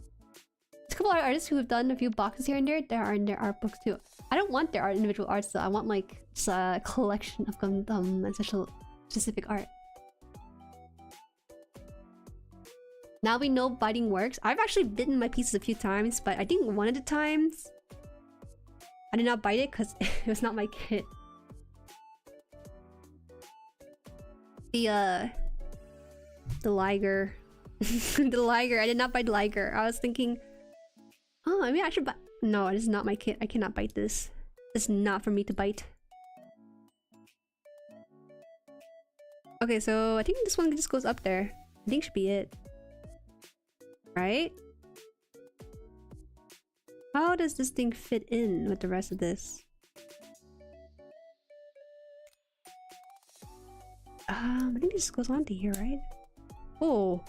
There's a couple of artists who have done a few boxes here and there that are in their art books too. I don't want their individual arts though. I want like just a collection of Gundam and specific art. Now we know biting works. I've actually bitten my pieces a few times, but I think one of the times I did not bite it because it was not my kit. The liger. The liger. I did not bite liger. I was thinking, oh, maybe I should bite. No, this is not my kit. I cannot bite this. This is not for me to bite. Okay, so I think this one just goes up there. I think should be it. Right? How does this thing fit in with the rest of this? I think this goes on to here, right? Oh.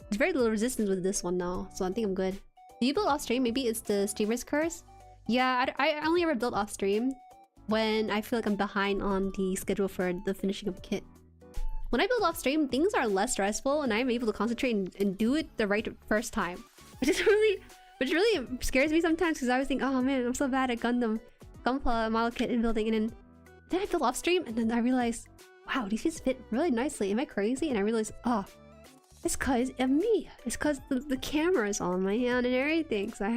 There's very little resistance with this one now, so I think I'm good. Do you build off stream? Maybe it's the streamer's curse? Yeah, I only ever build off stream when I feel like I'm behind on the schedule for the finishing of kit. When I build off stream, things are less stressful and I'm able to concentrate and do it the right first time. Which really scares me sometimes because I always think, oh man, I'm so bad at GUNPLA model kit and building, and then I build off stream and then I realize, wow, these pieces fit really nicely. Am I crazy? And I realize, oh, it's cause of me. It's cause the camera is on my hand and everything. So I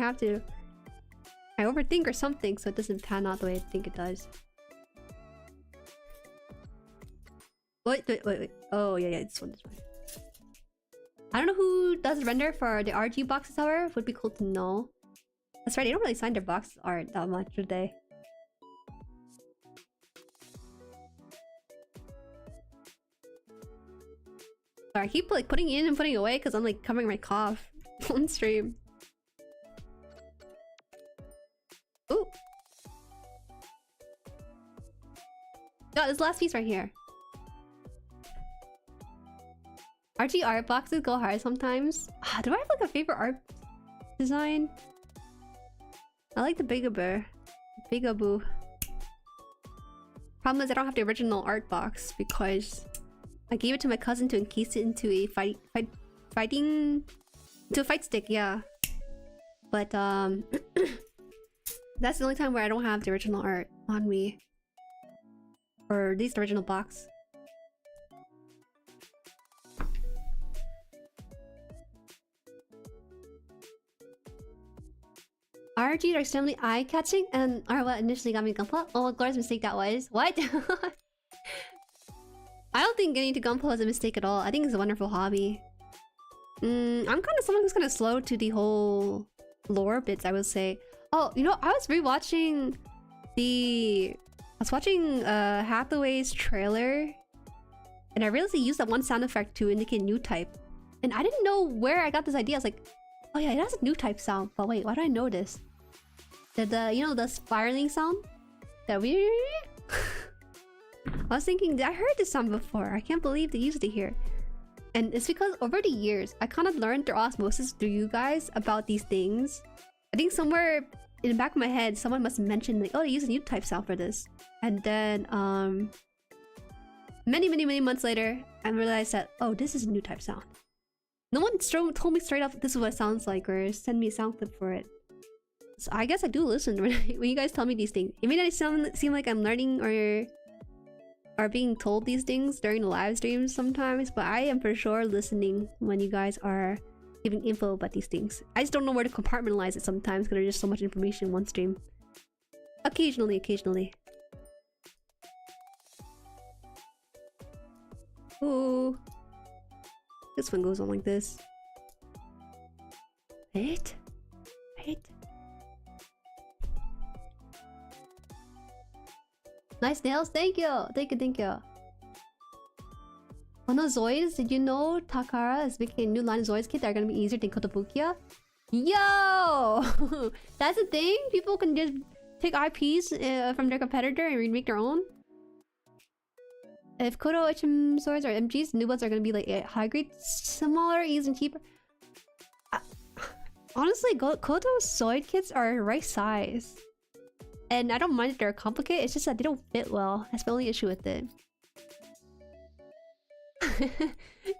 overthink or something so it doesn't pan out the way I think it does. Wait. Oh, yeah, this one. I don't know who does render for the RG boxes, however. Would be cool to know. That's right, they don't really sign their box art that much, do they? Sorry, I keep like putting in and putting away because I'm like covering my cough on stream. Ooh. Got this last piece right here. RG art boxes go hard sometimes. Do I have like a favorite art design? I like the Bigaboo. Problem is I don't have the original art box because I gave it to my cousin to encase it into a fight stick, yeah. But that's the only time where I don't have the original art on me. Or at least the original box. RGs are extremely eye-catching and are what initially got me GUNPLA. Oh, what glorious mistake that was. What? I don't think getting to GUNPLA was a mistake at all. I think it's a wonderful hobby. I'm kind of someone who's kind of slow to the whole lore bits, I would say. Oh, you know, I was rewatching Hathaway's trailer, and I realized he used that one sound effect to indicate new type. And I didn't know where I got this idea. I was like, oh yeah, it has a new type sound. But wait, why do I know this? You know, the spiraling sound? That weird. I was thinking, I heard this sound before. I can't believe they used it here. And it's because over the years, I kind of learned through osmosis through you guys about these things. I think somewhere in the back of my head, someone must have mentioned like, oh, they use a new type sound for this. And then many months later, I realized that, oh, this is a new type sound. No one told me straight up this is what it sounds like or send me a sound clip for it. So I guess I do listen when you guys tell me these things. It may not seem like I'm learning or are being told these things during the live streams sometimes, but I am for sure listening when you guys are giving info about these things. I just don't know where to compartmentalize it sometimes because there's just so much information in one stream. Occasionally. Ooh. This one goes on like this. Wait. Nice nails, thank you. On the Zoids, did you know Takara is making a new line of Zoids kit that are gonna be easier than Kotobukiya? Yo! That's the thing? People can just take IPs from their competitor and remake their own? If Koto HM swords or MGs, new ones are gonna be like high grade, smaller, easier, and cheaper. Honestly, Koto Zoid kits are right size. And I don't mind if they're complicated, it's just that they don't fit well. That's my only issue with it.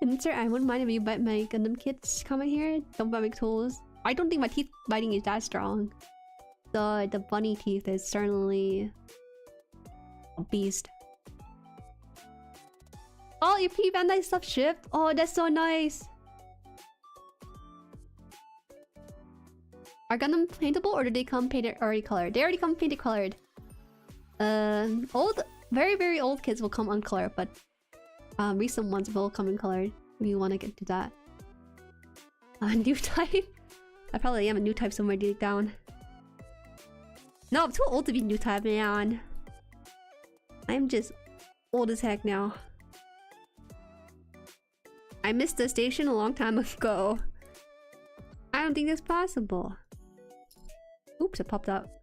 Insert, I wouldn't mind if you bite my Gundam kits comment here. Don't bite my tools. I don't think my teeth biting is that strong. The bunny teeth is certainly a beast. Oh, your P Bandai stuff shipped? Oh, that's so nice. Are Gundam paintable or do they come painted already colored? They already come painted colored. Very old kits will come uncolored, but recent ones will come in colored if you want to get to that. New type? I probably am a new type somewhere deep down. No, I'm too old to be new type, man. I'm just old as heck now. I missed the station a long time ago. I don't think that's possible. Oops, it popped up.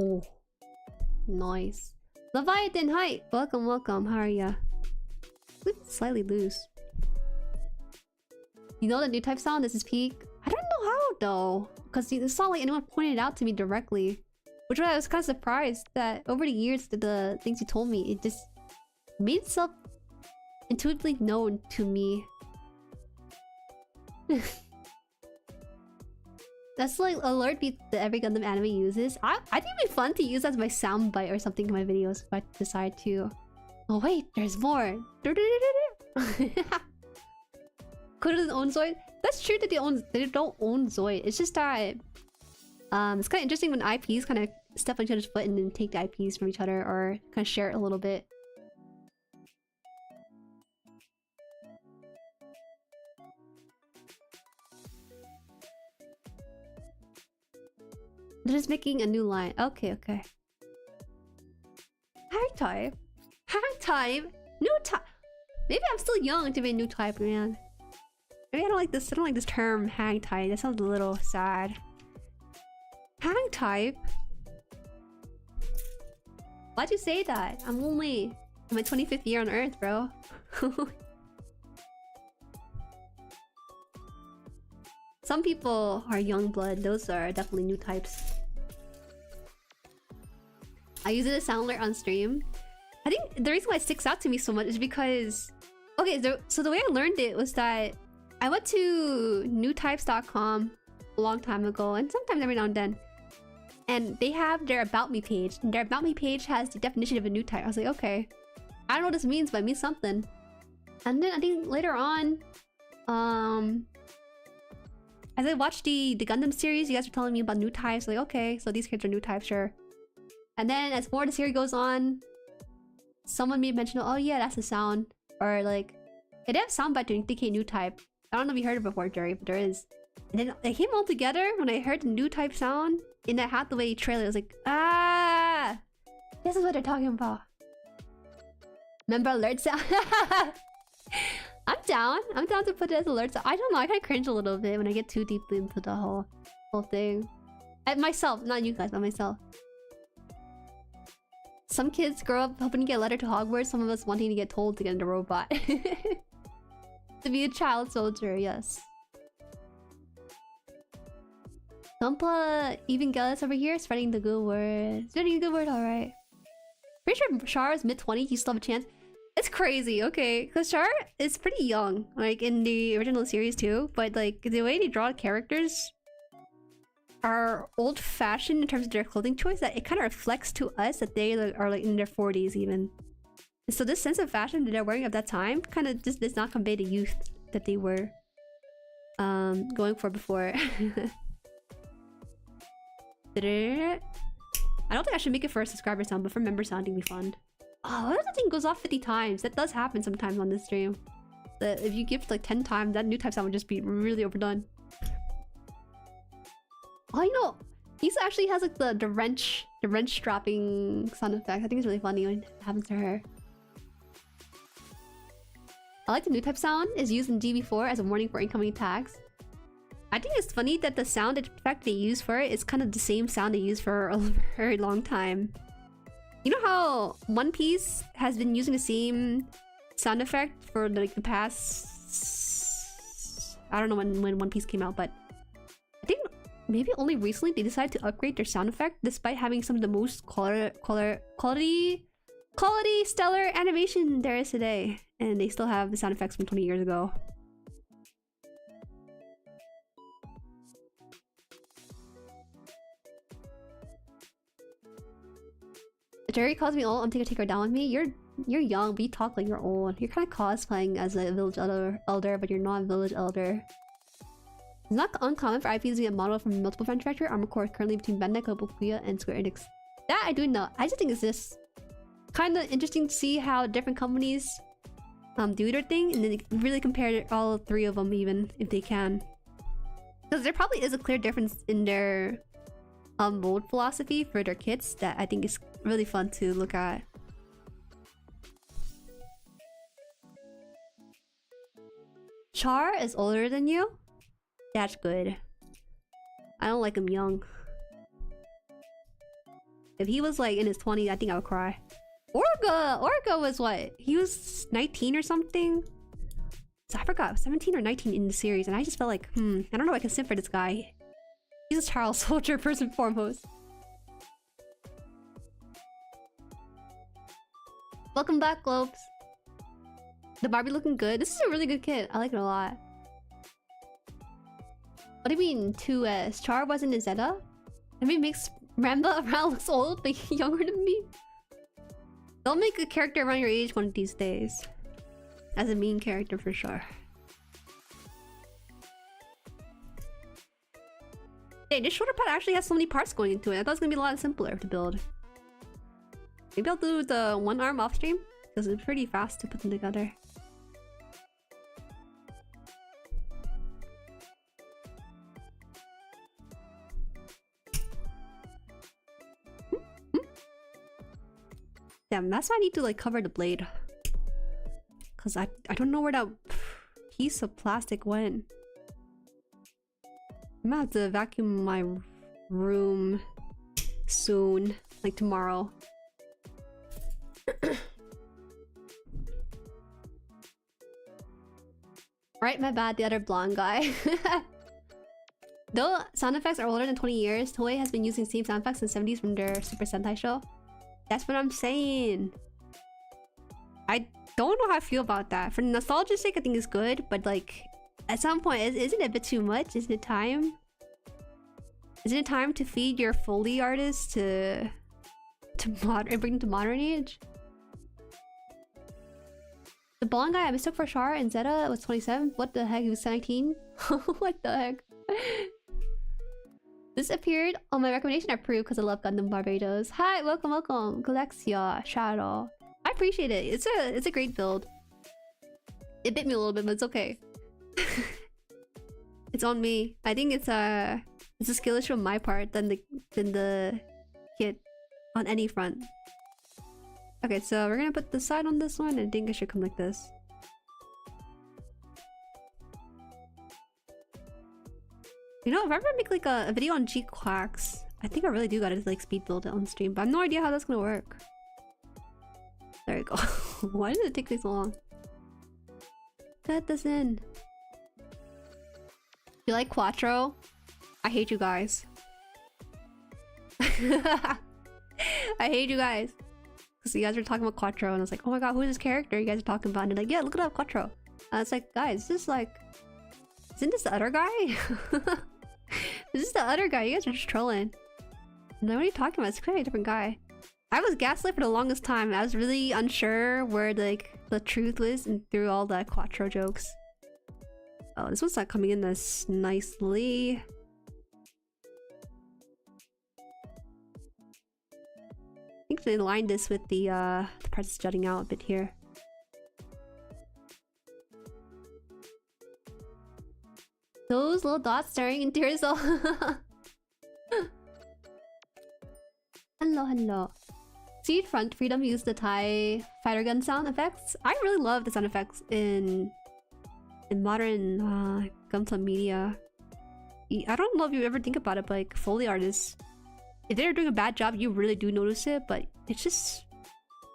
Oh, nice. Leviathan, hi! Welcome. How are ya? Slightly loose. You know the new type sound? This is peak. I don't know how though, because it's not like anyone pointed it out to me directly. Which I was kind of surprised that over the years, the things you told me, it just made itself intuitively known to me. That's like alert beat that every Gundam anime uses. I think it'd be fun to use as my soundbite or something in my videos if I decide to. Oh wait, there's more. Koto's own Zoid? That's true that they don't own Zoid. It's just that it's kind of interesting when IPs kind of step on each other's foot and then take the IPs from each other or kind of share it a little bit. They're just making a new line. Okay. Hang type? New type? Maybe I'm still young to be a new type, man. Maybe I don't like this term, hang type. That sounds a little sad. Hang type? Why'd you say that? I'm only in my 25th year on Earth, bro. Some people are young blood. Those are definitely new types. I use it as sound alert on stream. I think the reason why it sticks out to me so much is because... Okay, so the way I learned it was that I went to newtypes.com a long time ago, and sometimes every now and then. And they have their About Me page. And their About Me page has the definition of a new type. I was like, okay. I don't know what this means, but it means something. And then I think later on... as I watched the Gundam series, you guys were telling me about new types. Like, okay, so these kids are new types, sure. And then as more of the series goes on, someone made mention of, oh yeah, that's a sound. Or like, they have soundbite to indicate new type. I don't know if you heard it before, Jueri, but there is. And then they came all together when I heard the new type sound in that Hathaway trailer. I was like, ah! This is what they're talking about. Member alert sound. I'm down to put it as alerts. I don't know, I kind of cringe a little bit when I get too deeply into the whole thing. Myself, not you guys, but myself. Some kids grow up hoping to get a letter to Hogwarts, some of us wanting to get told to get into a robot. To be a child soldier, yes. GUNPLA Evangelius over here, spreading the good word. Spreading the good word, alright. Pretty sure Char is mid-20s, you still have a chance. It's crazy, okay, because Char is pretty young, like in the original series too, but like the way they draw characters are old-fashioned in terms of their clothing choice, that it kind of reflects to us that they are like in their 40s even. And so this sense of fashion that they're wearing at that time kind of just does not convey the youth that they were going for before. I don't think I should make it for a subscriber sound, but for member sound, it'd be fun. Oh, what if the thing goes off 50 times? That does happen sometimes on this stream. That if you give like 10 times, that new type sound would just be really overdone. Oh, you know, Lisa actually has like the wrench dropping sound effect. I think it's really funny when it happens to her. I like the new type sound is used in GB4 as a warning for incoming attacks. I think it's funny that the sound effect they use for it is kind of the same sound they use for a very long time. You know how One Piece has been using the same sound effect for like the past... I don't know when One Piece came out, but I think maybe only recently they decided to upgrade their sound effect despite having some of the most quality stellar animation there is today. And they still have the sound effects from 20 years ago. Jerry calls me old. I'm taking her down with me. You're young, but you talk like you're old. You're kind of cosplaying as a village elder, but you're not a village elder. It's not uncommon for IPs to get modeled from multiple manufacturers. Armor Core is currently between Bandai, Kobukuya, and Square Enix. That I do know. I just think it's just kind of interesting to see how different companies do their thing, and then really compare all three of them, even if they can. Because there probably is a clear difference in their mold philosophy for their kits that I think is really fun to look at. Char is older than you? That's good. I don't like him young. If he was like in his 20s, I think I would cry. Orga was what? He was 19 or something? So I forgot, 17 or 19 in the series, and I just felt like, I don't know if I can sit for this guy. He's a child soldier first and foremost. Welcome back, Globes. The Barbie looking good. This is a really good kit. I like it a lot. What do you mean 2S? Char wasn't in Zeta? I mean, makes Ramba around looks old, but younger than me. They'll make a character around your age one of these days. As a main character for sure. Hey, this shoulder pad actually has so many parts going into it. I thought it was gonna be a lot simpler to build. Maybe I'll do the one arm off stream, because it's pretty fast to put them together. Damn, that's why I need to like cover the blade. Cause I don't know where that piece of plastic went. I'm gonna have to vacuum my room soon, like tomorrow. Right, my bad, the other blonde guy. Though sound effects are older than 20 years, Toei has been using the same sound effects in the 70s from their Super Sentai show. That's what I'm saying. I don't know how I feel about that. For nostalgia's sake, I think it's good, but like, at some point, isn't it a bit too much? Isn't it time? Isn't it time to feed your Foley artists to bring them to modern age? The blonde guy I mistook for Char and Zeta was 27. What the heck? He was 19? What the heck? This appeared on my recommendation. I approved because I love Gundam Barbatos. Hi, welcome. Galexia, Shadow. I appreciate it. It's a great build. It bit me a little bit, but it's okay. It's on me. I think it's a skill issue on my part than the kit on any front. Okay, so we're gonna put the side on this one. I think it should come like this. You know, if I ever make like a video on G-Quacks, I think I really do gotta like speed build it on stream, but I have no idea how that's gonna work. There you go. Why did it take me so long? Cut this in. You like Quattro? I hate you guys. I hate you guys. Because you guys were talking about Quattro and I was like, oh my god, who is this character you guys are talking about? And they're like, yeah, look it up, Quattro. And it's like, guys, this is like... Isn't this the other guy? This is the other guy. You guys are just trolling. No, what are you talking about? It's clearly a different guy. I was gaslit for the longest time. I was really unsure where like the truth was and through all the Quattro jokes. Oh, this one's not coming in this nicely. I think they aligned this with the parts jutting out a bit here. Those little dots staring into yourself. Hello, hello. See, Front Freedom used the Thai fighter gun sound effects. I really love the sound effects in modern Gunpla media. I don't know if you ever think about it, but like Foley artists, if they're doing a bad job, you really do notice it. But it's just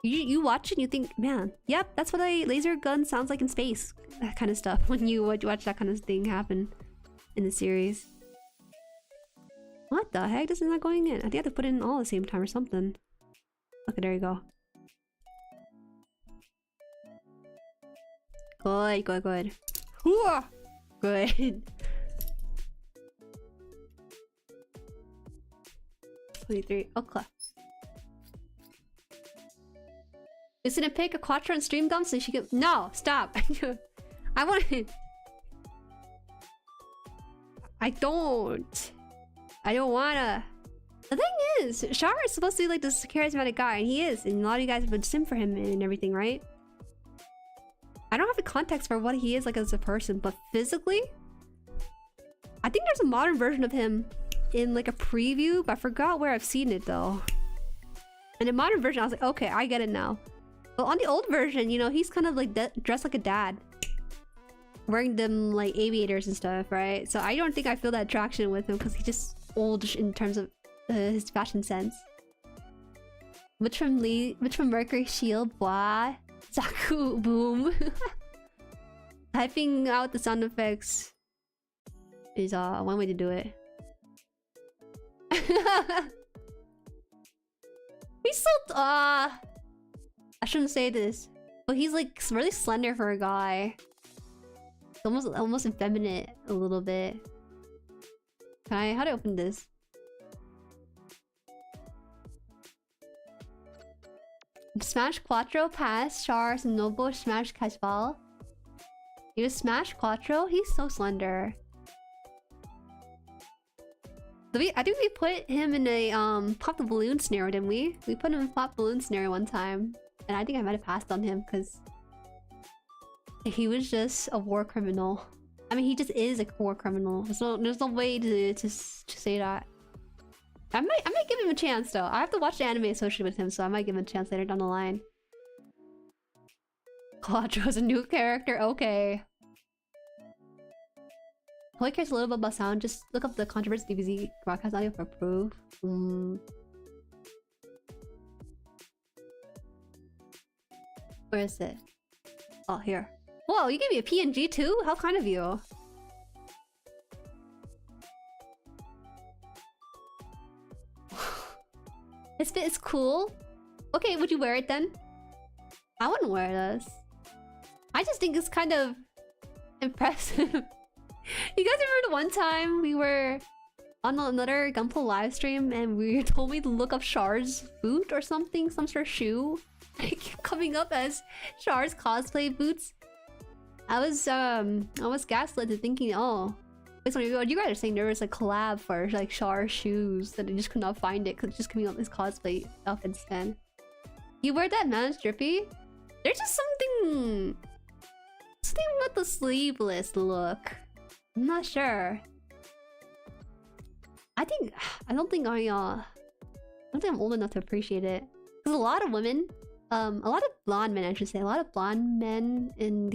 you watch it and you think, man, yep, that's what a laser gun sounds like in space. That kind of stuff when you watch that kind of thing happen in the series. What the heck? This is not going in. I think I have to put it in all at the same time or something. Okay, there you go. Good, good, good. Hooah! Good. 23. Okay. Is it a pick a Quattro and stream dump so she can— No! Stop! I want to— I don't wanna. The thing is, Char is supposed to be like this charismatic guy, and he is, and a lot of you guys would sim for him and everything, right? I don't have the context for what he is like as a person, but physically, I think there's a modern version of him in like a preview, but I forgot where I've seen it though. In the modern version, I was like, okay, I get it now. But on the old version, you know, he's kind of like dressed like a dad, wearing them like aviators and stuff, right? So I don't think I feel that attraction with him because he's just oldish in terms of his fashion sense. Which from Mercury Shield, blah, Zaku, boom. Typing out the sound effects is one way to do it. He's so I shouldn't say this, but he's like really slender for a guy. It's almost effeminate a little bit. How do I open this? Smash Quattro pass Char's Noble Smash Casual. You Smash Quattro? He's so slender. I think we put him in a Pop the Balloon scenario, didn't we? We put him in Pop Balloon scenario one time, and I think I might have passed on him because he was just a war criminal. I mean, he just is a war criminal. There's no way to say that. I might give him a chance though. I have to watch the anime associated with him, so I might give him a chance later down the line. Quattro's a new character. Okay. Who cares a little bit about sound? Just look up the controversy DBZ broadcast audio for proof. Where is it? Oh, here. Whoa, you gave me a PNG too? How kind of you. This fit is cool. Okay, would you wear it then? I wouldn't wear this. I just think it's kind of impressive. You guys remember the one time we were on another Gunpla live stream and we were told me to look up Char's boot or something, some sort of shoe? It kept coming up as Char's cosplay boots. I was gaslit to thinking, oh, based on what you guys are saying, there was a collab for like Char shoes that I just could not find it because it's just coming up as cosplay outfits then. You wear that, man? It's drippy. There's just something about the sleeveless look. I'm not sure. I don't think I'm old enough to appreciate it. Because a lot of women, a lot of blonde men, I should say, a lot of blonde men in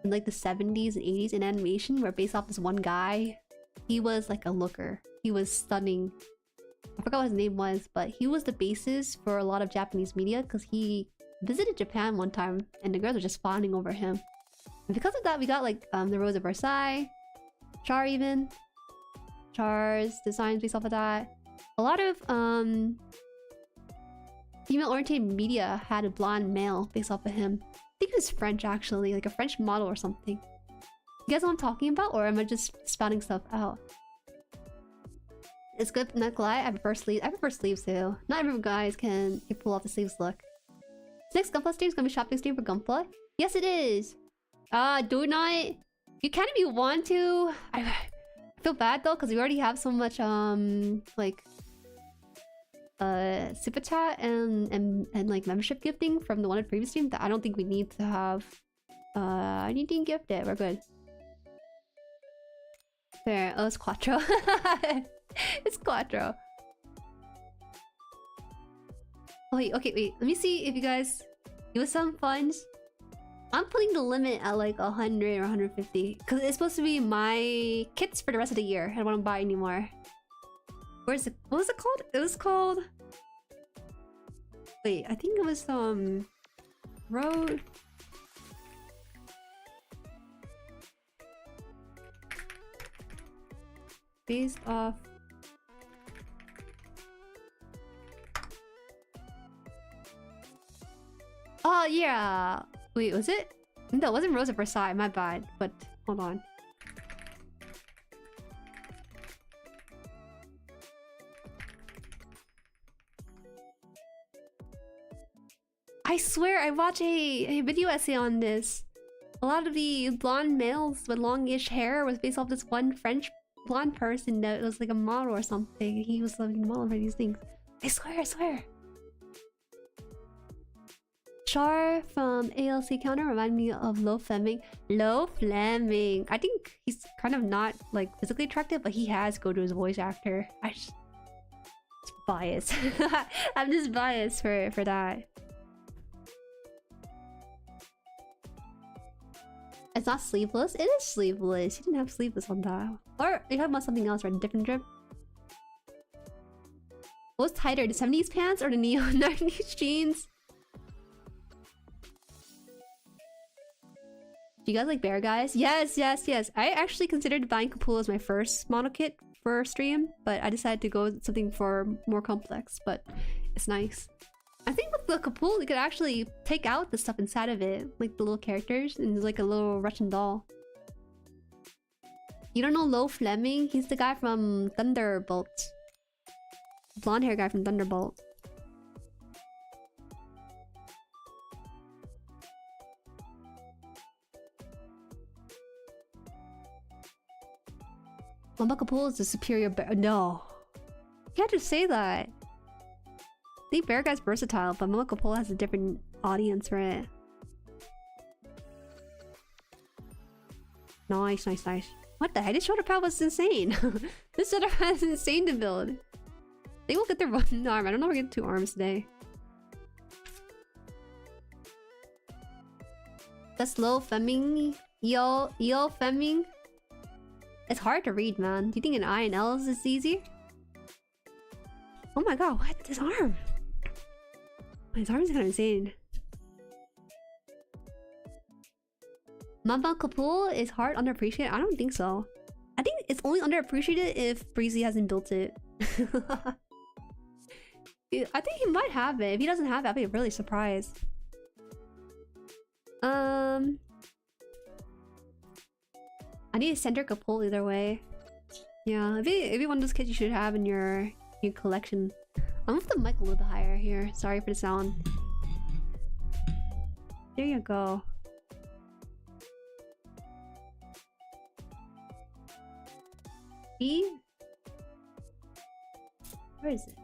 like the 70s and 80s in animation were based off this one guy. He was like a looker. He was stunning. I forgot what his name was, but he was the basis for a lot of Japanese media because he visited Japan one time and the girls were just fawning over him. And because of that, we got like the Rose of Versailles, Char even. Char's designs based off of that. A lot of female-oriented media had a blonde male based off of him. I think he was French actually, like a French model or something. You guys know what I'm talking about, or am I just spouting stuff out? It's good, not gonna lie. I prefer sleeves. I prefer sleeves too. Not every guys can pull off the sleeves look. Next Gunpla stream is gonna be shopping stream for Gunpla. Yes, it is. Do not. You can if you want to. I feel bad though, because we already have so much like super chat and like membership gifting from the one at previous stream that I don't think we need to have anything gifted. We're good. Fair. Oh, it's Quattro. It's Quattro. Oh wait, okay, wait. Let me see if you guys give us some funds. I'm putting the limit at like 100 or 150 because it's supposed to be my kits for the rest of the year. I don't want to buy anymore. Where's it? What was it called? It was called. Wait, I think it was Road. Based off. Oh yeah. Wait, was it? No, it wasn't Rose of Versailles. My bad. But hold on. I swear I watched a video essay on this. A lot of the blonde males with longish hair was based off this one French blonde person that was like a model or something. He was like a model for these things. I swear, I swear. Char from ALC Counter reminded me of Lo Fleming. Lo Fleming. I think he's kind of not like physically attractive, but he has Gojo's voice actor. It's biased. I'm just biased for that. It's not sleeveless. It is sleeveless. You didn't have sleeveless on that. Or you're talking about something else, right? A different drip. What was tighter, the 70s pants or the neo 90s jeans? Do you guys like bear guys? Yes, yes, yes. I actually considered buying Kapula as my first model kit for stream, but I decided to go with something for more complex, but it's nice. I think with the Kapula, you could actually take out the stuff inside of it, like the little characters, and there's like a little Russian doll. You don't know Lo Fleming? He's the guy from Thunderbolt. Blonde hair guy from Thunderbolt. Mama Kapula is the superior bear. No. You can't just say that. I think Bear Guy's versatile, but Mama Kapula has a different audience for it. Nice, nice, nice. What the heck? This shoulder pad was insane. This shoulder pad is insane to build. They will get their one arm. I don't know if we're getting 2 arms today. That's Lo Fleming. Yo Fleming. It's hard to read, man. Do you think an I and L is easy? Oh my god, what? His arm! His arm is kind of insane. Mama Kapula is hard underappreciated? I don't think so. I think it's only underappreciated if Breezy hasn't built it. I think he might have it. If he doesn't have it, I'd be really surprised. I need a center Kapula either way. Yeah, if one of those kids you should have in your collection. I'm gonna put the mic a little bit higher here. Sorry for the sound. There you go. E? Where is it?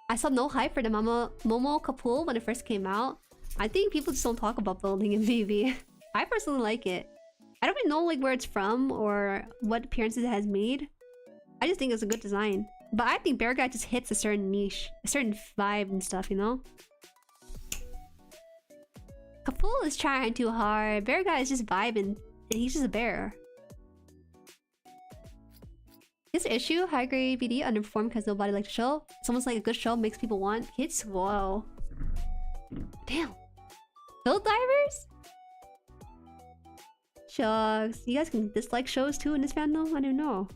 I saw no hype for the Momo Kapula when it first came out. I think people just don't talk about building in VB. I personally like it. I don't even know like where it's from or what appearances it has made. I just think it's a good design. But I think Bear Guy just hits a certain niche, a certain vibe and stuff, you know? Kapula is trying too hard. Bear Guy is just vibing. He's just a bear. This issue, high grade BD underperformed because nobody liked the show. It's almost like a good show makes people want kids. Whoa. Damn. Build divers? Shucks. You guys can dislike shows too in this fandom? I don't know.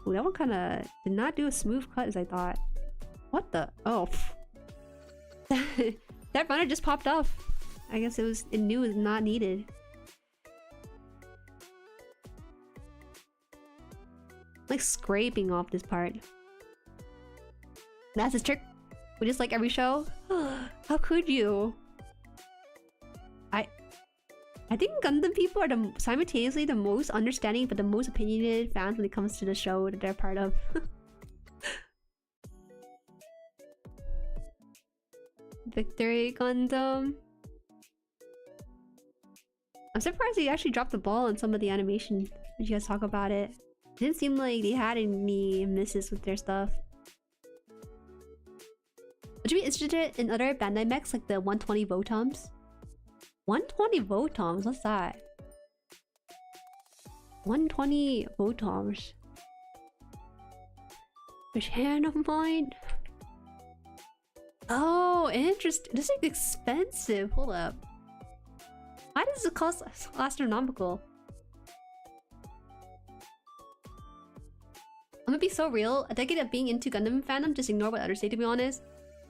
Ooh, that one kind of did not do a smooth cut as I thought. What the? Oh. That runner just popped off. I guess it knew it was not needed. Like scraping off this part. That's his trick. We just like every show. How could you? I think Gundam people are simultaneously the most understanding but the most opinionated fans when it comes to the show that they're part of. Victory Gundam. I'm surprised they actually dropped the ball on some of the animation when you guys talk about it. It didn't seem like they had any misses with their stuff. Would you be interested in other Bandai mechs like the 120 Votoms? 120 Votoms? What's that? 120 Votoms. Which hand of mine? Oh, interesting. This is like expensive. Hold up. Why does it cost astronomical? I'm gonna be so real. A decade of being into Gundam fandom, just ignore what others say, to be honest.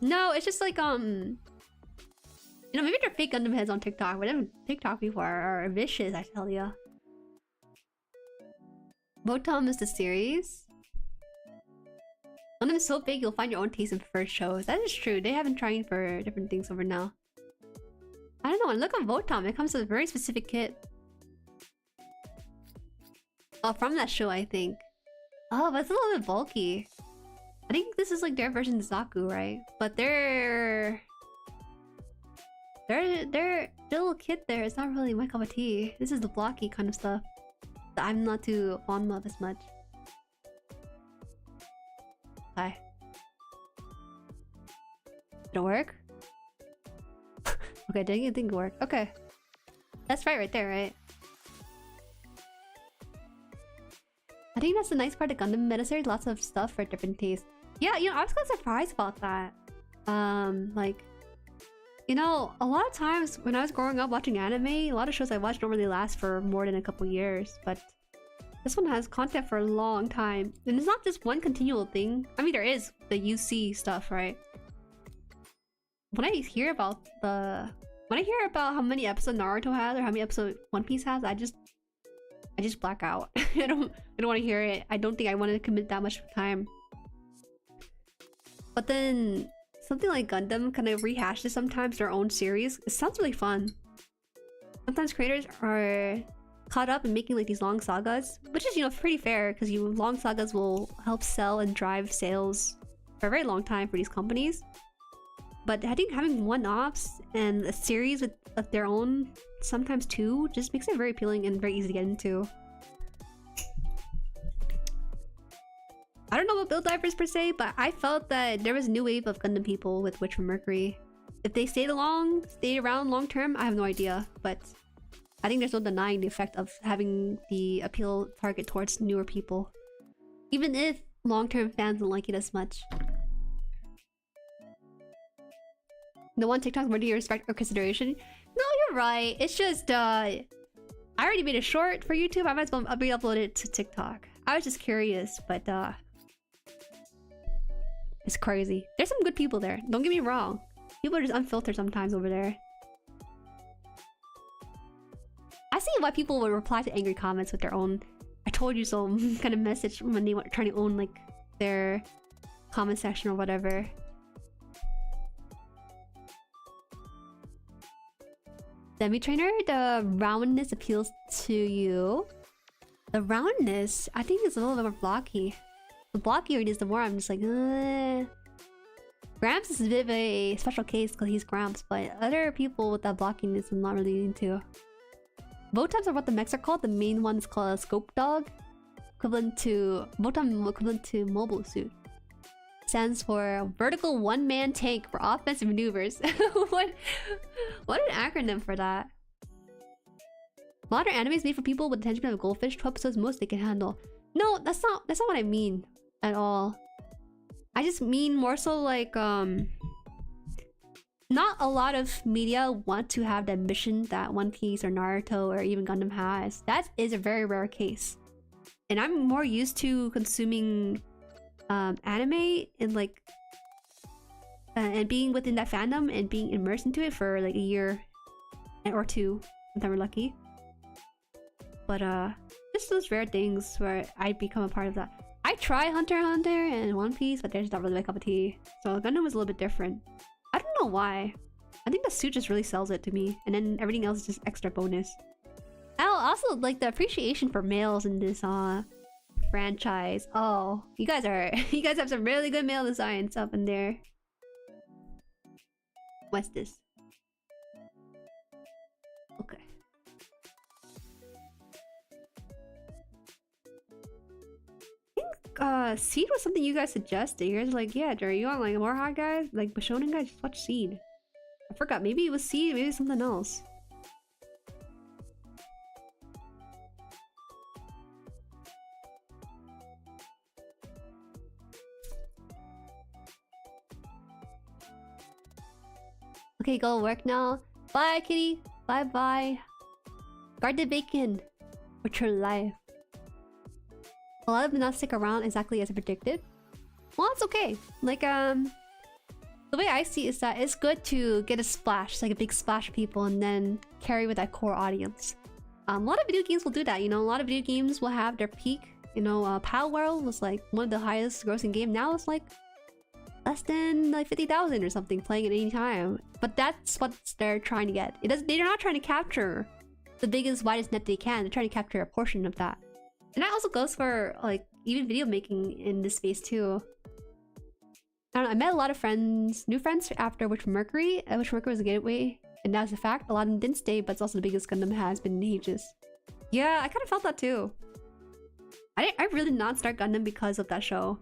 No, it's just like, you know, maybe they're fake Gundam heads on TikTok, but them TikTok people are vicious, I tell ya. Votom is the series. Gundam is so big, you'll find your own taste in first shows. That is true. They have been trying for different things over now. I don't know, and look at Votom. It comes with a very specific kit. Oh, from that show, I think. Oh, but it's a little bit bulky. I think this is like their version of Zaku, right? But their little kit there is not really my cup of tea. This is the blocky kind of stuff that I'm not too fond of as much. Hi. Did it work? Okay, didn't work. Okay. That's right there, right? I think that's the nice part of Gundam meta series. Lots of stuff for different tastes. Yeah, you know, I was kind of surprised about that. Like, you know, a lot of times when I was growing up watching anime, a lot of shows I watched don't really last for more than a couple years. But this one has content for a long time. And it's not just one continual thing. I mean, there is the UC stuff, right? When I hear about how many episodes Naruto has or how many episodes One Piece has, I just black out. I don't want to hear it. I don't think I want to commit that much time. But then something like Gundam kind of rehashes sometimes their own series. It sounds really fun. Sometimes creators are caught up in making like these long sagas, which is, you know, pretty fair because long sagas will help sell and drive sales for a very long time for these companies. But I think having one-offs and a series with their own, sometimes two, just makes it very appealing and very easy to get into. I don't know about build divers per se, but I felt that there was a new wave of Gundam people with Witch from Mercury. If they stayed around long term, I have no idea. But I think there's no denying the effect of having the appeal target towards newer people. Even if long-term fans don't like it as much. The one TikTok worthy of respect or consideration? No, you're right. It's just, I already made a short for YouTube. I might as well re-upload it to TikTok. I was just curious, but, it's crazy. There's some good people there. Don't get me wrong. People are just unfiltered sometimes over there. I see why people would reply to angry comments with their own "I told you so" kind of message when they were trying to own like their comment section or whatever. Demi-trainer, the roundness appeals to you. The roundness, I think, is a little bit more blocky. The blockier it is, the more I'm just like, Gramps is a bit of a special case because he's Gramps, but other people with that blockiness I'm not really into. Votoms are what the mechs are called. The main one is called a scope dog, Votom equivalent to mobile suit. Stands for vertical one-man tank for offensive maneuvers. what an acronym for that. Modern anime is made for people with attention span of goldfish. 12 episodes most they can handle. No, that's not what I mean at all. I just mean more so like not a lot of media want to have the ambition that One Piece or Naruto or even Gundam has. That is a very rare case. And I'm more used to consuming anime in like and being within that fandom and being immersed into it for like a year or two, if we're lucky. But just those rare things where I become a part of that. I try Hunter x Hunter and One Piece, but they're just not really my cup of tea. So Gundam was a little bit different. I don't know why. I think the suit just really sells it to me, and then everything else is just extra bonus. Also, like the appreciation for males in this franchise. Oh, you guys have some really good male designs up in there. What's this? Okay. I think Seed was something you guys suggested. You guys were like, yeah, Jerry, you want like more hot guys? Like Shonen guys, just watch Seed. I forgot, maybe it was Seed, maybe something else. Okay, go work now. Bye, kitty. Bye bye. Guard the bacon with your life. A lot of them not stick around exactly as I predicted. Well, it's okay. Like, the way I see it is that it's good to get a splash, like a big splash of people, and then carry with that core audience. A lot of video games will do that, you know. A lot of video games will have their peak. You know, Pal World was like one of the highest grossing game. Now it's like less than like 50,000 or something playing at any time. But that's what they're trying to get. They're not trying to capture the biggest, widest net they can. They're trying to capture a portion of that. And that also goes for like even video making in this space too. I don't know, I met a lot of friends, new friends after Witch from Mercury. Witch from Mercury was a gateway, and that's a fact. A lot of them didn't stay, but it's also the biggest Gundam has been in ages. Yeah, I kind of felt that too. I really did not start Gundam because of that show.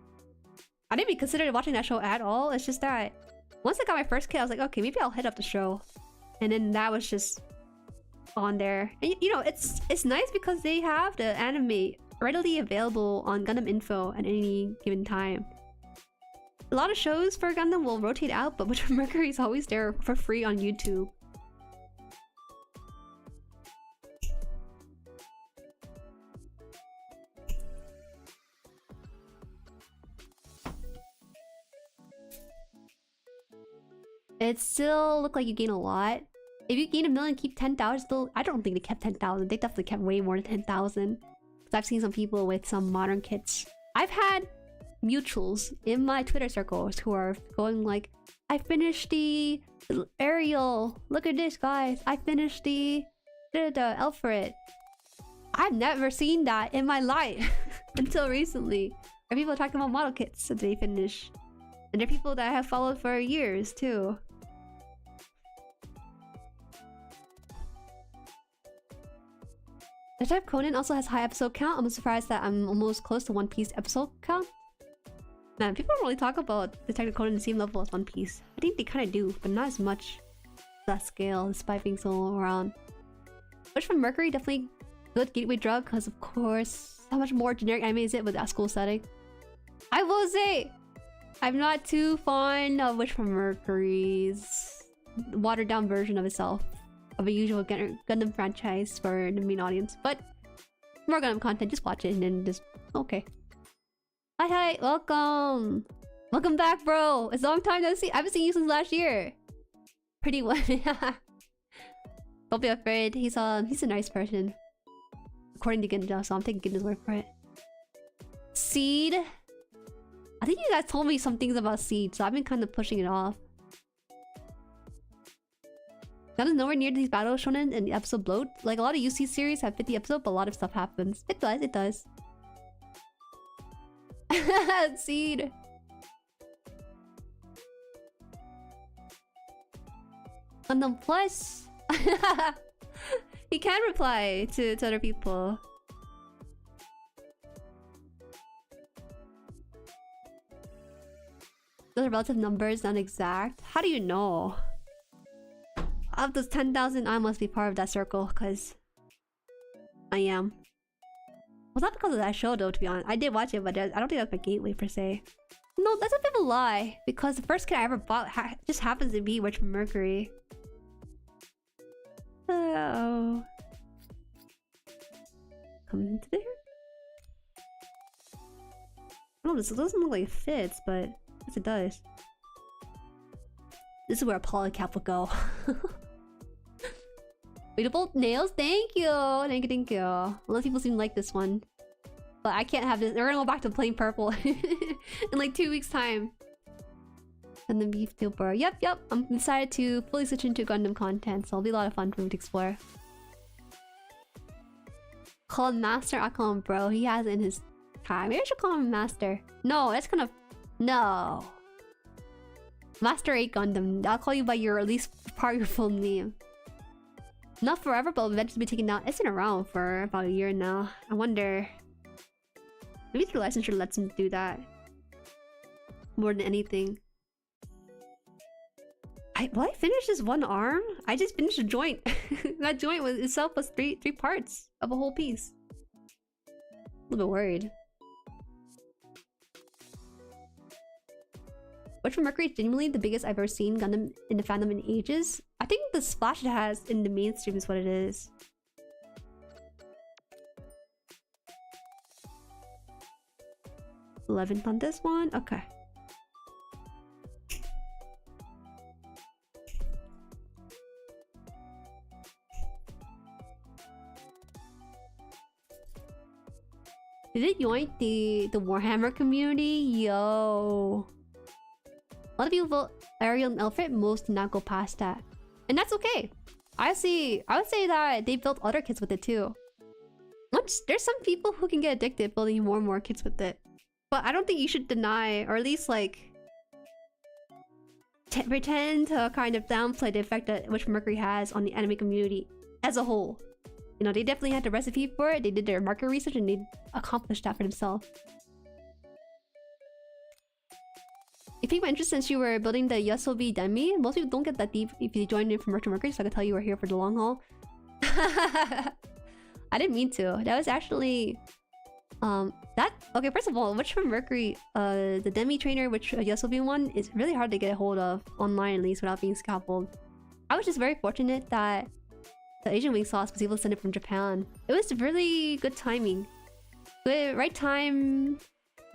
I didn't even consider watching that show at all. It's just that once I got my first kid, I was like, okay, maybe I'll hit up the show. And then that was just on there. And you know, it's nice because they have the anime readily available on Gundam Info at any given time. A lot of shows for Gundam will rotate out, but Witch from Mercury is always there for free on YouTube. It still look like you gain a lot. If you gain 1 million, keep 10,000 still. I don't think they kept 10,000. They definitely kept way more than 10,000. Because I've seen some people with some modern kits. I've had mutuals in my Twitter circles who are going like, I finished the Ariel. Look at this, guys. I finished the Alfred. I've never seen that in my life until recently. There are people talking about model kits that they finish. And there are people that I have followed for years too. Detective Conan also has high episode count. I'm surprised that I'm almost close to One Piece episode count. Man, people don't really talk about Detective Conan the same level as One Piece. I think they kind of do, but not as much that scale, despite being so around. Witch from Mercury, definitely good gateway drug, because of course, how much more generic anime is it with that school setting? I will say, I'm not too fond of Witch from Mercury's watered down version of itself. Of a usual Gundam franchise for the main audience, but more Gundam content, just watch it and then just okay. Hi, welcome back, bro. It's a long time no see. I haven't seen you since last year. Pretty one. Don't be afraid. He's a nice person, according to Gundam, so I'm taking Gundam's word for it. Seed. I think you guys told me some things about Seed, so I've been kind of pushing it off. That is nowhere near these battle shonen and the episode bloat. Like a lot of UC series have 50 episodes, but a lot of stuff happens. It does. Seed. Gundam Plus. He can reply to other people. Those are relative numbers, not exact. How do you know? Of those 10,000, I must be part of that circle, because I am. Well, not because of that show, though, to be honest. I did watch it, but I don't think that's my gateway, per se. No, that's a bit of a lie, because the first kit I ever bought just happens to be Witch from Mercury. Oh. Come into there? Oh, this doesn't look like it fits, but yes, it does. This is where a polycap would go. Beautiful nails, thank you! Thank you, thank you. A lot of people seem to like this one. But I can't have this. We're gonna go back to plain purple in like 2 weeks' time. And then VTuber. Yep. I'm decided to fully switch into Gundam content, so it'll be a lot of fun for me to explore. Call him Master, I call him Bro. He has it in his time. Maybe I should call him Master. No, that's kind of... No. Master 8 Gundam. I'll call you by your at least part of your full name. Not forever, but eventually be taken down. It's been around for about a year now. I wonder... Maybe the licensure lets him do that. More than anything. Will I finish this one arm? I just finished a joint. That joint itself was three parts of a whole piece. A little bit worried. Which from Mercury is genuinely the biggest I've ever seen Gundam in the fandom in ages. I think the splash it has in the mainstream is what it is. $11th on this one? Okay. Did it yoink the Warhammer community? Yo. A lot of people vote Ariel and Elfrit, most did not go past that. And that's okay. I would say that they built other kits with it too. There's some people who can get addicted building more and more kits with it. But I don't think you should deny, or at least like... pretend to kind of downplay the effect that which Mercury has on the anime community as a whole. You know, they definitely had the recipe for it, they did their market research, and they accomplished that for themselves. If people are interested, since you were building the Yosobi Demi, most people don't get that deep if you join in from Mercury, so I can tell you were here for the long haul. I didn't mean to. That was actually... Okay, first of all, which from Mercury, the Demi trainer, which Yosobi one, is really hard to get a hold of, online at least, without being scalpeled. I was just very fortunate that the Asian wing sauce was able to send it from Japan. It was really good timing. Good, right time,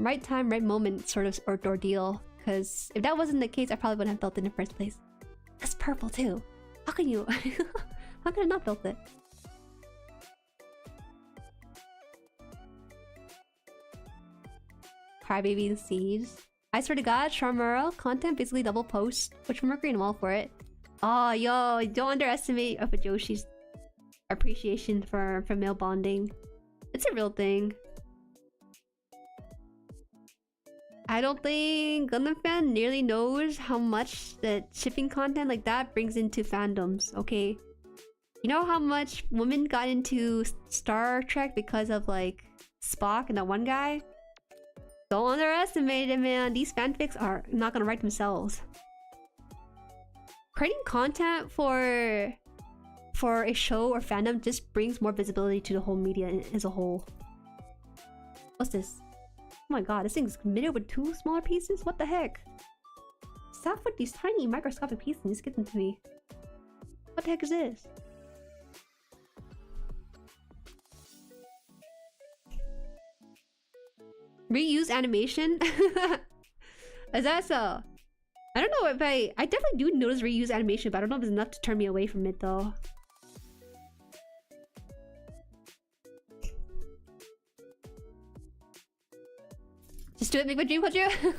right moment sort of ordeal. Because if that wasn't the case, I probably wouldn't have built it in the first place. That's purple too. How can you? How can I not build it? Crybaby and Siege. I swear to God, Charmura content basically double post, which from Mercury and all for it. Oh, yo, don't underestimate Yoshi's appreciation for male bonding. It's a real thing. I don't think Gundam fan nearly knows how much that shipping content like that brings into fandoms, okay? You know how much women got into Star Trek because of like Spock and that one guy? Don't underestimate it, man. These fanfics are not gonna write themselves. Creating content for a show or fandom just brings more visibility to the whole media as a whole. What's this? Oh my god, this thing's made with 2 smaller pieces? What the heck? Stop with these tiny microscopic pieces and just get them to me. What the heck is this? Reuse animation? Is that so? I don't know if I definitely do notice reuse animation, but I don't know if it's enough to turn me away from it though. Just do it, make my dream come true.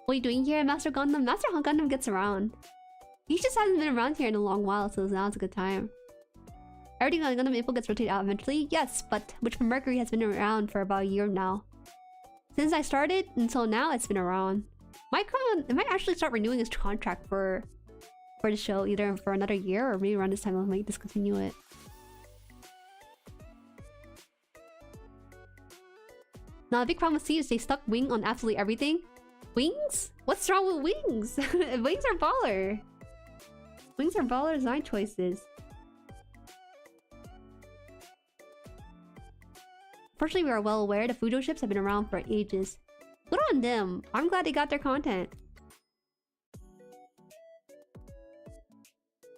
What are you doing here, Master Gundam? Master Gundam gets around. He just hasn't been around here in a long while, so now it's a good time. Everything on Gundam info gets rotated out eventually, yes, but which from Mercury has been around for about a year now. Since I started until now, it's been around. It might actually start renewing his contract for the show, either for another year or maybe around this time I might discontinue it. Now the big problem with C is they stuck wing on absolutely everything. Wings? What's wrong with wings? Wings are baller. Wings are baller design choices. Fortunately, we are well aware the Fujo ships have been around for ages. Good on them. I'm glad they got their content.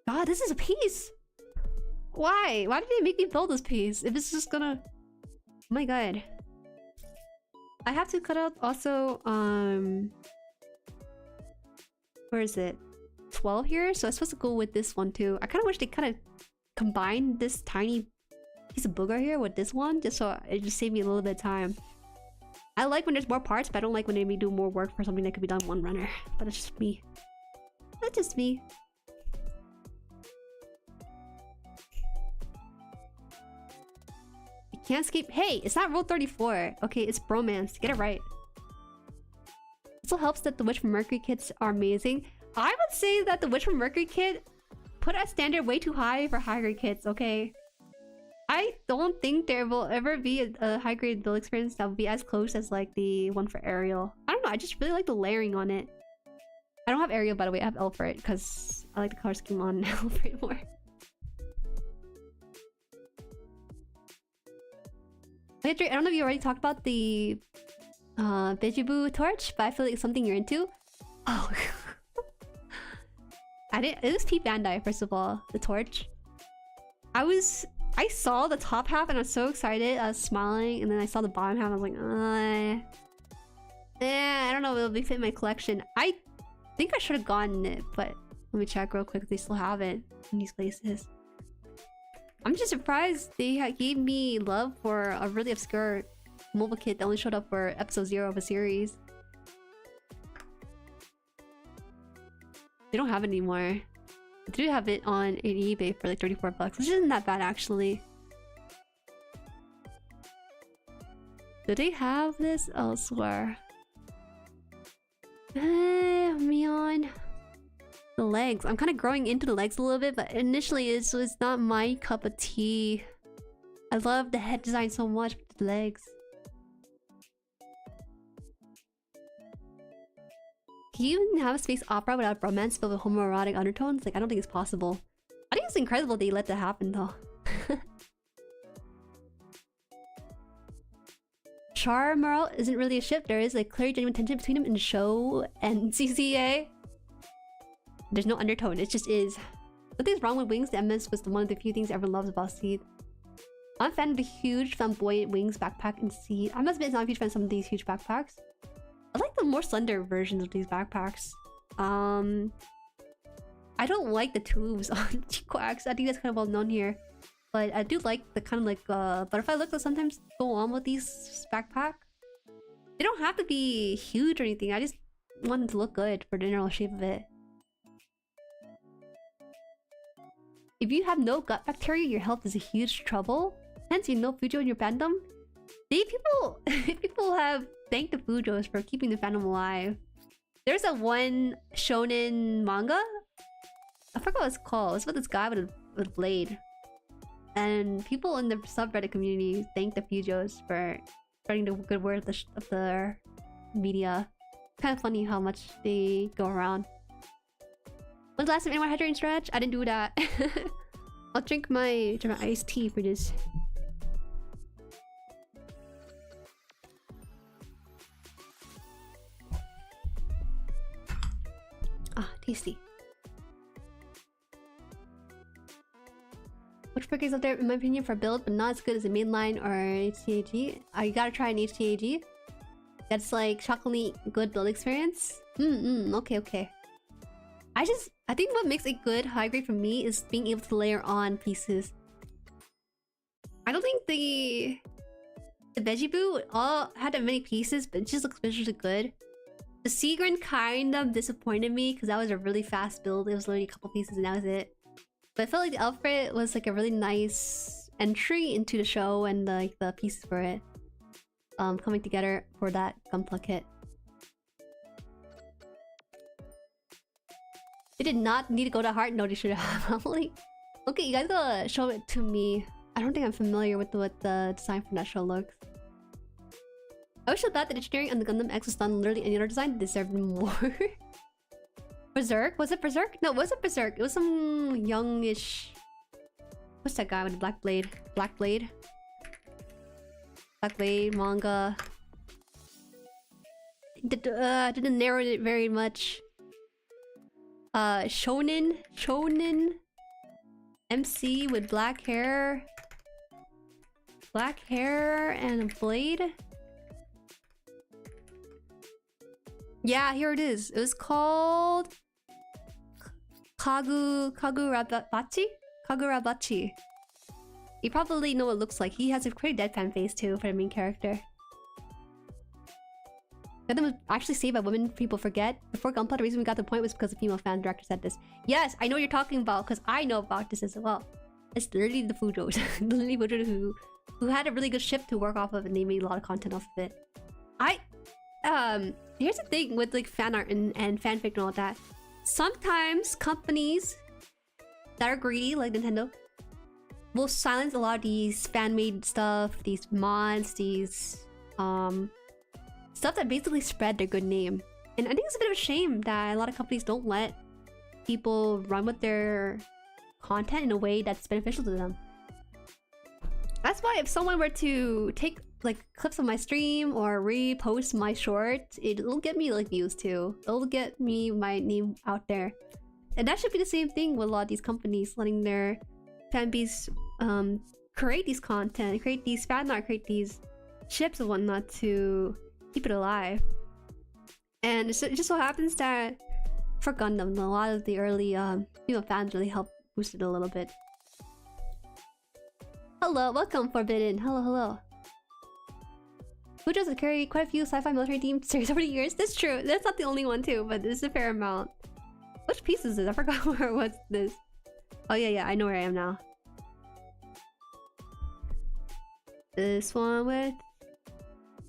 God, this is a piece. Why? Why did they make me build this piece? If it's just gonna... Oh my god. I have to cut out also where is it? 12 here, so I'm supposed to go with this one too. I kind of wish they kind of combined this tiny piece of booger here with this one, just so it just saved me a little bit of time. I like when there's more parts, but I don't like when they do more work for something that could be done one runner. But that's just me. That's just me. You can't skip. Hey, it's not Rule 34. Okay, it's bromance. Get it right. It also helps that the Witch from Mercury kits are amazing. I would say that the Witch from Mercury kit put a standard way too high for high grade kits, okay? I don't think there will ever be a high grade build experience that will be as close as like the one for Ariel. I don't know, I just really like the layering on it. I don't have Ariel, by the way, I have Elfrit because I like the color scheme on Elfrit more. I don't know if you already talked about the Bijibu torch, but I feel like it's something you're into. Oh. It was Pete Bandai, first of all, the torch. I saw the top half and I was so excited. I was smiling, and then I saw the bottom half. I was like, I don't know if it'll be fit in my collection. I think I should have gotten it, but let me check real quick if they still have it in these places. I'm just surprised they gave me love for a really obscure mobile kit that only showed up for episode 0 of a series. They don't have it anymore. I do have it on eBay for like 34 bucks, which isn't that bad actually. Do they have this elsewhere? Man. The legs. I'm kind of growing into the legs a little bit, but initially it's not my cup of tea. I love the head design so much, but the legs. Can you even have a space opera without romance filled with homoerotic undertones? Like, I don't think it's possible. I think it's incredible that you let that happen, though. Char Morel isn't really a ship. There is like clear genuine tension between him in the show and CCA. There's no undertone, it just is. Nothing's wrong with wings. The MS was one of the few things everyone loves about Seed. I'm a fan of the huge flamboyant wings backpack in Seed. I must admit, I'm not a huge fan of some of these huge backpacks. I like the more slender versions of these backpacks. I don't like the tubes on Quacks. I think that's kind of well known here. But I do like the kind of like butterfly look that sometimes go on with these backpack. They don't have to be huge or anything. I just want them to look good for the general shape of it. If you have no gut bacteria, your health is a huge trouble. Hence, you know Fujo in your fandom. People have thanked the Fujos for keeping the fandom alive. There's a one shonen manga. I forgot what it's called. It's about this guy with a blade. And people in the subreddit community thank the Fujos for spreading the good word of the media. Kind of funny how much they go around. When's the last time anyone hydrated and stretch? I didn't do that. I'll drink my iced tea for this. Ah, tasty. Which brick is up there, in my opinion, for build, but not as good as a mainline or HTAG? You gotta try an HTAG. That's like shockingly good build experience. Okay. I think what makes a good high grade for me is being able to layer on pieces. I don't think the Veggie all had that many pieces, but it just looks visually good. The Seagrin kind of disappointed me because that was a really fast build. It was literally a couple pieces and that was it. But I felt like the Alfred was like a really nice entry into the show and like the pieces for it coming together for that Gunpla kit. They did not need to go to heart. No, they should have probably. Okay, you guys gotta show it to me. I don't think I'm familiar with what the design for that show looks. I wish I thought that engineering on the Gundam X was done literally any other design deserved more. Berserk? Was it Berserk? No, it wasn't Berserk. It was some youngish... What's that guy with the black blade? Black Blade manga. Didn't narrow it very much. Shonen MC with black hair and a blade. Yeah, here it is. It was called Kagurabachi. You probably know what it looks like. He has a pretty deadpan face too for the main character. Gundam was actually saved by women people forget. Before GUNPLA, the reason we got the point was because the female fan director said this. Yes, I know what you're talking about because I know about this as well. It's literally the Fujos. Literally Fujos who had a really good ship to work off of and they made a lot of content off of it. Here's the thing with like fan art and fanfic and all that. Sometimes companies that are greedy, like Nintendo, will silence a lot of these fan-made stuff, these mods, these stuff that basically spread their good name. And I think it's a bit of a shame that a lot of companies don't let people run with their content in a way that's beneficial to them. That's why if someone were to take like clips of my stream or repost my short, it'll get me like views too. It'll get me my name out there. And that should be the same thing with a lot of these companies letting their fan base create these content, create these fan art, create these ships and whatnot to keep it alive. And it just so happens that for Gundam, a lot of the early female fans really helped boost it a little bit. Hello, welcome Forbidden. Hello, hello. Fujos have carried quite a few sci-fi military themed series over the years. That's true. That's not the only one too, but there's a fair amount. Which piece is this? I forgot where what's this. Oh yeah, I know where I am now. This one with...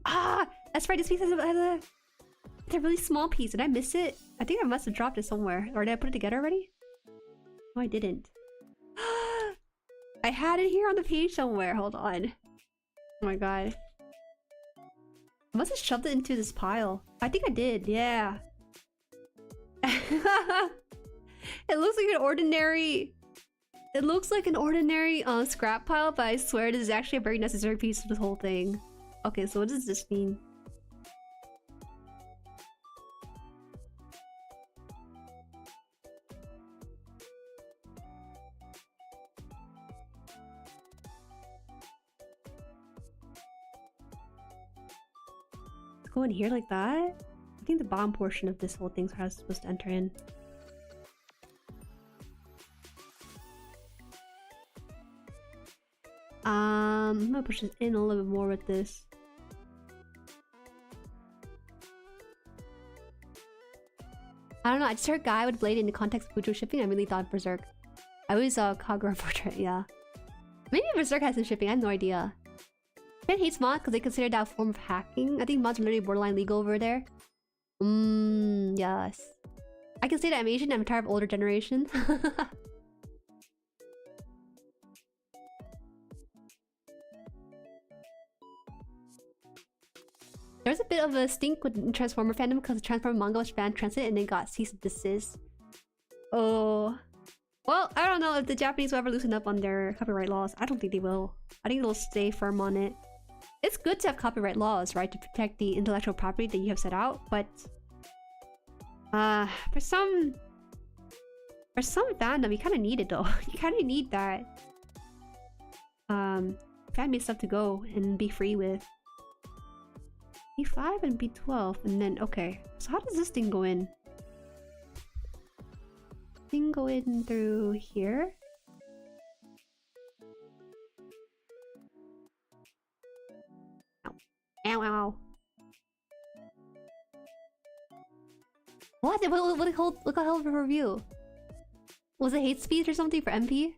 Ah! That's right, this piece has a really small piece. Did I miss it? I think I must have dropped it somewhere. Or did I put it together already? No, I didn't. I had it here on the page somewhere. Hold on. Oh my god. I must have shoved it into this pile. I think I did, yeah. It looks like an ordinary... It looks like an ordinary scrap pile, but I swear this is actually a very necessary piece of this whole thing. Okay, so what does this mean? Let's go in here like that? I think the bottom portion of this whole thing's how it's supposed to enter in. I'm gonna push this in a little bit more with this. I don't know, I just heard guy with blade in the context of Fujo shipping. I really thought Berserk. I always saw Kagura portrait, yeah. Maybe Berserk has some shipping, I have no idea. Japan hates mods because they consider that a form of hacking. I think mods are literally borderline legal over there. Yes. I can say that I'm Asian, I'm tired of older generation. There was a bit of a stink with Transformer fandom because the Transformer manga was fan transit and then got cease and desist. Oh. Well, I don't know if the Japanese will ever loosen up on their copyright laws. I don't think they will. I think they'll stay firm on it. It's good to have copyright laws, right? To protect the intellectual property that you have set out, but... for some fandom, you kind of need it though. You kind of need that... fan-made stuff to go and be free with. B5 and B12, and then okay. So how does this thing go in? Thing go in through here. Ow! Ow! Ow! What? Look at hell of a review. Was it hate speech or something for MP?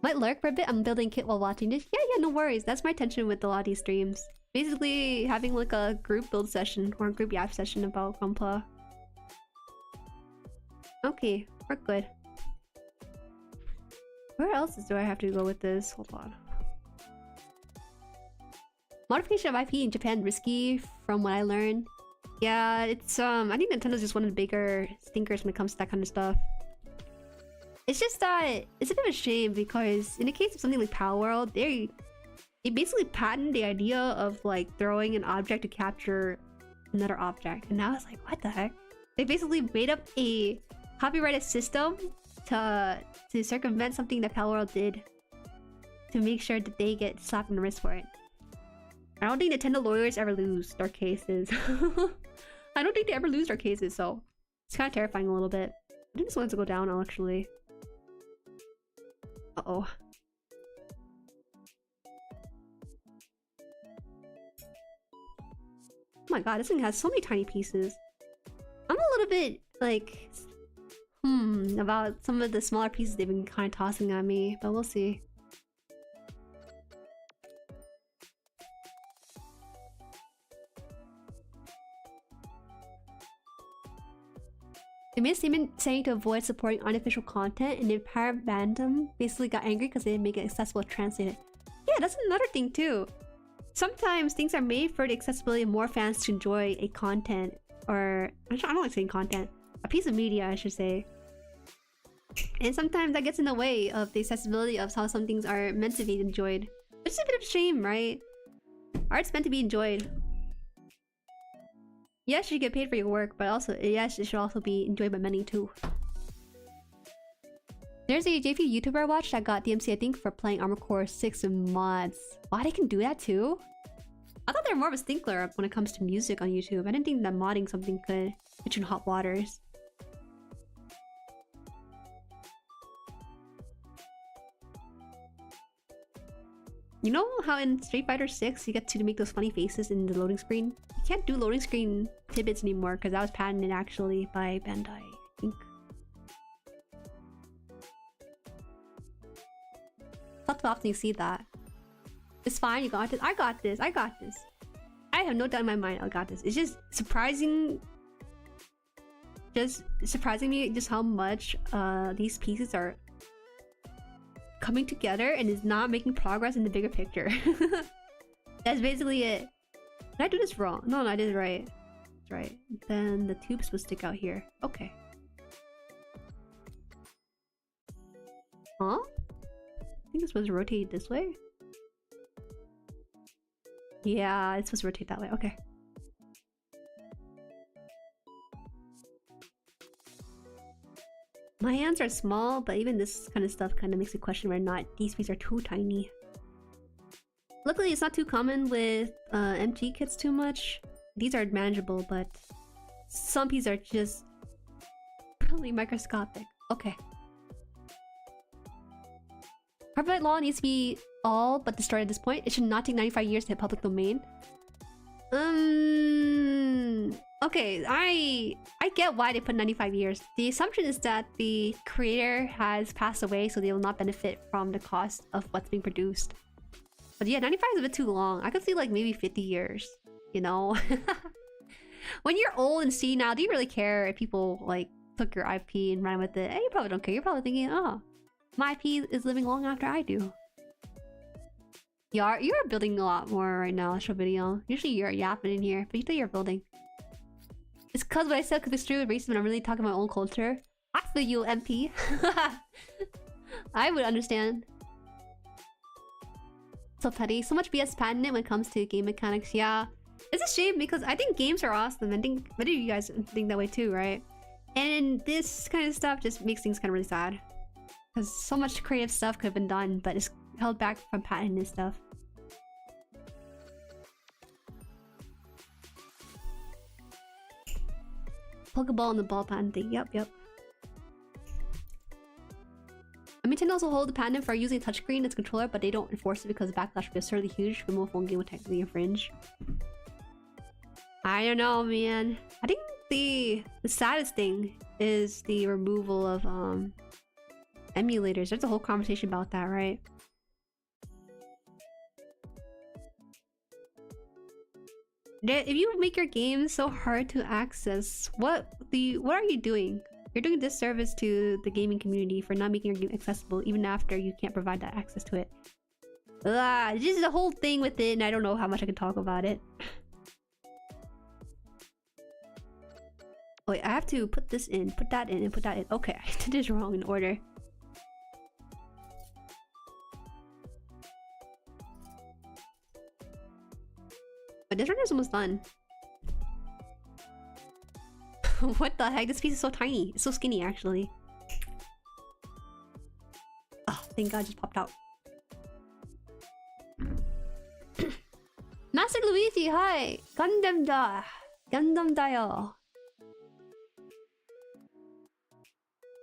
Might lurk for a bit. I'm building kit while watching this. Yeah, no worries. That's my intention with a lot of these streams. Basically, having like a group build session or a group yap session about GUNPLA. Okay, we're good. Where else do I have to go with this? Hold on. Modification of IP in Japan risky, from what I learned. Yeah, it's I think Nintendo's just one of the bigger stinkers when it comes to that kind of stuff. It's just that it's a bit of a shame because in the case of something like Power World, they basically patented the idea of like throwing an object to capture another object, and now it's like, what the heck? They basically made up a copyrighted system to circumvent something that Power World did to make sure that they get slapped in the wrist for it. I don't think Nintendo lawyers ever lose their cases. I don't think they ever lose their cases, so it's kind of terrifying a little bit. I think this one's to go down, actually. Uh-oh. Oh my god, this thing has so many tiny pieces. I'm a little bit, like... about some of the smaller pieces they've been kind of tossing at me, but we'll see. They made a statement saying to avoid supporting unofficial content, and then Parabandom basically got angry because they didn't make it accessible to translate it. Yeah, that's another thing too. Sometimes things are made for the accessibility of more fans to enjoy a content, or I don't like saying content, a piece of media, I should say. And sometimes that gets in the way of the accessibility of how some things are meant to be enjoyed. Which is a bit of a shame, right? Art's meant to be enjoyed. Yes, you get paid for your work, but also, yes, it should also be enjoyed by many too. There's a JP YouTuber I watched that got DMC, I think, for playing Armored Core 6 with mods. Wow, they can do that too? I thought they were more of a stinkler when it comes to music on YouTube. I didn't think that modding something could put you in hot waters. You know how in Street Fighter 6 you get to make those funny faces in the loading screen? You can't do loading screen tidbits anymore because that was patented actually by Bandai, I think. Not too often you see that. It's fine, you got this. I got this. I got this. I have no doubt in my mind I got this. It's just surprising. Just surprising me just how much these pieces are coming together and is not making progress in the bigger picture. That's basically it. Did I do this wrong? No, I did it right. That's right. Then the tubes will stick out here. Okay. Huh? I think it's supposed to rotate this way. Yeah, it's supposed to rotate that way. Okay. My hands are small, but even this kind of stuff kind of makes me question whether or not these pieces are too tiny. Luckily, it's not too common with MG kits too much. These are manageable, but some pieces are just really microscopic. Okay. Copyright law needs to be all but destroyed at this point. It should not take 95 years to hit public domain. Okay, I get why they put 95 years. The assumption is that the creator has passed away, so they will not benefit from the cost of what's being produced. But yeah, 95 is a bit too long. I could see like maybe 50 years, you know? When you're old and senile, do you really care if people like took your IP and ran with it? You probably don't care. You're probably thinking, oh, my IP is living long after I do. You're building a lot more right now. Show video. Usually you're yapping in here, but you think you're building. It's because what I said could be true with racism and I'm really talking about my own culture. I feel you, MP. I would understand. So petty. So much BS patented when it comes to game mechanics. Yeah. It's a shame because I think games are awesome. I think many of you guys think that way too, right? And this kind of stuff just makes things kind of really sad. Because so much creative stuff could have been done, but it's held back from patent and stuff. Pokeball and the ball patent thing. Yep. Nintendo also hold the patent for using a touchscreen as a controller, but they don't enforce it because the backlash would be absurdly huge. The mobile phone game would technically infringe. I don't know, man. I think the saddest thing is the removal of emulators. There's a whole conversation about that, right? If you make your game so hard to access, what are you doing? You're doing a disservice to the gaming community for not making your game accessible even after you can't provide that access to it. This is a whole thing with it, and I don't know how much I can talk about it. Wait, I have to put this in, put that in, and put that in. Okay, I did this wrong in order. But this render's almost done. What the heck? This piece is so tiny. It's so skinny, actually. Oh, thank God, it just popped out. Not Master Luigi, hi! Gundam da! Gundam dayo!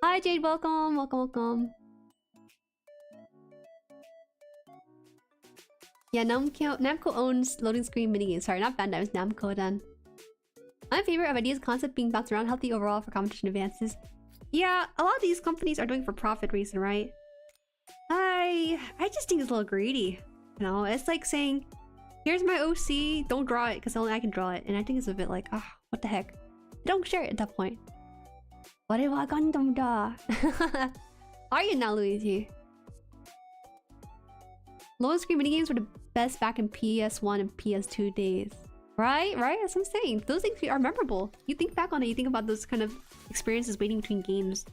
Hi Jade, welcome, welcome, welcome. Yeah, Namco owns loading screen minigames. Sorry, not Bandai, it's Namco then. I'm in favor of ideas concept being bounced around, healthy overall for competition advances. Yeah, a lot of these companies are doing for profit reason, right? I just think it's a little greedy. You know, it's like saying, here's my OC, don't draw it because only I can draw it. And I think it's a bit like, what the heck? Don't share it at that point. Warewa Gundam da. Are you now, Luigi? Low screen minigames were the best back in PS1 and PS2 days. Right? Right? That's what I'm saying. Those things are memorable. You think back on it, you think about those kind of experiences waiting between games.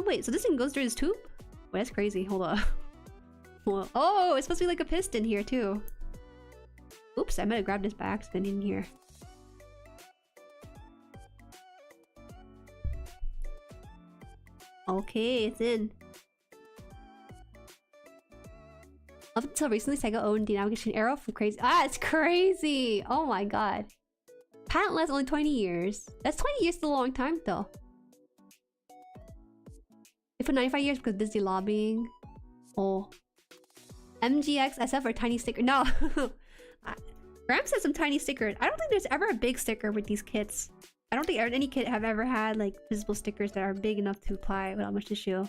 Wait, so this thing goes through this tube? Wait, that's crazy. Hold on. Oh, it's supposed to be like a piston here too. Oops, I might have grabbed this by accident in here. Okay, it's in. Up until recently, Sega owned the navigation arrow for crazy. It's crazy! Oh my god. Patent lasts only 20 years. That's 20 years, still a long time though. They put 95 years because Disney lobbying. Oh. MGSD or tiny sticker. No. Ram said some tiny stickers. I don't think there's ever a big sticker with these kits. I don't think any kit have ever had like visible stickers that are big enough to apply without much issue.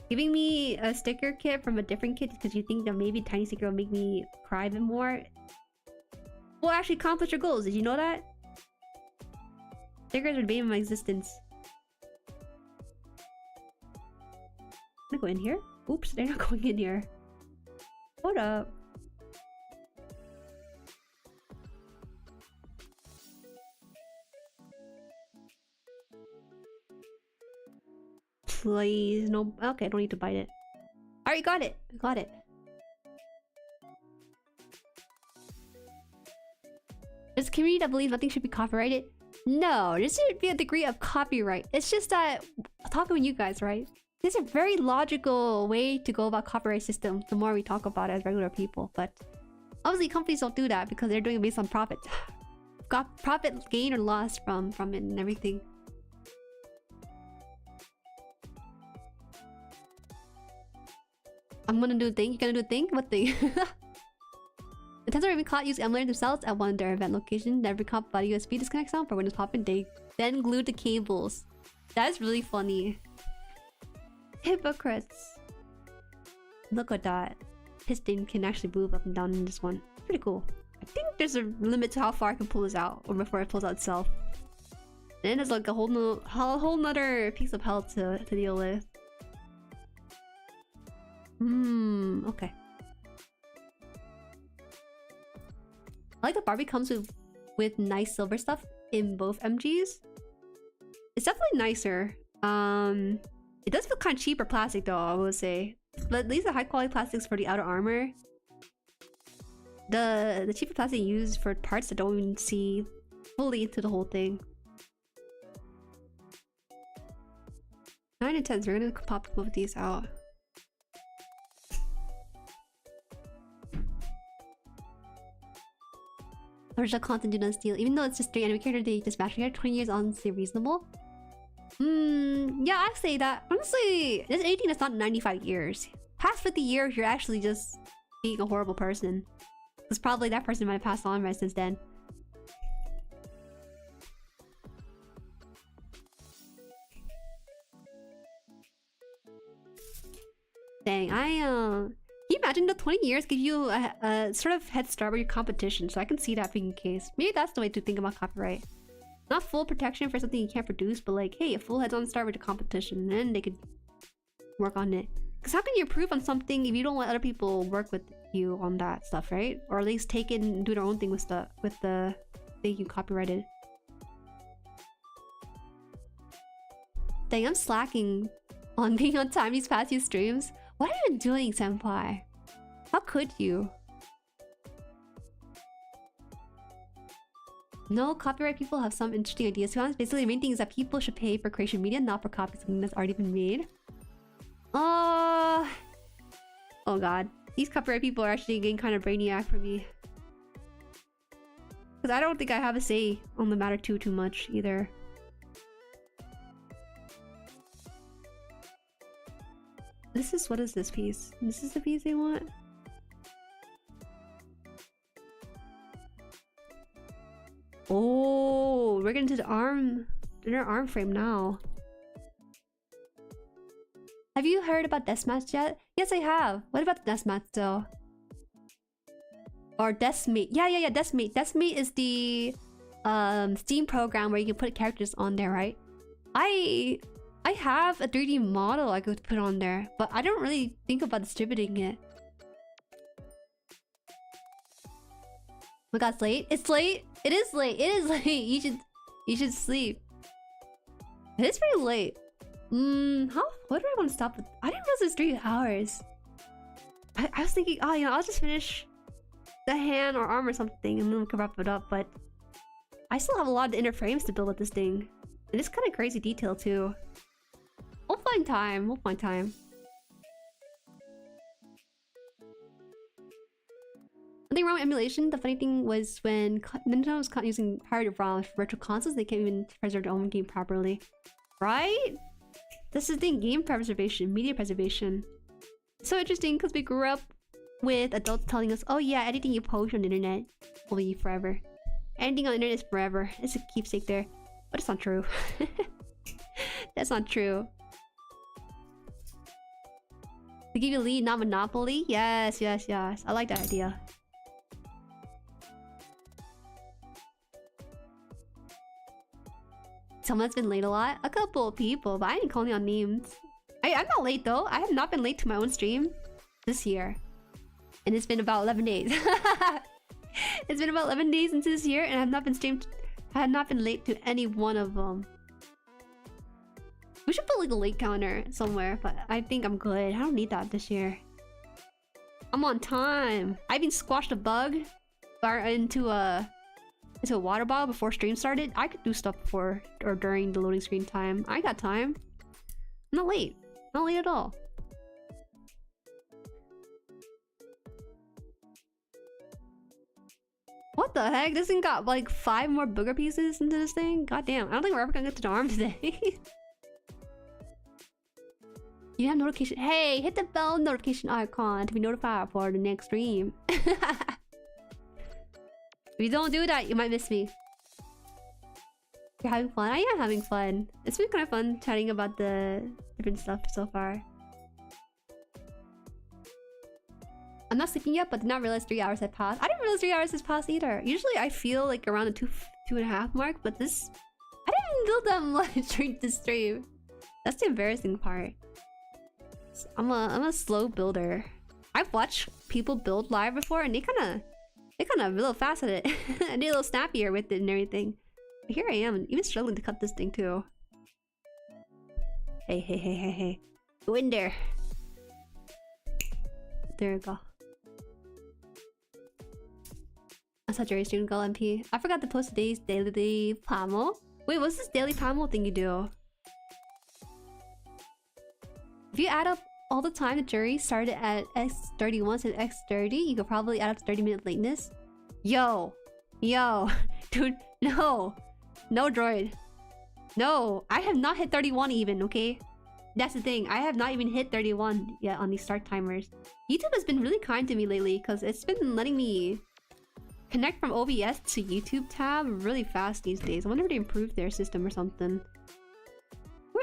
Giving me a sticker kit from a different kit because you think that maybe tiny sticker will make me cry a bit more will actually accomplish your goals. Did you know that? Stickers are the bane of my existence. I'm gonna go in here. Oops, they're not going in here. Hold up. Please, no. Okay, I don't need to bite it. Alright, got it. Got it. There's a community that believes nothing should be copyrighted. No, there should be a degree of copyright. It's just that, talking with you guys, right? There's a very logical way to go about copyright system the more we talk about it as regular people. But obviously companies don't do that because they're doing it based on profit. Got profit gain or loss from it and everything. I'm gonna do a thing. You gonna do a thing? What thing? The Tensor Raven Caught used emulators themselves at one of their event locations. Every cop bought a USB disconnect sound for Windows popping. They then glued the cables. That is really funny. Hypocrites. Look at that. Piston can actually move up and down in this one. Pretty cool. I think there's a limit to how far I can pull this out, or before it pulls out itself. And then there's like a whole nother piece of hell to deal with. Okay. I like that Barbie comes with nice silver stuff in both MGs. It's definitely nicer. It does feel kind of cheaper plastic though, I will say. But at least the high quality plastics for the outer armor. The cheaper plastic used for parts that don't even see fully into the whole thing. 9 and 10s, we're gonna pop both of these out. Original content do not steal. Even though it's just 3 anime characters, they just match together. 20 years honestly reasonable. Yeah, I say that. Honestly, there's anything that's not 95 years. Past 50 years, you're actually just being a horrible person. Because probably that person might have passed on right since then. Dang, can you imagine the 20 years give you a sort of head start with your competition? So I can see that being the case. Maybe that's the way to think about copyright. Not full protection for something you can't produce, but like, hey, a full head-on start with the competition, and then they could work on it. Because how can you improve on something if you don't let other people work with you on that stuff, right? Or at least take it and do their own thing with the thing you copyrighted. Dang, I'm slacking on being on time these past few streams. What are you doing, senpai? How could you? No, copyright people have some interesting ideas. To be honest, basically the main thing is that people should pay for creation media, not for copying something that's already been made. Oh god. These copyright people are actually getting kind of brainiac for me. Because I don't think I have a say on the matter too much either. What is this piece? This is the piece they want? Oh, we're getting to the arm frame now. Have you heard about deathmatch yet? Yes, I have. What about the deathmatch though? Or Deathmate? Yeah. Deathmate. Deathmate is the Steam program where you can put characters on there, right? I have a 3D model I could put on there, but I don't really think about distributing it. Oh my god, it's late. It's late. It is late. It is late. You should sleep. It is pretty late. What do I want to stop with? I didn't realize it was 3 hours. I was thinking, oh, you know, I'll just finish the hand or arm or something and then we can wrap it up, but I still have a lot of inner frames to build with this thing. And it's kind of crazy detail too. We'll find time. We'll find time. Nothing wrong with emulation. The funny thing was when Nintendo was using pirated ROMs for virtual consoles, they can't even preserve their own game properly. Right? This is the thing, game preservation, media preservation. It's so interesting because we grew up with adults telling us, oh yeah, anything you post on the internet will be forever. Anything on the internet is forever. It's a keepsake there. But it's not true. That's not true. To give you a lead, not monopoly? Yes. I like that idea. Someone that's been late a lot? A couple of people, but I didn't call any on names. I'm not late though. I have not been late to my own stream this year. And it's been about 11 days. It's been about 11 days into this year and I have not been late to any one of them. We should put like a late counter somewhere, but I think I'm good. I don't need that this year. I'm on time. I even squashed a bug into a water bottle before stream started. I could do stuff before or during the loading screen time. I got time. I'm not late. Not late at all. What the heck? This thing got like 5 more booger pieces into this thing? God damn. I don't think we're ever gonna get to the arm today. You have notification. Hey, hit the bell notification icon to be notified for the next stream. If you don't do that, you might miss me. You're having fun? I am having fun. It's been kind of fun chatting about the different stuff so far. I'm not sleeping yet, but did not realize 3 hours had passed. I didn't realize 3 hours has passed either. Usually I feel like around the 2.5 mark, but this... I didn't build that much during the stream. That's the embarrassing part. I'm a slow builder. I've watched people build live before and they kind of real fast at it. I did a little snappier with it and everything. But here I am, even struggling to cut this thing too. Hey. Go in there. There we go. I saw Jueri student go MP. I forgot to post today's daily pamo. Wait, what's this daily pamo thing you do? If you add up all the time that Jueri started at X31 to X30, you could probably add up to 30-minute lateness. Yo, dude, no, droid, no. I have not hit 31 even. Okay, that's the thing. I have not even hit 31 yet on these start timers. YouTube has been really kind to me lately because it's been letting me connect from OBS to YouTube tab really fast these days. I wonder if they improved their system or something.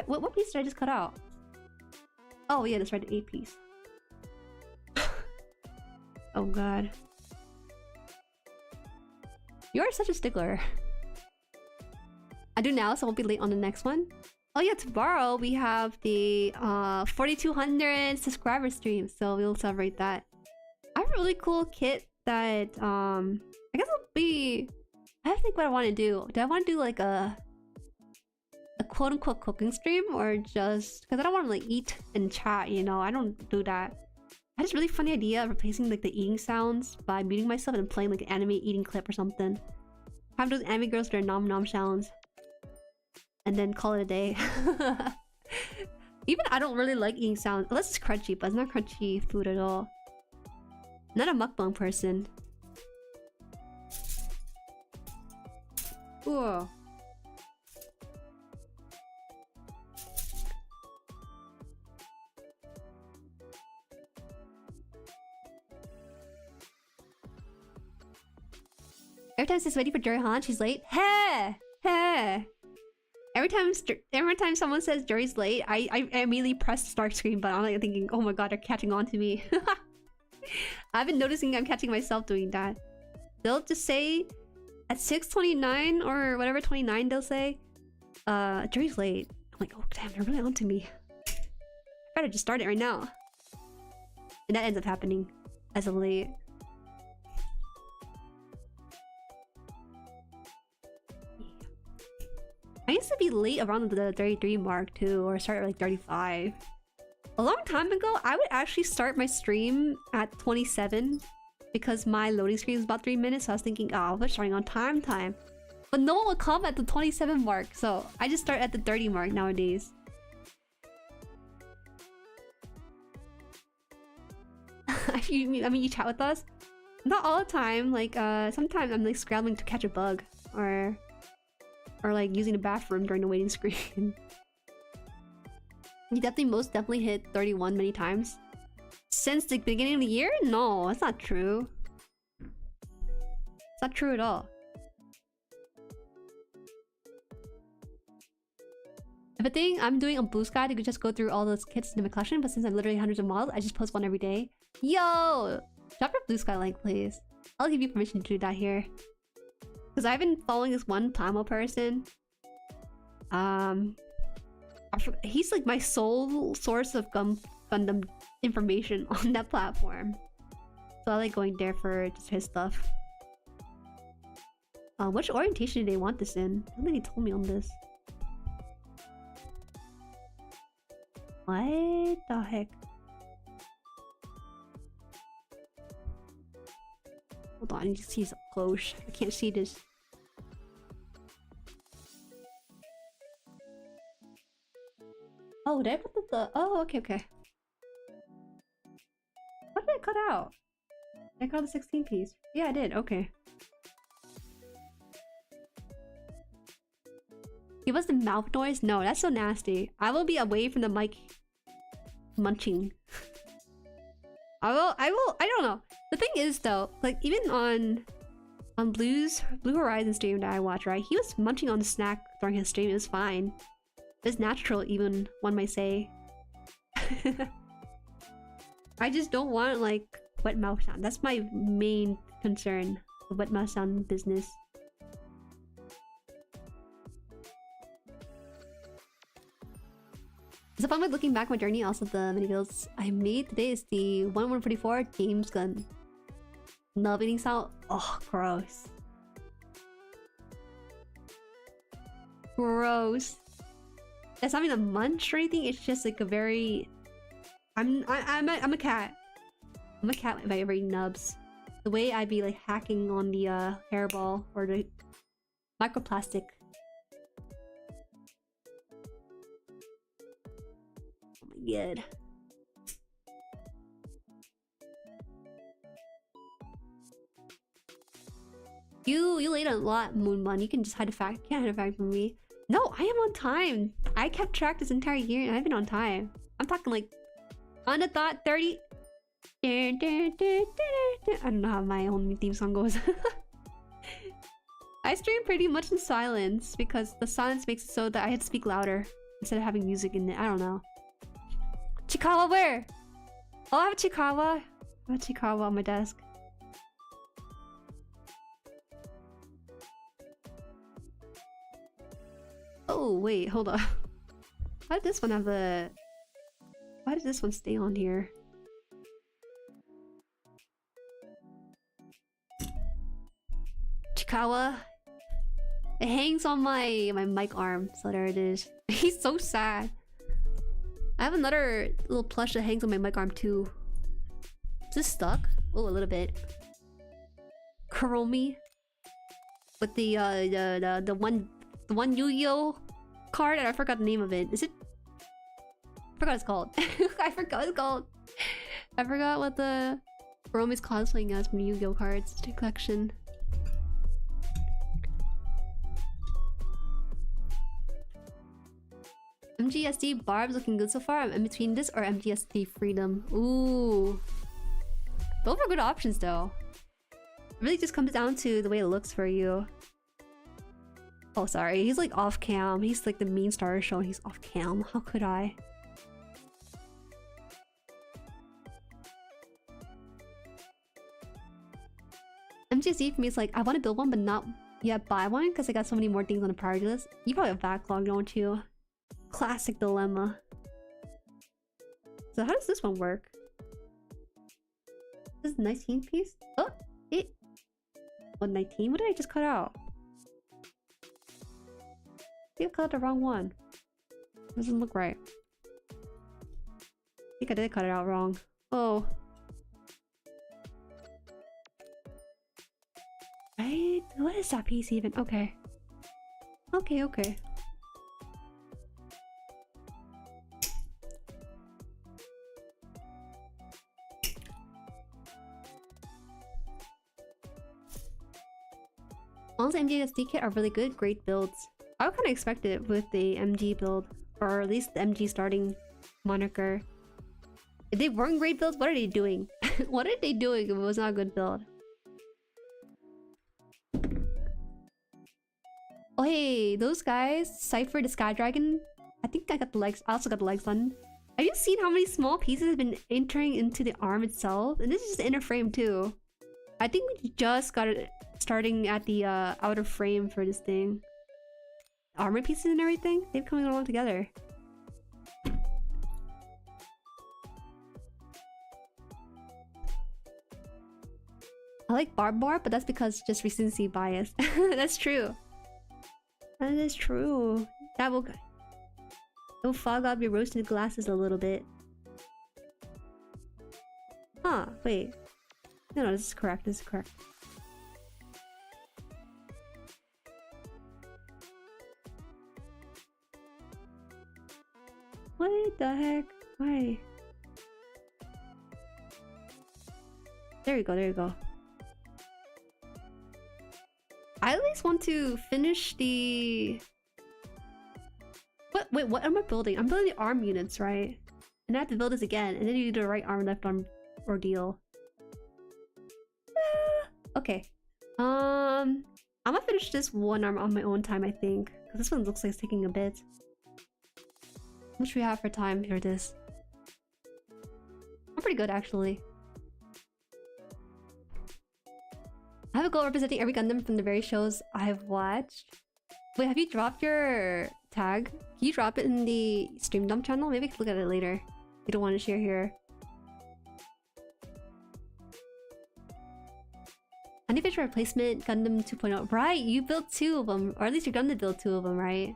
What piece did I just cut out? Oh yeah, that's right, the 8 piece. Oh god. You are such a stickler. I do now, so I won't be late on the next one. Oh yeah, tomorrow we have the 4,200 subscriber stream, so we'll celebrate that. I have a really cool kit that I guess I'll be... I have to think what I want to do. Do I want to do like a quote-unquote cooking stream or just... because I don't want to like eat and chat, you know? I don't do that. I had this really funny idea of replacing like the eating sounds by muting myself and playing like an anime eating clip or something. Have those anime girls do their nom sounds. And then call it a day. Even I don't really like eating sounds. Unless it's crunchy, but it's not crunchy food at all. Not a mukbang person. Whoa. Every time she's waiting for JueriHaan, she's late. Hey! Hey! Every time someone says Jueri's late, I immediately press the start screen button. I'm like thinking, oh my god, they're catching on to me. I've been noticing I'm catching myself doing that. They'll just say at 6:29 or whatever 29 they'll say, Jueri's late. I'm like, oh damn, they're really on to me. I better just start it right now. And that ends up happening as of late. I used to be late around the 33 mark too, or start at like 35. A long time ago, I would actually start my stream at 27 because my loading screen was about 3 minutes. So I was thinking, oh, we're starting on time. But no one would come at the 27 mark, so I just start at the 30 mark nowadays. I mean, you chat with us? Not all the time. Like, sometimes I'm like scrambling to catch a bug, or like using the bathroom during the waiting screen. You most definitely hit 31 many times. Since the beginning of the year? No, that's not true. It's not true at all. If I think I'm doing on Blue Sky, I could just go through all those kits in my collection, but since I'm literally hundreds of models, I just post one every day. Yo! Drop your Blue Sky link, please. I'll give you permission to do that here. Because I've been following this one Pamo person. He's like my sole source of Gundam information on that platform. So I like going there for just his stuff. Which orientation do they want this in? I don't think he told me on this. What the heck? Hold on, I need to see up close. I can't see this. Oh, did I put the... Oh, okay. What did I cut out? Did I cut out the 16 piece? Yeah, I did. Okay. Give us the mouth noise? No, that's so nasty. I will be away from the mic munching. I don't know. The thing is though, like even on Blue Horizon stream that I watch, right? He was munching on the snack during his stream. It was fine. It's natural, even one might say. I just don't want like wet mouth sound. That's my main concern. The wet mouth sound business. So if I'm like looking back at my journey, also the mini builds I made today is the 1144 James Gun. Love eating sound. Oh, gross. Gross. It's not even a munch or anything. It's just like a very. I'm a cat. I'm a cat by every nubs. The way I'd be like hacking on the hairball or the microplastic. Oh my god. You late a lot, Moonbun. You can just hide the fact. You can't hide the fact from me. No, I am on time. I kept track this entire year and I've been on time. I'm talking like on the dot 30. I don't know how my own theme song goes. I stream pretty much in silence because the silence makes it so that I have to speak louder instead of having music in it. I don't know. Chikawa where? Oh, I have a Chikawa. I have a Chikawa on my desk. Oh wait, hold on. Why did this one have a... Why did this one stay on here? Chikawa. It hangs on my mic arm, so there it is. He's so sad. I have another little plush that hangs on my mic arm too. Is this stuck? Oh, a little bit. Kuromi. With the one Yu-Gi-Oh card, and I forgot the name of it. Is it? I forgot what it's called. I forgot what it's called. I forgot what the Romi's cosplaying as from Yu-Gi-Oh cards to collection. MGSD Barb's looking good so far. I'm in between this or MGSD Freedom. Ooh. Both are good options though. It really just comes down to the way it looks for you. Oh, sorry. He's like off cam. He's like the main star show and he's off cam. How could I? MGSD for me is like, I want to build one but not yet buy one because I got so many more things on the priority list. You probably have backlog, don't you? Classic dilemma. So how does this one work? This is 19 piece? Oh, it... What, 19? What did I just cut out? I think I cut out the wrong one. Doesn't look right. I think I did cut it out wrong. Oh. Right? What is that piece even? Okay. Okay, okay. Honestly, MGSD kit are really good, great builds. I would kind of expect it with the MG build, or at least the MG starting moniker. If they weren't great builds, what are they doing? What are they doing if it was not a good build? Oh hey, those guys, Cypher the Sky Dragon. I think I got the legs. I also got the legs on. Have you seen how many small pieces have been entering into the arm itself? And this is just the inner frame too. I think we just got it starting at the outer frame for this thing. Armor pieces and everything, they've coming along together. I like Barb, but that's because just recency bias. That's true. That is true. That will it'll fog up your roasted glasses a little bit. Huh, wait. No, this is correct. This is correct. What the heck? Why? There you go, there you go. I at least want to finish the... Wait, what am I building? I'm building the arm units, right? And I have to build this again, and then you do the right arm, left arm ordeal. Okay. I'm gonna finish this one arm on my own time, I think. Because this one looks like it's taking a bit. How much do we have for time for this? I'm pretty good, actually. I have a goal representing every Gundam from the various shows I've watched. Wait, have you dropped your tag? Can you drop it in the stream dump channel? Maybe I can look at it later. You don't want to share here. I need to replacement Gundam 2.0. Right, you built 2 of them. Or at least you're gonna build 2 of them, right?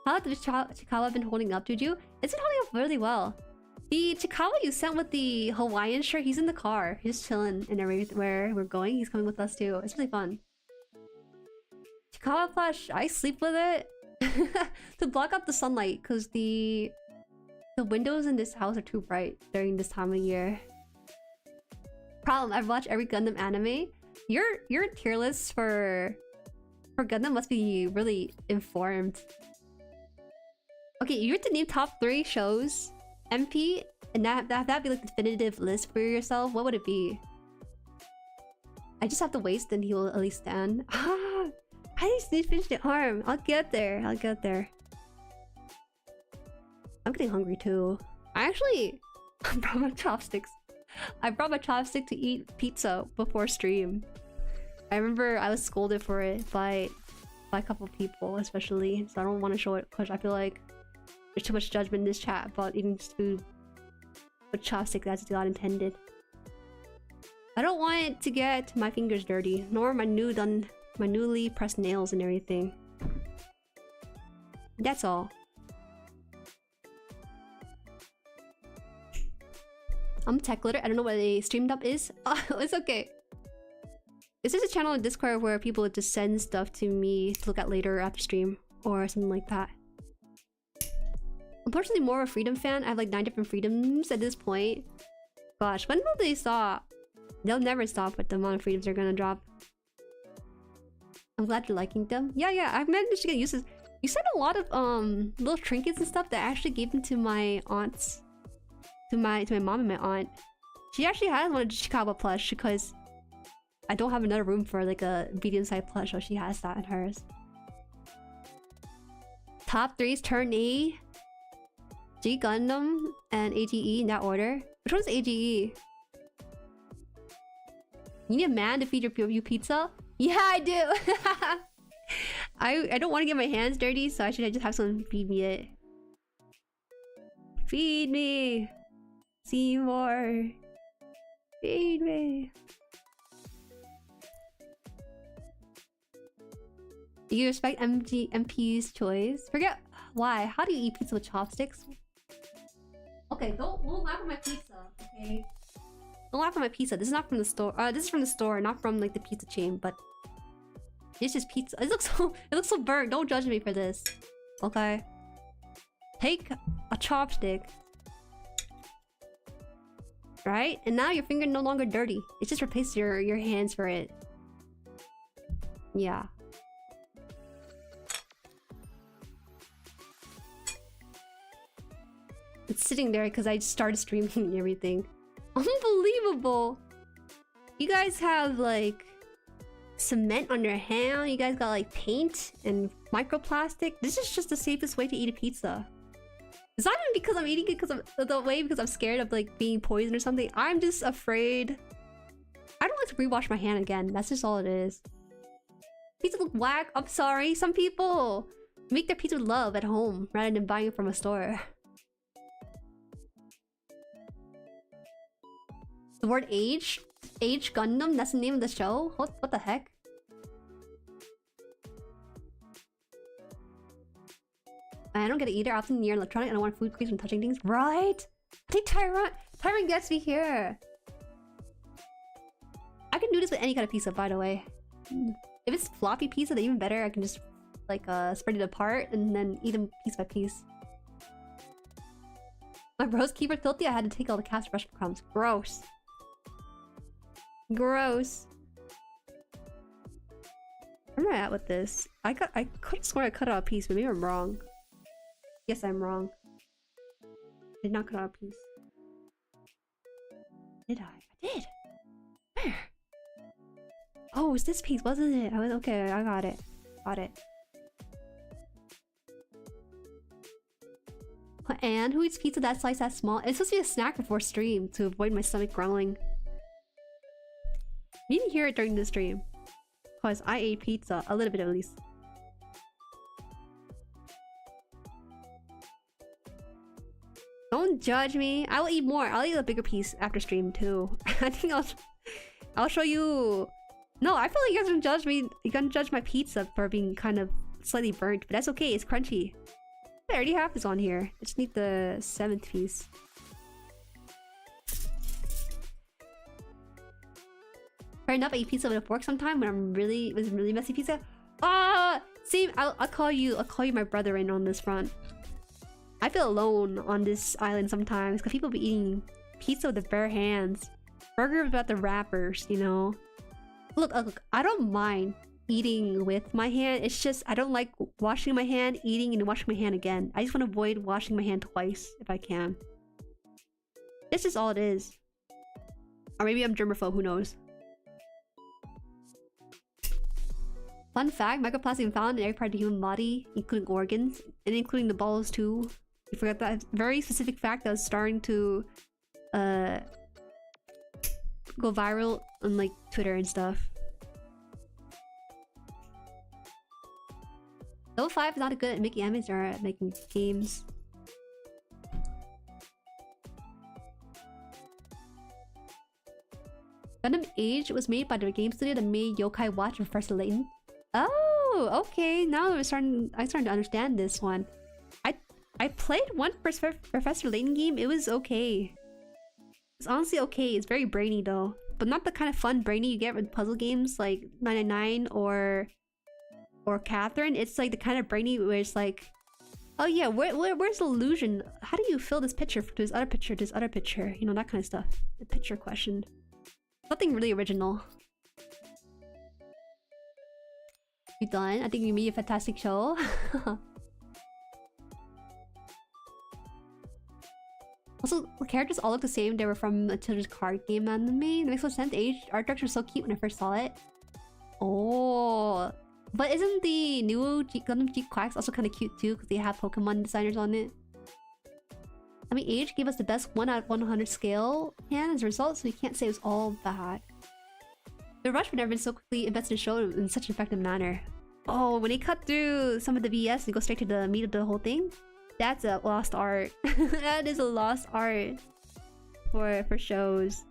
How has the Chikawa been holding up, Juju? It's been holding up really well. The Chikawa you sent with the Hawaiian shirt, he's in the car. He's chilling and everywhere we're going. He's coming with us too. It's really fun. Chikawa plush, I sleep with it to block out the sunlight because the windows in this house are too bright during this time of year. Problem, I've watched every Gundam anime. Your tier list for Gundam must be really informed. Okay, you have to name top 3 shows, MP, and that'd be like the definitive list for yourself. What would it be? I just have to waste and he will at least stand. I just need to finish the arm. I'll get there. I'll get there. I'm getting hungry too. I brought my chopsticks. I brought my chopstick to eat pizza before stream. I remember I was scolded for it by a couple of people, especially. So I don't want to show it because I feel like there's too much judgment in this chat about eating food with chopstick that's not intended. I don't want to get my fingers dirty, nor my newly pressed nails and everything. That's all. I'm tech literate. I don't know what a stream dump is. Oh, it's okay. Is this a channel on Discord where people just send stuff to me to look at later after stream or something like that? I'm personally more of a freedom fan. I have like 9 different freedoms at this point. Gosh, when will they stop? They'll never stop with the amount of freedoms they're gonna drop. I'm glad you're liking them. Yeah, I've managed to get used to. You sent a lot of little trinkets and stuff that I actually gave them to my aunts, to my mom and my aunt. She actually has one Chicago plush because I don't have another room for like a medium-sized plush, so she has that in hers. Top 3's Turn A, G Gundam, and AGE in that order. Which one's AGE? You need a man to feed you pizza? Yeah, I do! I don't want to get my hands dirty, so I should just have someone feed me it. Feed me! Seymour! Feed me! You respect MP's choice? Forget why. How do you eat pizza with chopsticks? Okay, don't laugh at my pizza, okay? Don't laugh at my pizza. This is not from the store. This is from the store, not from like the pizza chain, but it's just pizza. It looks so burnt. Don't judge me for this. Okay? Take a chopstick. Right? And now your finger no longer dirty. It just replaces your hands for it. Yeah. It's sitting there because I started streaming and everything. Unbelievable! You guys have like cement on your hand. You guys got like paint and microplastic. This is just the safest way to eat a pizza. It's not even because I'm eating it because I'm scared of like being poisoned or something. I'm just afraid. I don't like to rewash my hand again. That's just all it is. Pizza look whack. I'm sorry. Some people make their pizza with love at home rather than buying it from a store. The word age Gundam, that's the name of the show? What the heck? I don't get it either. Often near electronic, I don't want food creeps from touching things. Right? I think Tyron gets me here. I can do this with any kind of pizza, by the way. If it's floppy pizza, then even better. I can just like spread it apart and then eat them piece by piece. My bros keep it filthy. I had to take all the cast brush crumbs. Gross. Gross. Where am I at with this? I could have sworn I cut out a piece, but maybe I'm wrong. Yes, I'm wrong. I did not cut out a piece. Did I? I did. Where? Oh, it was this piece, wasn't it? I was okay. I got it. Got it. And who eats pizza that size that small? It's supposed to be a snack before stream to avoid my stomach growling. You didn't hear it during the stream. Because I ate pizza. A little bit at least. Don't judge me. I will eat more. I'll eat a bigger piece after stream too. I think I'll show you. No, I feel like you guys are gonna judge me. You're gonna judge my pizza for being kind of slightly burnt, but that's okay. It's crunchy. I already have this on here. I just need the 7th piece. Fair enough, I eat pizza with a fork sometime when I'm really messy pizza. Same. I'll call you my brother in on this front. I feel alone on this island sometimes because people be eating pizza with their bare hands. Burgers without the wrappers, you know. Look, I don't mind eating with my hand. It's just I don't like washing my hand, eating, and washing my hand again. I just want to avoid washing my hand twice if I can. This is all it is. Or maybe I'm germaphobe, who knows. Fun fact, microplastic found in every part of the human body, including organs, and including the balls too. You forgot that very specific fact that was starting to go viral on like Twitter and stuff. Level 5 is not good at making animes or at making games. Gundam Age was made by the game studio that made Yokai Watch with Professor Layton. Oh, okay. Now I'm starting to understand this one. I played one Professor Layton game. It was okay. It's honestly okay. It's very brainy though, but not the kind of fun brainy you get with puzzle games like 999 or Catherine. It's like the kind of brainy where it's like, oh yeah, where's the illusion? How do you fill this picture to this other picture to this other picture? You know, that kind of stuff. The picture question. Something really original. You done? I think you made a fantastic show. Also, the characters all look the same. They were from a children's card game anime. It makes no sense. The art director was so cute when I first saw it. Oh, but isn't the new Gundam G Quacks also kind of cute too? Because they have Pokemon designers on it. I mean, age gave us the best 1 out of 100 scale hand as a result, so you can't say it was all bad. The rush would never been so quickly invested in the show in such an effective manner. Oh, when they cut through some of the VS and go straight to the meat of the whole thing, that's a lost art. That is a lost art for shows.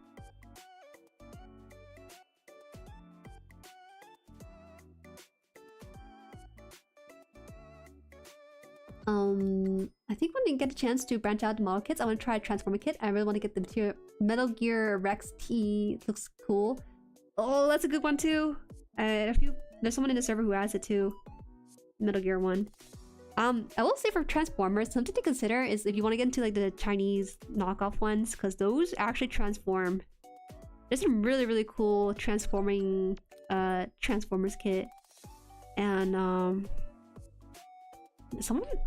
I think when I get a chance to branch out to model kits, I want to try a Transformer kit. I really want to get the Metal Gear Rex T. It looks cool. Oh, that's a good one too. There's someone in the server who has it too. Metal Gear one. I will say for Transformers, something to consider is if you want to get into like the Chinese knockoff ones, because those actually transform. There's some really cool transforming Transformers kit. And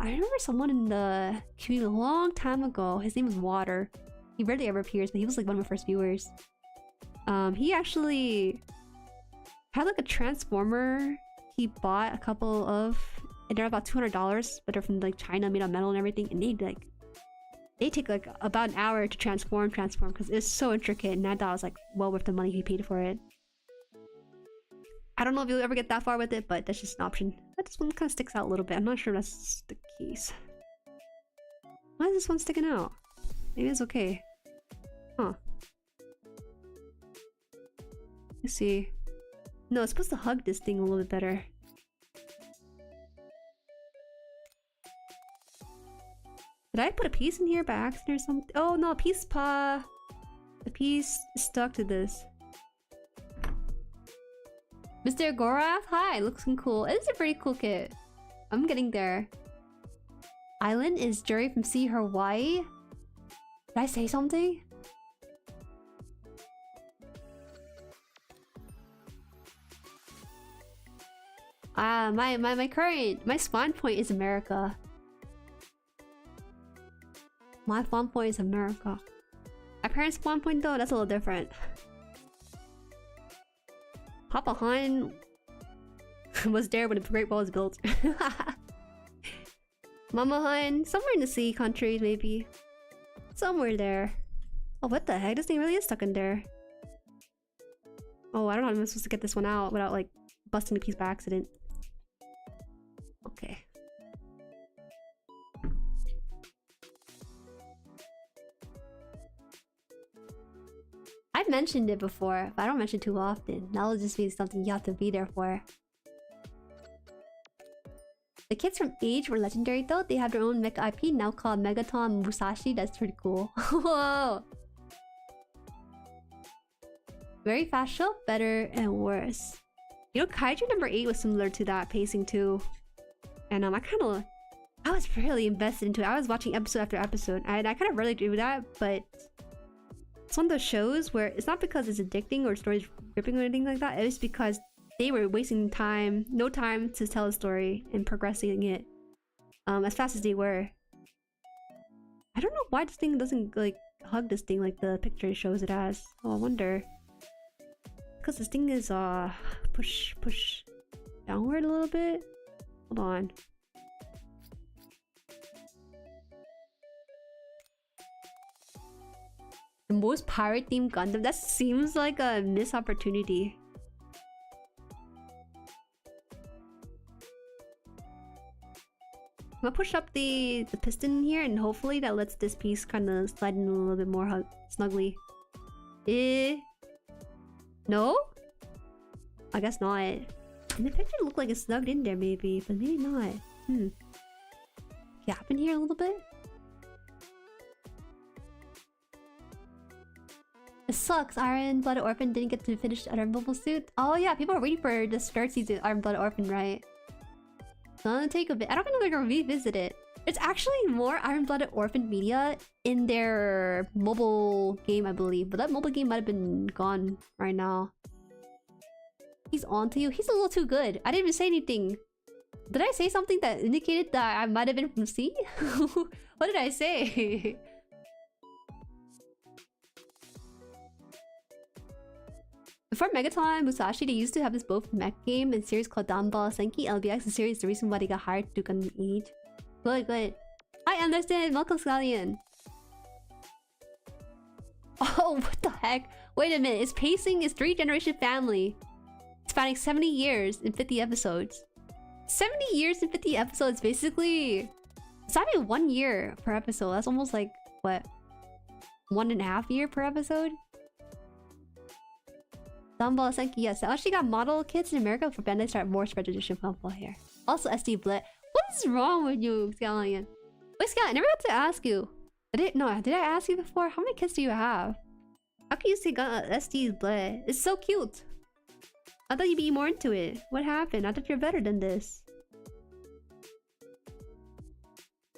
I remember someone in the community a long time ago. His name was Water. He rarely ever appears, but he was like one of my first viewers. He actually had like a Transformer. He bought a couple of, and they're about $200, but they're from like China, made of metal and everything. And they take like about an hour to transform because it's so intricate. And I thought it was like well worth the money he paid for it. I don't know if you'll ever get that far with it, but that's just an option. But this one kind of sticks out a little bit. I'm not sure if that's the case. Why is this one sticking out? Maybe it's okay. Huh. Let's see. No, it's supposed to hug this thing a little bit better. Did I put a piece in here by accident or something? Oh no, the piece is stuck to this. Mr. Gorath, hi, looks cool. It's a pretty cool kit. I'm getting there. Island is Jueri from Sea Hawaii. Did I say something? My spawn point is America. My spawn point is America. My parents' spawn point though, that's a little different. Papa Haan was there when the Great Wall was built. Mama Haan, somewhere in the sea countries maybe. Somewhere there. Oh, what the heck? This thing really is stuck in there. Oh, I don't know how I'm supposed to get this one out without like busting the piece by accident. Okay. I've mentioned it before, but I don't mention it too often. That'll just be something you have to be there for. The kits from Age were legendary though. They have their own mecha IP now called Megaton Musashi. That's pretty cool. Whoa! Very fast show, better and worse. You know, Kaiju number 8 was similar to that pacing too. And I was really invested into it. I was watching episode after episode. And I kind of rarely do that, but it's one of those shows where it's not because it's addicting or story's gripping or anything like that. It's because they were wasting time, no time to tell a story and progressing it as fast as they were. I don't know why this thing doesn't like hug this thing like the picture shows it as. Oh, I wonder. Because this thing is push downward a little bit. Hold on. The most pirate themed Gundam? That seems like a missed opportunity. I'm gonna push up the piston here and hopefully that lets this piece kind of slide in a little bit more snugly. No? I guess not. In the picture it looked like it's snugged in there maybe, but maybe not. Gap in here a little bit? It sucks. Iron Blooded Orphan didn't get to finish the other mobile suit. Oh yeah, people are waiting for the third season Iron Blooded Orphan, right? It's gonna take a bit. I don't know if they're gonna revisit it. It's actually more Iron-Blooded Orphan media in their mobile game, I believe. But that mobile game might have been gone right now. He's on to you. He's a little too good. I didn't even say anything. Did I say something that indicated that I might have been from C? What did I say? Before Megaton Musashi, they used to have this both mech game and series called Danba Senki LBX. The series is the reason why they got hired to do Gundam Age. Good, good. I understand. Welcome, Scallion. Oh, what the heck? Wait a minute. Its pacing is 3-generation family. Spanning 70 years in 50 episodes. 70 years in 50 episodes, basically. It's not even 1 year per episode. That's almost like, what? 1.5 year per episode? Dumball Senki, yes. I actually got model kits in America for Bandai Start more spread edition purple here. Also SD Blit. What is wrong with you, Scallion? Wait, Scallion, I never got to ask you. Did I ask you before? How many kits do you have? How can you say SD Blit? It's so cute. I thought you'd be more into it. What happened? I thought you're better than this.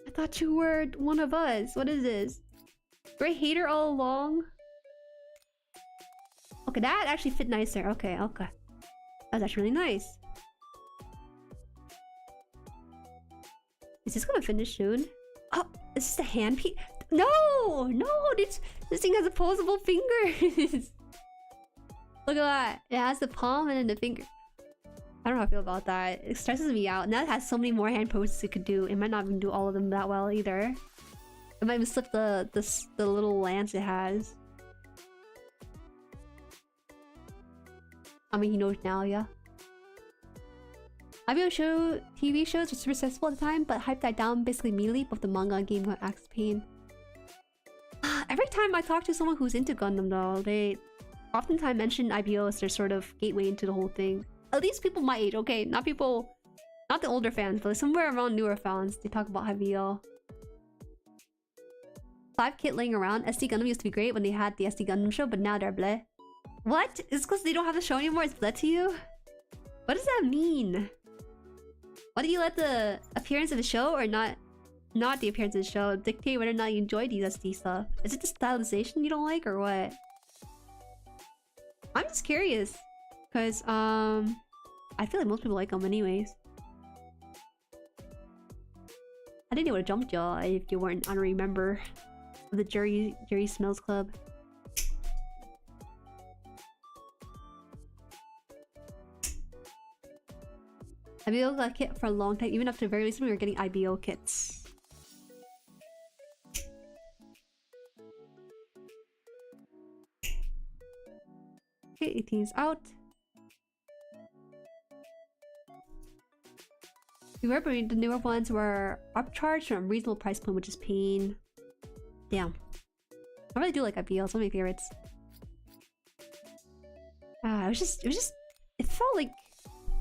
I thought you were one of us. What is this? Great hater all along? Okay, that actually fit nicer. Okay, okay. That's actually really nice. Is this gonna finish soon? Oh, is this the hand piece? No! No! This thing has opposable fingers! Look at that. It has the palm and then the finger. I don't know how I feel about that. It stresses me out. Now it has so many more hand poses it could do. It might not even do all of them that well either. It might even slip the little lance it has. I mean, he knows now, yeah. TV shows were super successful at the time, but hype died down basically immediately. Both the manga and game got axed pain. Every time I talk to someone who's into Gundam, though, they oftentimes mention IBO as their sort of gateway into the whole thing. At least people my age, okay? Not the older fans, but somewhere around newer fans, they talk about IBO. 5 kit laying around. SD Gundam used to be great when they had the SD Gundam show, but now they're bleh. What? It's because they don't have the show anymore? It's bleh to you? What does that mean? Why do you let the appearance of the show or not the appearance of the show dictate whether or not you enjoy the SD stuff? Is it the stylization you don't like or what? I'm just curious. Because, I feel like most people like them anyways. I didn't know what a jump jaw if you weren't an honorary member of the Jueri Smells Club. IBO got a kit for a long time. Even up to very recently, we were getting IBO kits. Okay, 18's out. Remember, the newer ones were upcharged from a reasonable price point, which is pain. Damn. I really do like IBO. It's one of my favorites. It felt like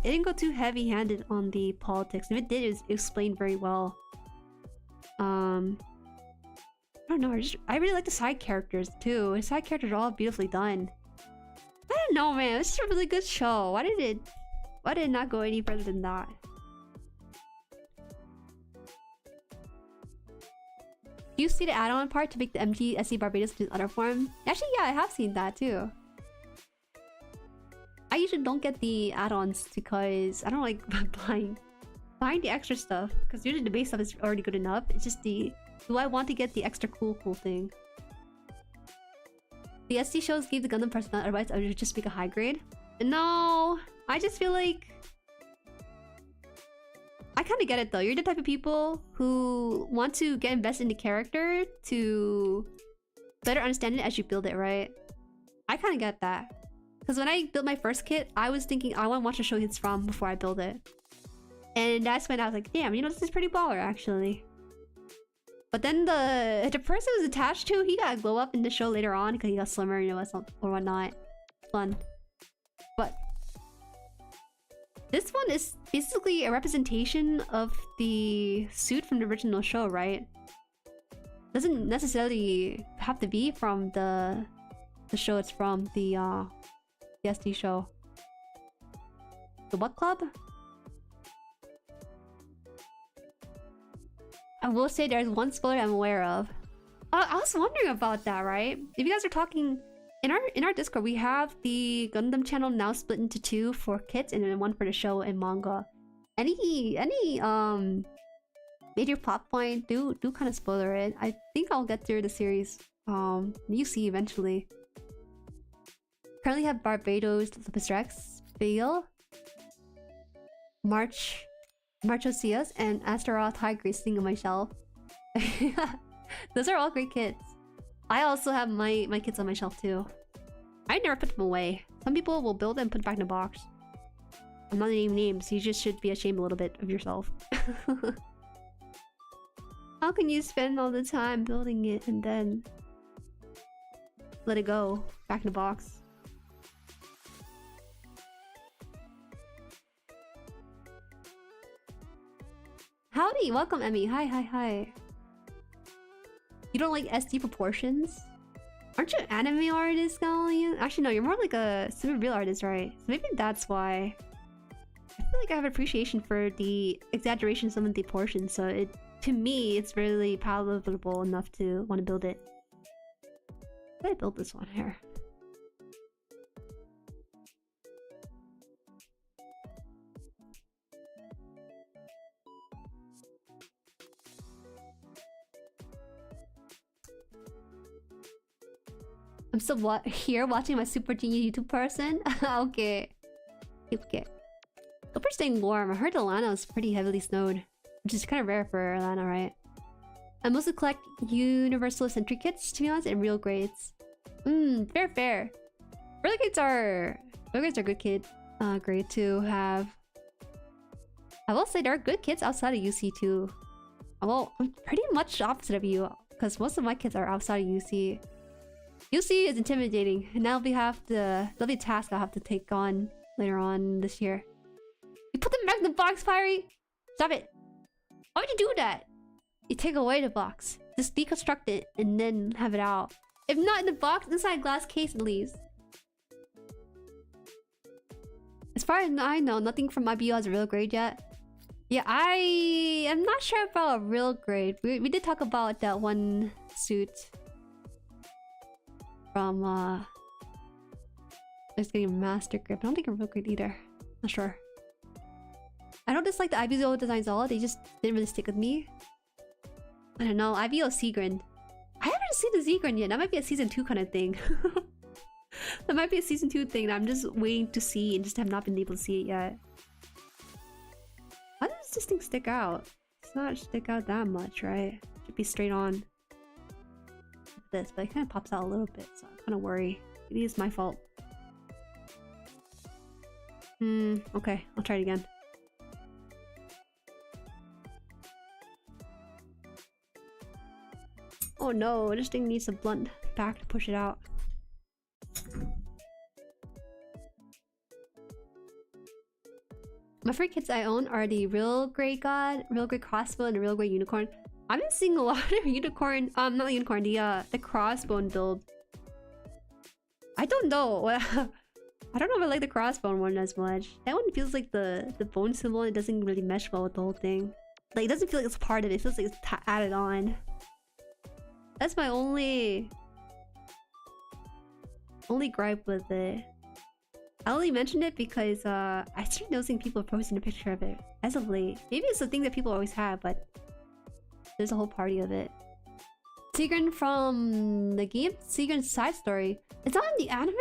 it didn't go too heavy-handed on the politics. If it did, it was explained very well. I don't know. I really like the side characters too. The side characters are all beautifully done. I don't know, man. This is a really good show. Why did it not go any further than that? Do you see the add-on part to make the MGSD Barbatos into other form? Actually, yeah, I have seen that too. I usually don't get the add-ons because I don't like buying the extra stuff. Because usually the base stuff is already good enough. It's just do I want to get the extra cool thing? The SD shows gave the Gundam personality, otherwise I would just make a high grade. No, I just feel like I kind of get it though. You're the type of people who want to get invested in the character to better understand it as you build it, right? I kind of get that. Because when I built my first kit, I was thinking I want to watch the show it's from before I build it. And that's when I was like, damn, you know, this is pretty baller actually. But then the person who was attached to, he got a glow up in the show later on because he got slimmer, you know, or whatnot. Fun. But this one is basically a representation of the suit from the original show, right? Doesn't necessarily have to be from the show it's from, the SD show. The what club? I will say there's one spoiler I'm aware of. I was wondering about that, right? If you guys are talking in our Discord, we have the Gundam channel now split into two for kids and then one for the show and manga. Any major plot point, do kind of spoiler it. I think I'll get through the series you see eventually. Currently have Barbatos, Lepus Rex, Vale, Marchosias, and Astaroth High Gracing on my shelf. Those are all great kits. I also have my kits on my shelf too. I never put them away. Some people will build them and put it back in a box. I'm not naming names, you just should be ashamed a little bit of yourself. How can you spend all the time building it and then let it go back in the box? Howdy, welcome Emmy. Hi. You don't like SD proportions? Aren't you an anime artist, Gallian? Actually, no, you're more like a super real artist, right? So maybe that's why. I feel like I have appreciation for the exaggeration of some of the portions, so to me, it's really palatable enough to want to build it. How did I build this one here? I'm still here watching my super genius YouTube person. Okay. Hope you're staying warm. I heard Atlanta is pretty heavily snowed, which is kind of rare for Atlanta, right? I mostly collect universal sentry kits, to be honest, and real grades. Fair. Real grades are good grade to have. I will say there are good kits outside of UC too. Well, I'm pretty much opposite of you, because most of my kits are outside of UC. UC is intimidating, and that'll be a task I'll have to take on later on this year. You put them back in the box, Fiery! Stop it! Why would you do that? You take away the box. Just deconstruct it and then have it out. If not in the box, inside a glass case at least. As far as I know, nothing from my BO has a real grade yet. Yeah, I am not sure about a real grade. We did talk about that one suit from just getting a master grip. I don't think a real grade either. Not sure. I don't dislike the IBO designs all. They just didn't really stick with me. I don't know. IBO Seagrin. I haven't seen the Seagrin yet. That might be a season 2 kind of thing. That might be a season 2 thing that I'm just waiting to see and just have not been able to see it yet. Why does this thing stick out? It's not stick out that much, right? It should be straight on. This, but it kind of pops out a little bit, so I kind of worry. Maybe it's my fault. Okay, I'll try it again. Oh no, this thing needs a blunt back to push it out. My favorite kits I own are the Real Grey God, Real Grey Crossbow, and the Real Grey Unicorn. I've been seeing a lot of unicorn, not the unicorn, the crossbone build. I don't know. I don't know if I like the crossbone one as much. That one feels like the bone symbol. It doesn't really mesh well with the whole thing. Like, it doesn't feel like it's part of it. It feels like it's added on. That's my only gripe with it. I only mentioned it because I started noticing people posting a picture of it as of late. Maybe it's a thing that people always have, but there's a whole party of it. Seagrin from the game? Seagrin's side story. It's not in the anime?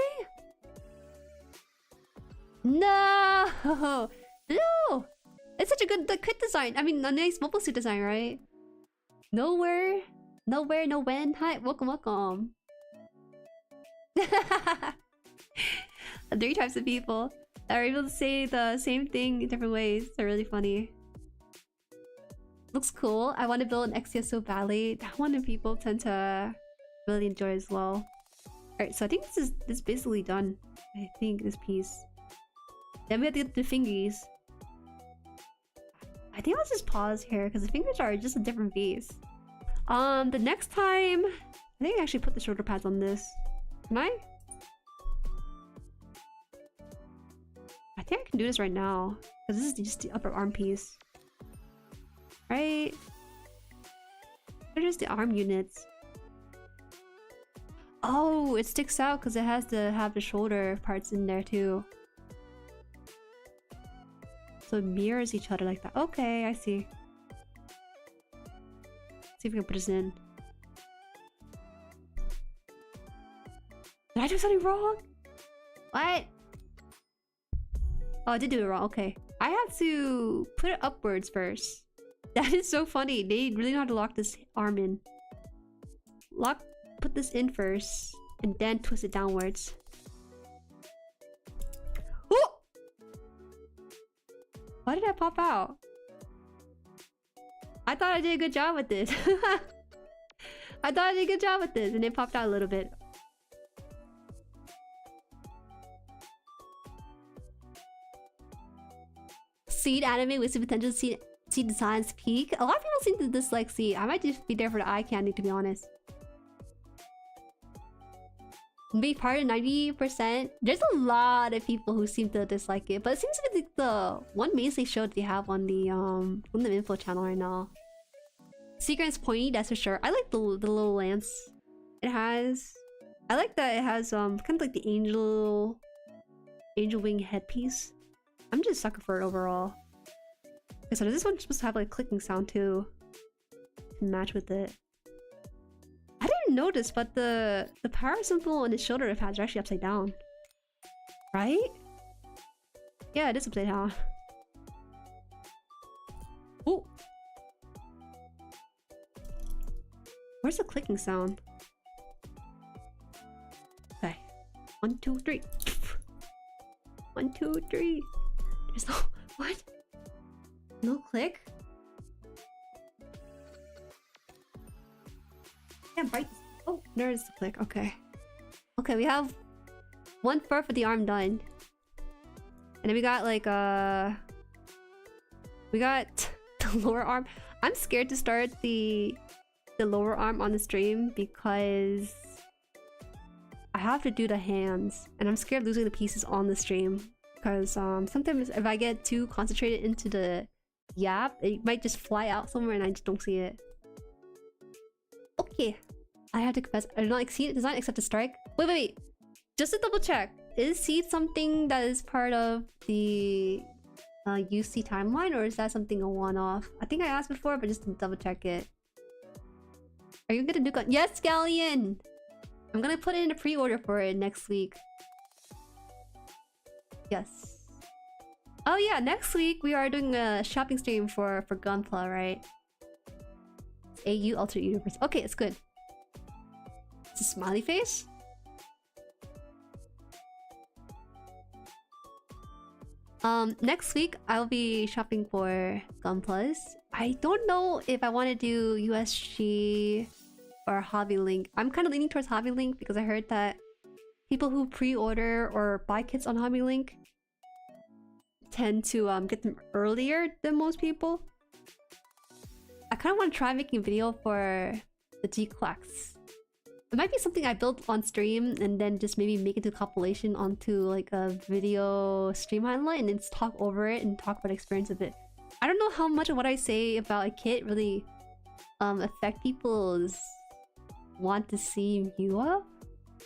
No! No! It's such a good kit design. I mean, a nice mobile suit design, right? Nowhere, no when. Hi, welcome. 3 types of people that are able to say the same thing in different ways. They're really funny. Looks cool. I want to build an XCS so badly. That one that people tend to really enjoy as well. Alright, so I think this is basically done. I think this piece. Then we have to get the fingies. I think I'll just pause here because the fingers are just a different piece. The next time, I think I actually put the shoulder pads on this. Can I? I think I can do this right now because this is just the upper arm piece. Right? What is the arm units? Oh, it sticks out because it has to have the shoulder parts in there too. So it mirrors each other like that. Okay, I see. See if we can put this in. Did I do something wrong? What? Oh, I did do it wrong. Okay. I have to put it upwards first. That is so funny. They really know how to lock this arm in. Put this in first, and then twist it downwards. Oh! Why did I pop out? I thought I did a good job with this. I thought I did a good job with this, and it popped out a little bit. Seed anime with the potential seed designs peak. A lot of people seem to dislike seed. I might just be there for the eye candy, to be honest. Be part of 90%. There's a lot of people who seem to dislike it, but it seems to be the one mainstay show that they have on the info channel right now. Secret is pointy, that's for sure. I like the little lance it has. I like that it has kind of like the angel wing headpiece. I'm just a sucker for it overall. Okay, so this one's supposed to have like clicking sound too to match with it. I didn't notice, but the power symbol on the shoulder pads are actually upside down. Right? Yeah, it is upside down. Oh! Where's the clicking sound? Okay. 1, 2, 3. 1, 2, 3. There's no... What? No click? Can't bite this. Oh, there is the click. Okay. Okay, we have 1/4 of the arm done. And then we got like we got the lower arm. I'm scared to start the lower arm on the stream because I have to do the hands. And I'm scared of losing the pieces on the stream. Because sometimes if I get too concentrated into the yap, it might just fly out somewhere and I just don't see it. Okay. I have to confess, I do not exceed it. Does not accept a strike. Wait. Just to double check. Is seed something that is part of the UC timeline, or is that something a one-off? I think I asked before, but just to double check it. Are you gonna do gun? Yes, Galleon! I'm gonna put in a pre-order for it next week. Yes. Oh yeah, next week we are doing a shopping stream for GUNPLA, right? AU Alternate Universe. Okay, it's good. It's a smiley face? Next week I'll be shopping for GUNPLAs. I don't know if I want to do USG or Hobby Link. I'm kind of leaning towards Hobby Link because I heard that people who pre-order or buy kits on Hobby Link tend to get them earlier than most people. I kind of want to try making a video for the G-Clacks. It might be something I built on stream and then just maybe make it to a compilation onto like a video stream highlight and then just talk over it and talk about the experience of it. I don't know how much of what I say about a kit really affect people's want to see you up,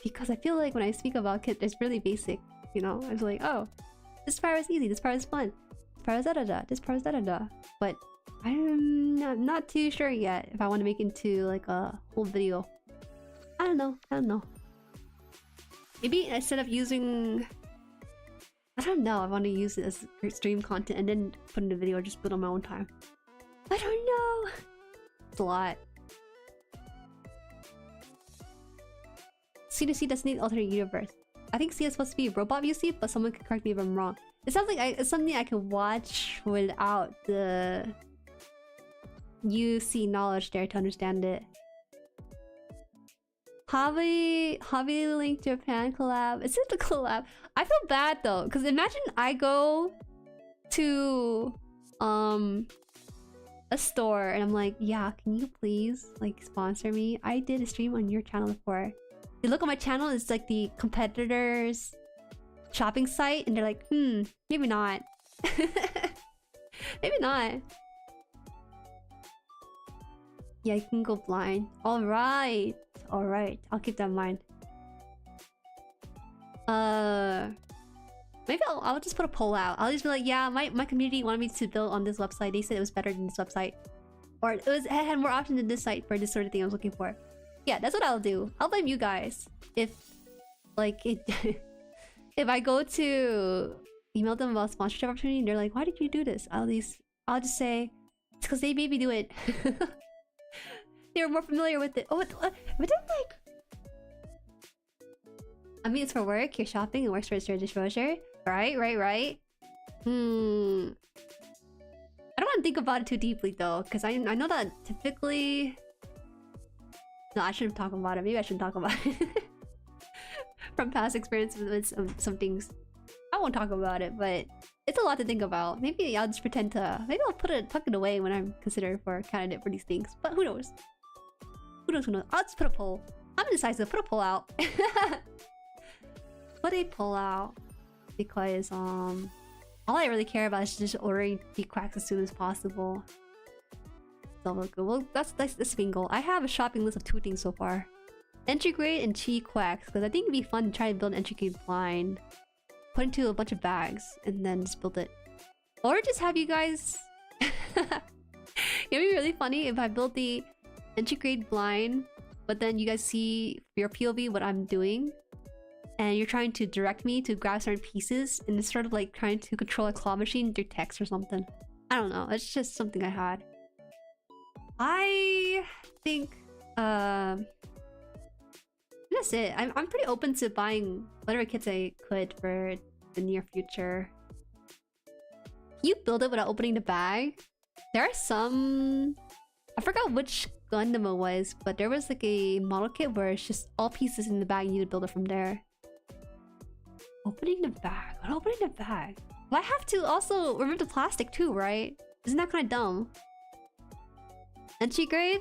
because I feel like when I speak about kit, it's really basic, you know? I'm like, oh, this part is easy, this part is fun, this part is da-da-da, this part is da-da-da. But I'm not too sure yet if I want to make it into like a whole video. I don't know. Maybe instead of using... I don't know, I want to use it as stream content and then put in a video or just put it on my own time. I don't know! It's a lot. C2C doesn't need alternate universe. I think C is supposed to be robot VC, but someone can correct me if I'm wrong. It sounds like it's something I can watch without the UC knowledge there to understand it. Hobby Link Japan collab. Is it the collab? I feel bad though, because imagine I go to a store and I'm like, yeah, can you please like sponsor me? I did a stream on your channel before. They look on my channel, it's like the competitors' shopping site, and they're like, maybe not. Maybe not. Yeah, you can go blind. Alright. Alright. I'll keep that in mind. Maybe I'll just put a poll out. I'll just be like, yeah, my community wanted me to build on this website. They said it was better than this website. Or it had more options than this site for this sort of thing I was looking for. Yeah, that's what I'll do. I'll blame you guys. If, like, if I go to email them about sponsorship opportunity and they're like, why did you do this? I'll just say, it's because they made me do it. They were more familiar with it. Oh, but like... I mean, it's for work, you're shopping, it works for your dishwasher. Right. I don't want to think about it too deeply though, because I know that typically... No, I shouldn't talk about it. Maybe I shouldn't talk about it. From past experience with some things. I won't talk about it, but it's a lot to think about. Maybe I'll just pretend to... Maybe I'll tuck it away when I'm considered for a candidate for these things. But who knows? Who knows? I'll just put a poll. I'm indecisive. Put a poll out. Put a poll out. Because, all I really care about is just ordering the quacks as soon as possible. So, well, that's the main goal. I have a shopping list of 2 things so far. Entry grade and chi quacks. Because I think it'd be fun to try and build an entry grade blind. Put into a bunch of bags and then just build it. Or just have you guys... It'd be really funny if I build the entry grade blind, but then you guys see your POV what I'm doing. And you're trying to direct me to grab certain pieces, and it's sort of like trying to control a claw machine through text or something. I don't know. It's just something I had. I think that's it. I'm pretty open to buying whatever kits I could for the near future. Can you build it without opening the bag? There are some... I forgot which Gundam it was, but there was like a model kit where it's just all pieces in the bag. You need to build it from there. Opening the bag. What opening the bag? Well, I have to also remove the plastic too, right? Isn't that kind of dumb? Entry grade?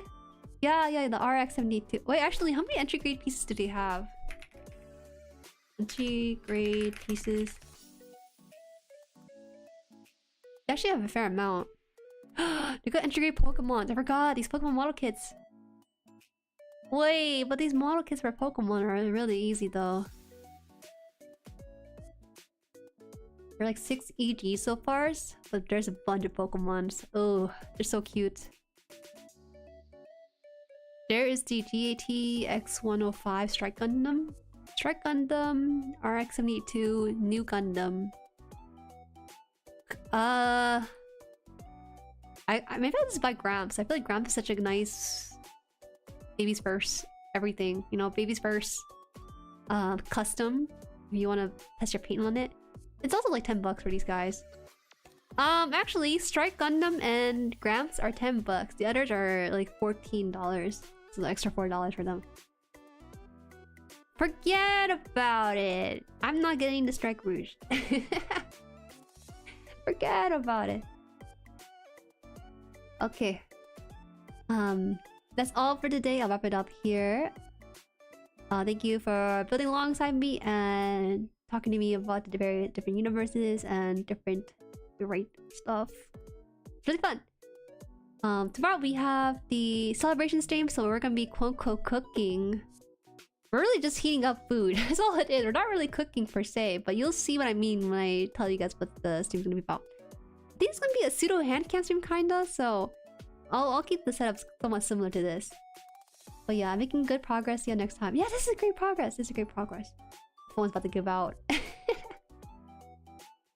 Yeah, the RX-72. Wait, actually, how many entry grade pieces do they have? Entry grade pieces. They actually have a fair amount. They got entry grade Pokemon. I forgot these Pokemon model kits. Wait, but these model kits for Pokemon are really easy though. They're like 6 EG so far, but there's a bunch of Pokemons. Oh, they're so cute. There is the GAT X105 Strike Gundam. Strike Gundam, RX-72, New Gundam. Maybe I'll just buy Gramps. I feel like Gramps is such a nice baby's first everything. You know, baby's first custom. If you want to test your paint on it. It's also like 10 bucks for these guys. Actually, Strike Gundam and Gramps are 10 bucks. The others are like $14. So the extra $4 for them. Forget about it. I'm not getting the Strike Rouge. Forget about it. Okay. That's all for today. I'll wrap it up here. Thank you for building alongside me and talking to me about the very different universes and different stuff. It's really fun. Tomorrow we have the celebration stream, so we're gonna be quote-unquote cooking. We're really just heating up food. That's all it is. We're not really cooking per se, but you'll see what I mean when I tell you guys what the stream's gonna be about. I think it's gonna be a pseudo hand cam stream kinda, so I'll keep the setup somewhat similar to this. But yeah, I'm making good progress. See you next time. Yeah, this is great progress. This is great progress. Phone's about to give out.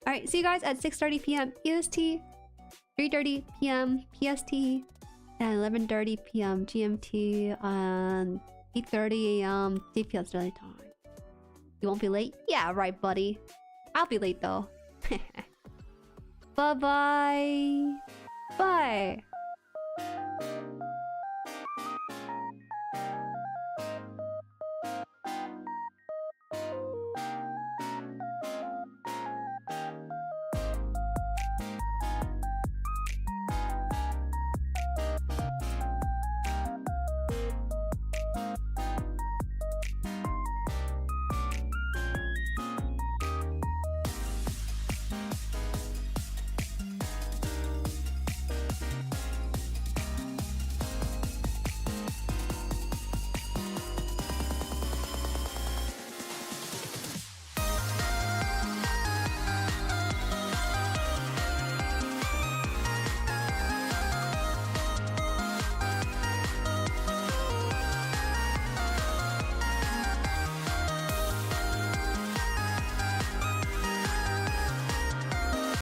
Alright, see you guys at 6:30 PM EST, 3:30 PM PST, and 11:30 PM GMT, and 8:30 AM DPS daily time. You won't be late? Yeah, right, buddy. I'll be late though. Bye-bye. Bye.